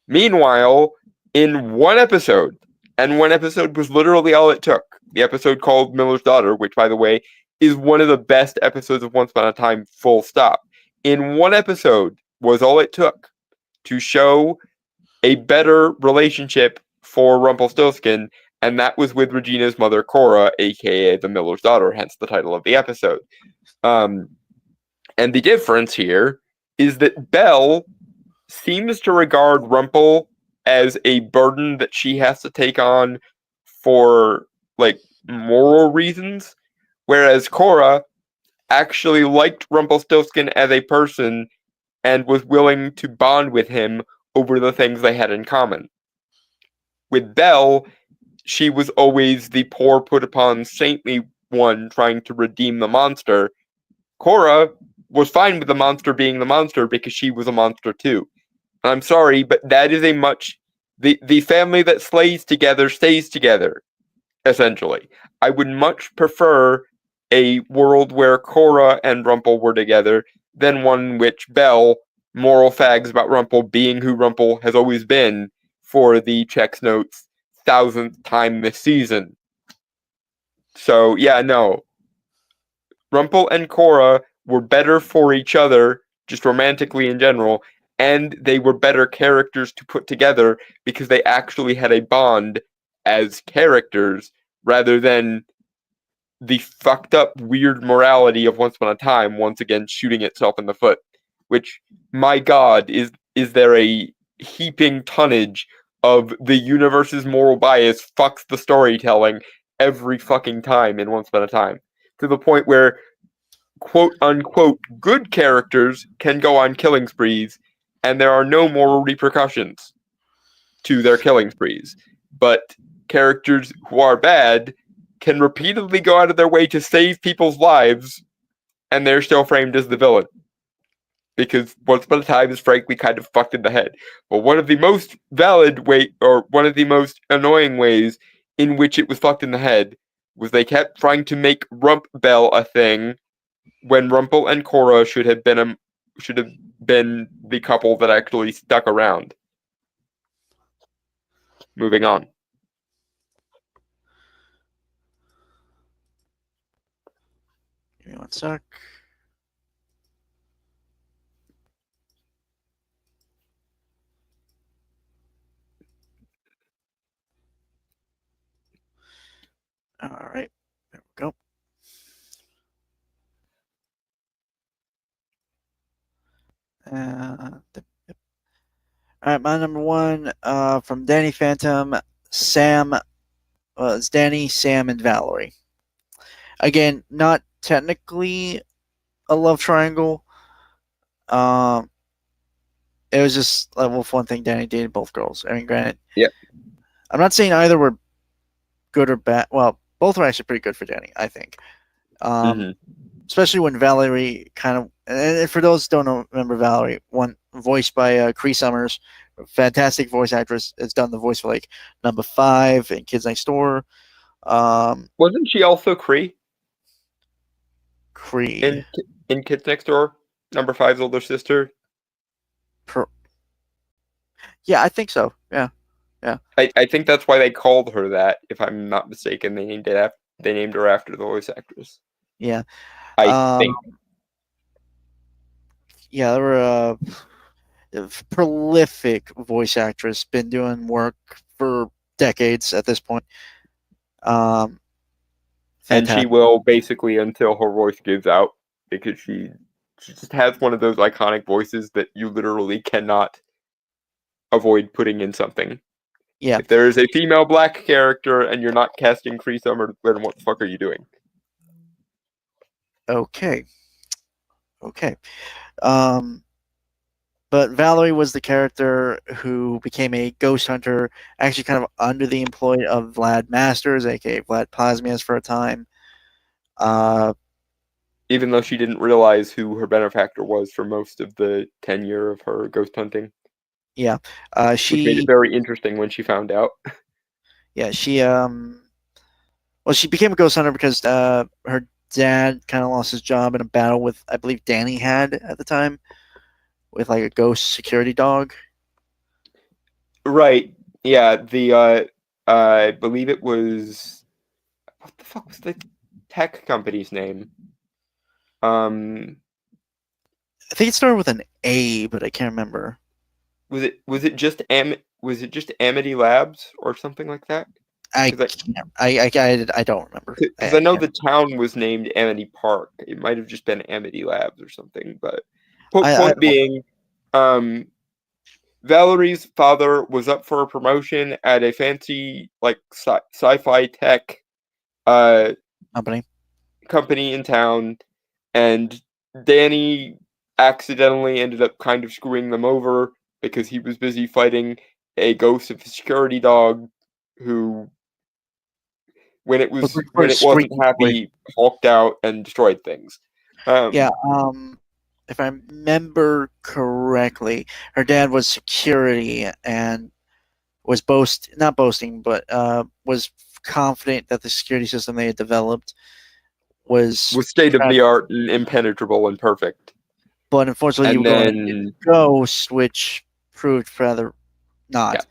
Meanwhile, in one episode, and one episode was literally all it took, the episode called Miller's Daughter, which, by the way, is one of the best episodes of Once Upon a Time, full stop. In one episode was all it took to show a better relationship for Rumpelstiltskin, and that was with Regina's mother, Cora, aka the Miller's Daughter, hence the title of the episode. And the difference here is that Belle seems to regard Rumple as a burden that she has to take on for, like, moral reasons, whereas Cora actually liked Rumpelstiltskin as a person and was willing to bond with him over the things they had in common. With Belle, she was always the poor, put upon, saintly one trying to redeem the monster. Cora was fine with the monster being the monster because she was a monster too. And I'm sorry, but that is the family that slays together stays together, essentially. I would much prefer a world where Cora and Rumple were together than one in which Belle moral fags about Rumple being who Rumple has always been for the checks notes 1,000th time this season. So yeah, no. Rumple and Cora were better for each other, just romantically in general, and they were better characters to put together because they actually had a bond as characters rather than the fucked up weird morality of Once Upon a Time once again shooting itself in the foot. Which, my god, is there a heaping tonnage of the universe's moral bias fucks the storytelling every fucking time in Once Upon a Time. To the point where quote unquote good characters can go on killing sprees and there are no moral repercussions to their killing sprees. But characters who are bad can repeatedly go out of their way to save people's lives and they're still framed as the villain. Because Once Upon a Time is frankly kind of fucked in the head. But one of the most one of the most annoying ways in which it was fucked in the head was they kept trying to make Rump Belle a thing when Rumple and Cora should have been the couple that actually stuck around. Moving on. Give me one sec. All right, there we go. Yep. All right, my number one from Danny Phantom, Sam. It's Danny, Sam, and Valerie. Again, not technically a love triangle. Um, it was just a little fun thing. Danny dated both girls. I mean, granted, Yeah. I'm not saying either were good or bad. Well, both were actually pretty good for Danny, I think. Hmm. Especially when Valerie kind of, and for those who don't remember Valerie, one voiced by Cree Summers, a fantastic voice actress, has done the voice for like Number 5 and Kids Next Door. Wasn't she also Cree Cree. in Kids Next Door? Number Five's older sister. Yeah, I think so. Yeah. I think that's why they called her that. If I'm not mistaken, they named her after the voice actress. Yeah. I Um, think. yeah, they were a prolific voice actress, been doing work for decades at this point. And she Fantastic. will basically until her voice gives out, because she just has one of those iconic voices that you literally cannot avoid putting in something. Yeah. If there is a female black character and you're not casting Cree Summer, then what the fuck are you doing? Okay. Okay. Um, but Valerie was the character who became a ghost hunter, actually kind of under the employ of Vlad Masters, aka Vlad Plasmius, for a time. Uh, Even though she didn't realize who her benefactor was for most of the tenure of her ghost hunting, yeah. which made it very interesting when she found out. Yeah, well, she became a ghost hunter because her dad kind of lost his job in a battle with, I believe, Danny had at the time, with like a ghost security dog. Right. Yeah, I believe it was, what the fuck was the tech company's name? Um I think it started with an A, but I can't remember. was it just Amity Labs or something like that? I Because can't. I don't remember. I know Can't. the town was named Amity Park. It might have just been Amity Labs or something. But I point don't. being, um, Valerie's father was up for a promotion at a fancy like sci-fi tech uh Company. company in town, and Danny accidentally ended up kind of screwing them over because he was busy fighting a ghost of a security dog who, when it Was was looking for a when it wasn't screaming boy. happy, hulked out and destroyed things. Yeah. If I remember correctly, her dad was security and was not boasting, but was confident that the security system they had developed was Was state of the art and impenetrable and perfect. but unfortunately he And would go in then ghost, which proved rather yeah, not.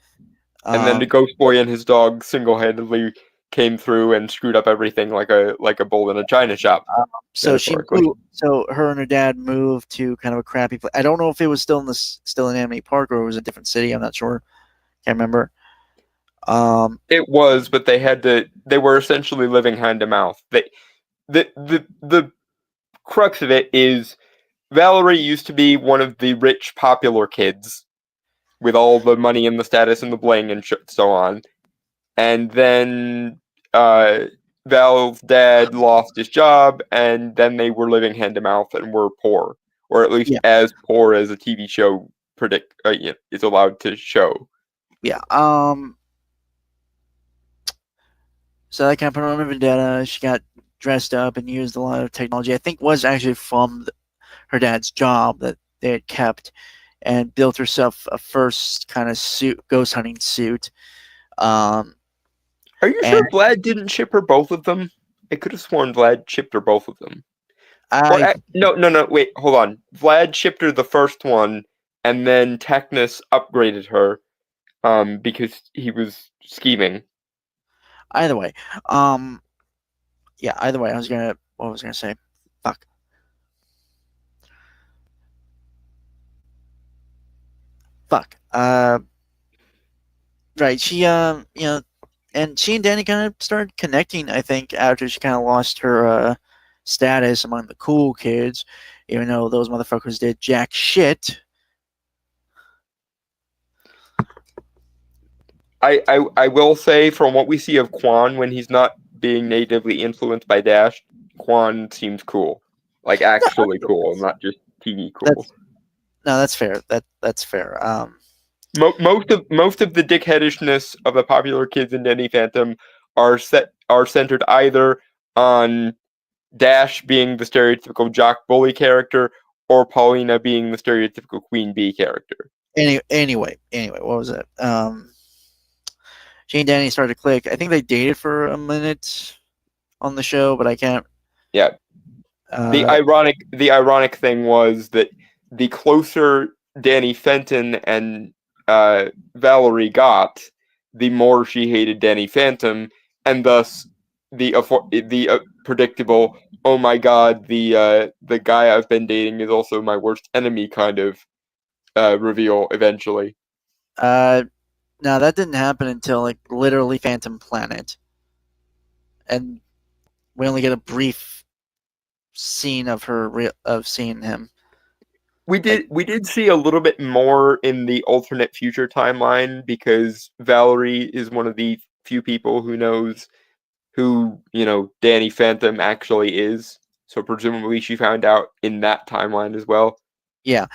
and then the ghost boy and his dog single-handedly came through and screwed up everything like a bull in a china shop, So she metaphorically. moved. So her and her dad moved to kind of a crappy place. I don't know if it was still in Amity Park or it was a different city. I'm not sure. Can't remember. It was, but they were essentially living hand to mouth. The crux of it is Valerie used to be one of the rich, popular kids with all the money and the status and the bling and so on. And then Val's dad lost his job, and then they were living hand to mouth and were poor, or at least Yeah. as poor as a TV show is allowed to show. Yeah. So that kind of put on a vendetta. She got dressed up and used a lot of technology. I think was actually from her dad's job that they had kept, and built herself a first kind of ghost hunting suit. Um, Are you and sure Vlad didn't ship her both of them? I could have sworn Vlad shipped her both of them. I No, wait, hold on. Vlad shipped her the first one, and then Technus upgraded her, because he was scheming. either way, um, yeah, either way, what was gonna say? Fuck. fuck. Right. She and she and Danny kind of started connecting. I think after she kind of lost her status among the cool kids, even though those motherfuckers did jack shit. I will say, from what we see of Quan when he's not being natively influenced by Dash, Quan seems cool, like actually cool, not just TV cool. That's fair. That's fair. Most of the dickheadishness of the popular kids in Danny Phantom are centered either on Dash being the stereotypical jock bully character or Paulina being the stereotypical queen bee character. Anyway, what was it? She and Danny started to click. I think they dated for a minute on the show, but I can't. Yeah. The ironic thing was that the closer Danny Fenton and Valerie got, the more she hated Danny Phantom, and thus the predictable, oh my god, the guy I've been dating is also my worst enemy kind of reveal eventually. No, that didn't happen until like literally Phantom Planet, and we only get a brief scene of her of seeing him. We did see a little bit more in the alternate future timeline because Valerie is one of the few people who knows who, Danny Phantom actually is. So presumably she found out in that timeline as well. Yeah.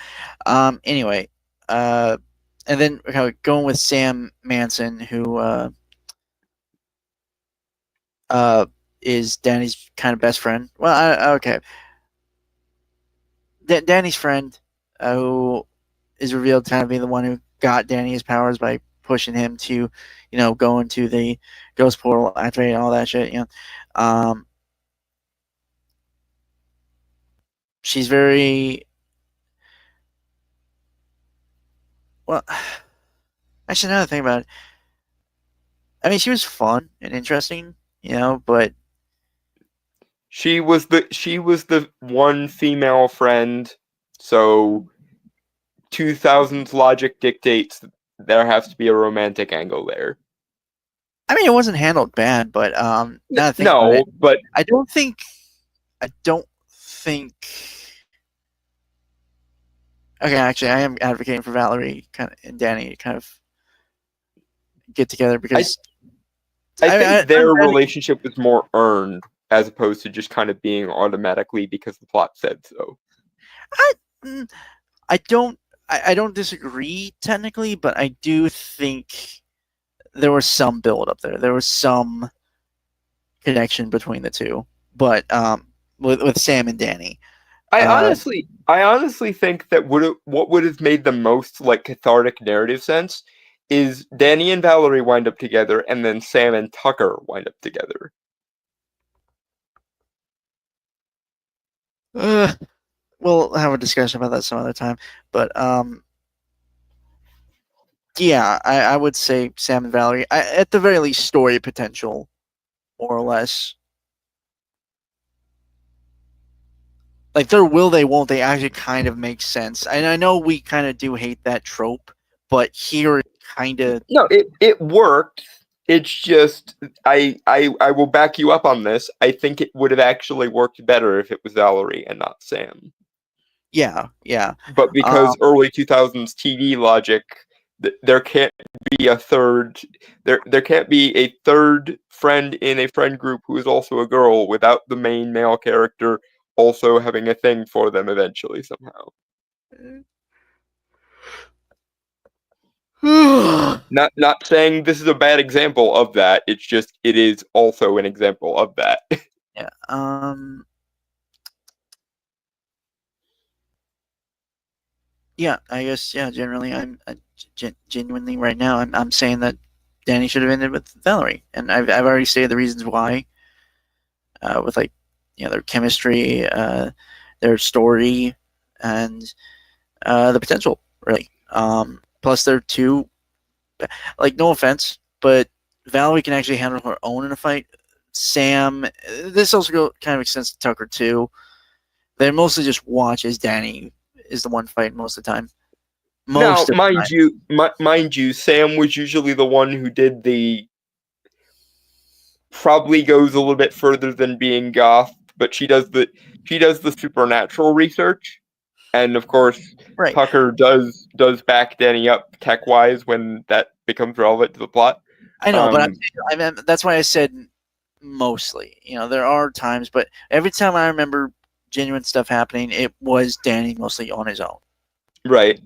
Anyway, and then going with Sam Manson, who is Danny's kind of best friend. Well, okay. Danny's friend, who is revealed to kind of be the one who got Danny his powers by pushing him to, go into the ghost portal, activate all that shit. She's very well. Actually, another thing about it, I mean, she was fun and interesting, but she was the one female friend, so 2000s logic dictates there has to be a romantic angle there. I mean, it wasn't handled bad, but no, but I don't think. Okay, actually, I am advocating for Valerie and Danny kind of get together because I think their relationship was more earned as opposed to just kind of being automatically because the plot said so. I don't disagree technically, but I do think there was some build up there. There was some connection between the two, but with Sam and Danny. I honestly think that what would have made the most like cathartic narrative sense is Danny and Valerie wind up together, and then Sam and Tucker wind up together. We'll have a discussion about that some other time, but yeah, I would say Sam and Valerie, at the very least, story potential, more or less. Like their will they won't they actually kind of makes sense. And I know we kind of do hate that trope, but here it kind of it worked. It's just I will back you up on this. I think it would have actually worked better if it was Valerie and not Sam. Yeah. But because early 2000s TV logic, there can't be a third. There can't be a third friend in a friend group who is also a girl without the main male character also having a thing for them eventually somehow. Not saying this is a bad example of that. It's just it is also an example of that. Yeah. Yeah, I guess. Yeah, generally, I'm genuinely right now. I'm saying that Danny should have ended with Valerie, and I've already stated the reasons why. With like, their chemistry, their story, and the potential. Really. Plus, they're two. Like, no offense, but Valerie can actually handle her own in a fight. Sam, this also kind of extends to Tucker too. They mostly just watch as Danny is the one fighting most of the time. Now, most of the time. mind you, Sam was usually the one who did the probably goes a little bit further than being goth, but she does the supernatural research, and of course Right. Tucker does back Danny up tech wise when that becomes relevant to the plot. I know, but Um, I mean, that's why I said mostly. There are times, but every time I remember genuine stuff happening, it was Danny mostly on his own. right.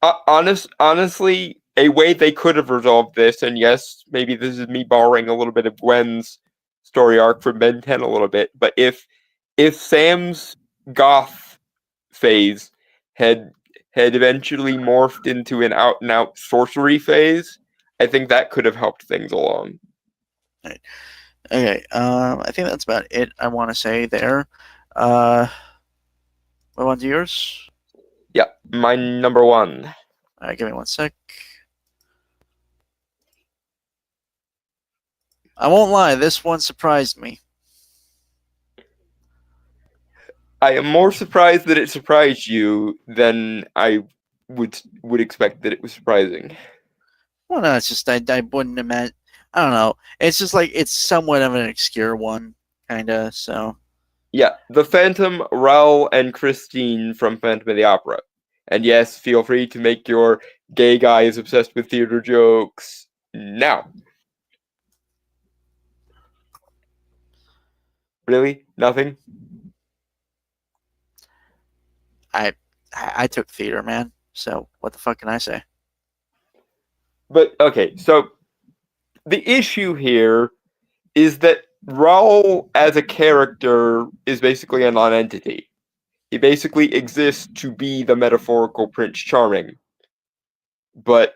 Honestly, a way they could have resolved this, and yes, maybe this is me borrowing a little bit of Gwen's story arc from Ben 10 a little bit, but if Sam's goth phase had eventually morphed into an out and out sorcery phase, I think that could have helped things along. Right. Okay, I think that's about it I want to say there. Move on to yours. Yeah, my number one. All right, give me one sec. I won't lie, this one surprised me. I am more surprised that it surprised you than I would expect that it was surprising. Well, no, it's just I wouldn't imagine. I don't know. It's just like it's somewhat of an obscure one, kind of. So Yeah, the Phantom, Raoul, and Christine from Phantom of the Opera. And yes, feel free to make your gay guy is obsessed with theater jokes now. Really? Nothing? I took theater, man. So what the fuck can I say? But okay, so the issue here is that Raoul as a character is basically a non-entity. He basically exists to be the metaphorical Prince Charming. But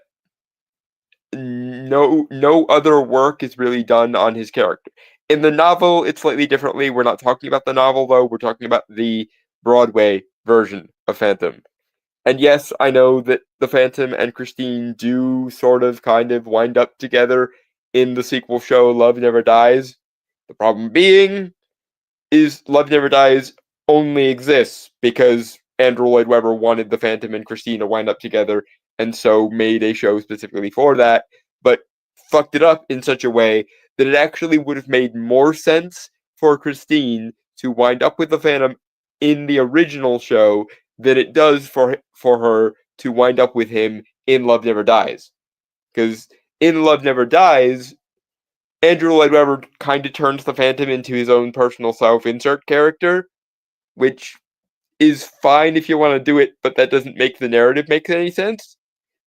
no other work is really done on his character. In the novel, it's slightly differently. We're not talking about the novel though, we're talking about the Broadway version of Phantom. And yes, I know that the Phantom and Christine do sort of kind of wind up together in the sequel show Love Never Dies. The problem being is Love Never Dies only exists because Andrew Lloyd Webber wanted the Phantom and Christine to wind up together and so made a show specifically for that, but fucked it up in such a way that it actually would have made more sense for Christine to wind up with the Phantom in the original show than it does for her to wind up with him in Love Never Dies. Because in Love Never Dies, Andrew Lloyd Webber kind of turns the Phantom into his own personal self-insert character, which is fine if you want to do it, but that doesn't make the narrative make any sense.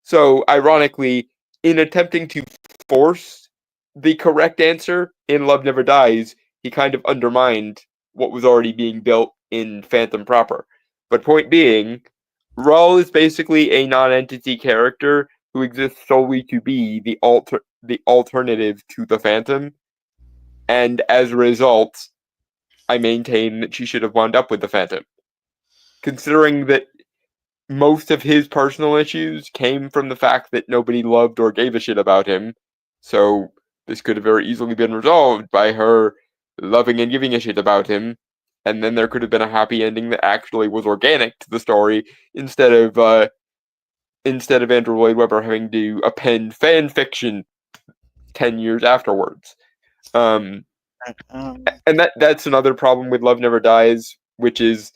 So, ironically, in attempting to force the correct answer in Love Never Dies, he kind of undermined what was already being built in Phantom proper. But point being, Raoul is basically a non-entity character who exists solely to be the alternative to the Phantom, and as a result, I maintain that she should have wound up with the Phantom. Considering that most of his personal issues came from the fact that nobody loved or gave a shit about him, so this could have very easily been resolved by her loving and giving a shit about him, and then there could have been a happy ending that actually was organic to the story instead of Andrew Lloyd Webber having to append fan fiction 10 years afterwards. Um, And that's another problem with Love Never Dies, which is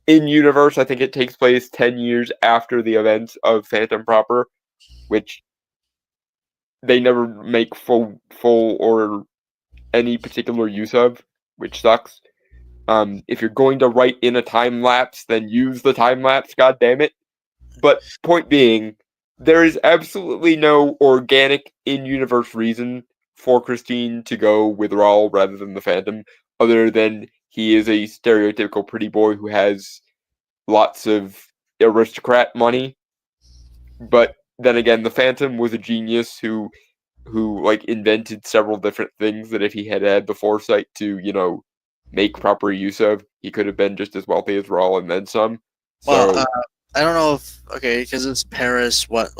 in universe, I think it takes place 10 years after the events of Phantom proper, which they never make full or any particular use of, which sucks. If you're going to write in a time lapse, then use the time lapse, god damn it. But point being, there is absolutely no organic in-universe reason for Christine to go with Raoul rather than the Phantom, other than he is a stereotypical pretty boy who has lots of aristocrat money. But then again, the Phantom was a genius who like invented several different things that if he had had the foresight to, make proper use of, he could have been just as wealthy as Raoul and then some. well, So I don't know if because it's Paris. What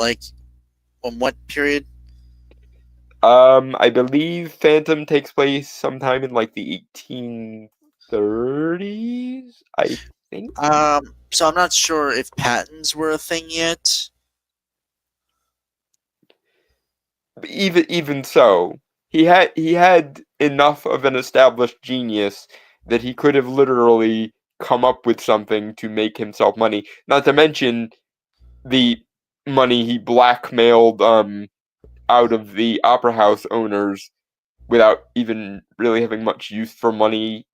on what period? I believe Phantom takes place sometime in like the 1830s, I think. So I'm not sure if patents were a thing yet. But even so, he had enough of an established genius that he could have literally come up with something to make himself money. Not to mention the money he blackmailed out of the opera house owners without even really having much use for money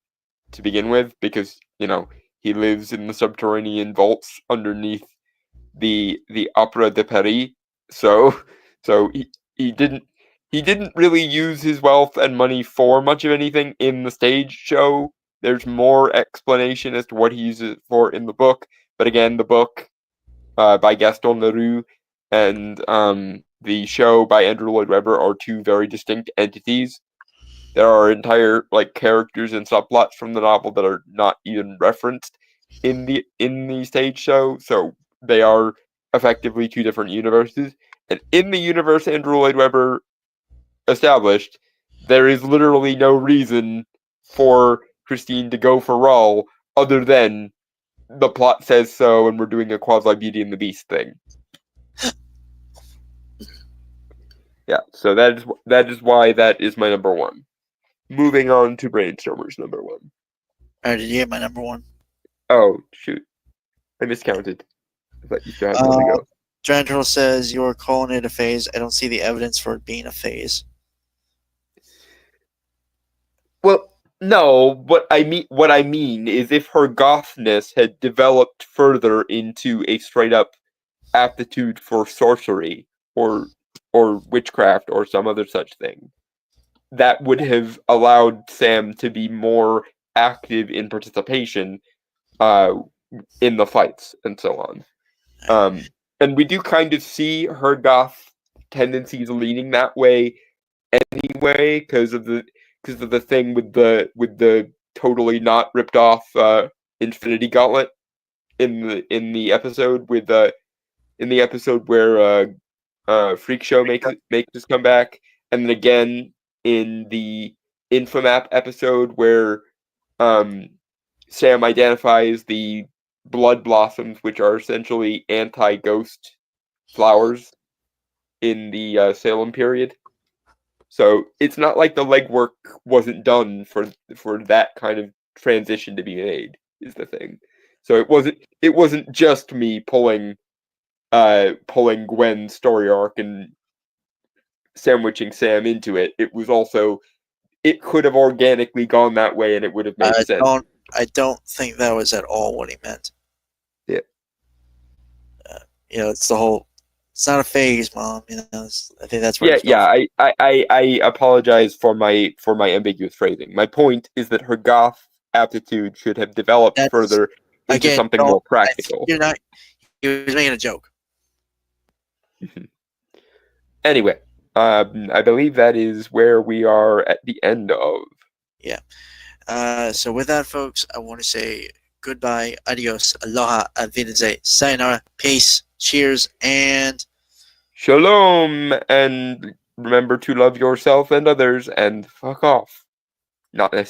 to begin with, because he lives in the subterranean vaults underneath the Opera de Paris. So he didn't really use his wealth and money for much of anything in the stage show. There's more explanation as to what he uses it for in the book, but again, the book by Gaston Leroux and the show by Andrew Lloyd Webber are two very distinct entities. There are entire characters and subplots from the novel that are not even referenced in the stage show, so they are effectively two different universes. And in the universe Andrew Lloyd Webber established, there is literally no reason for Christine to go for Raoul other than the plot says so, and we're doing a quasi Beauty and the Beast thing. Yeah, so that is why that is my number one. Moving on to Brainstormers number one. Alright, did you get my number one? Oh, shoot. I miscounted. I thought you still had more to go. Drandrel says, you're calling it a phase. I don't see the evidence for it being a phase. Well, no, what I mean is if her gothness had developed further into a straight up aptitude for sorcery or witchcraft or some other such thing, that would have allowed Sam to be more active in participation in the fights and so on. And we do kind of see her goth tendencies leaning that way anyway, because of the thing with the totally not ripped off Infinity Gauntlet in the episode where Freak Show makes his comeback, and then again in the Infomap episode where Sam identifies the blood blossoms, which are essentially anti-ghost flowers in the Salem period. So it's not like the legwork wasn't done for that kind of transition to be made, is the thing. So it wasn't just me pulling Gwen's story arc and sandwiching Sam into it. It was also, it could have organically gone that way and it would have made sense. I don't think that was at all what he meant. Yeah. It's the whole, it's not a phase, Mom. I think that's where. Yeah. I apologize for my ambiguous phrasing. My point is that her goth aptitude should have developed further into something more practical. You're not. He was making a joke. Anyway, I believe that is where we are at the end of. Yeah. So with that, folks, I want to say goodbye, adios, aloha, avideze, sayonara, peace, cheers, and shalom. And remember to love yourself and others, and fuck off. Not necessarily.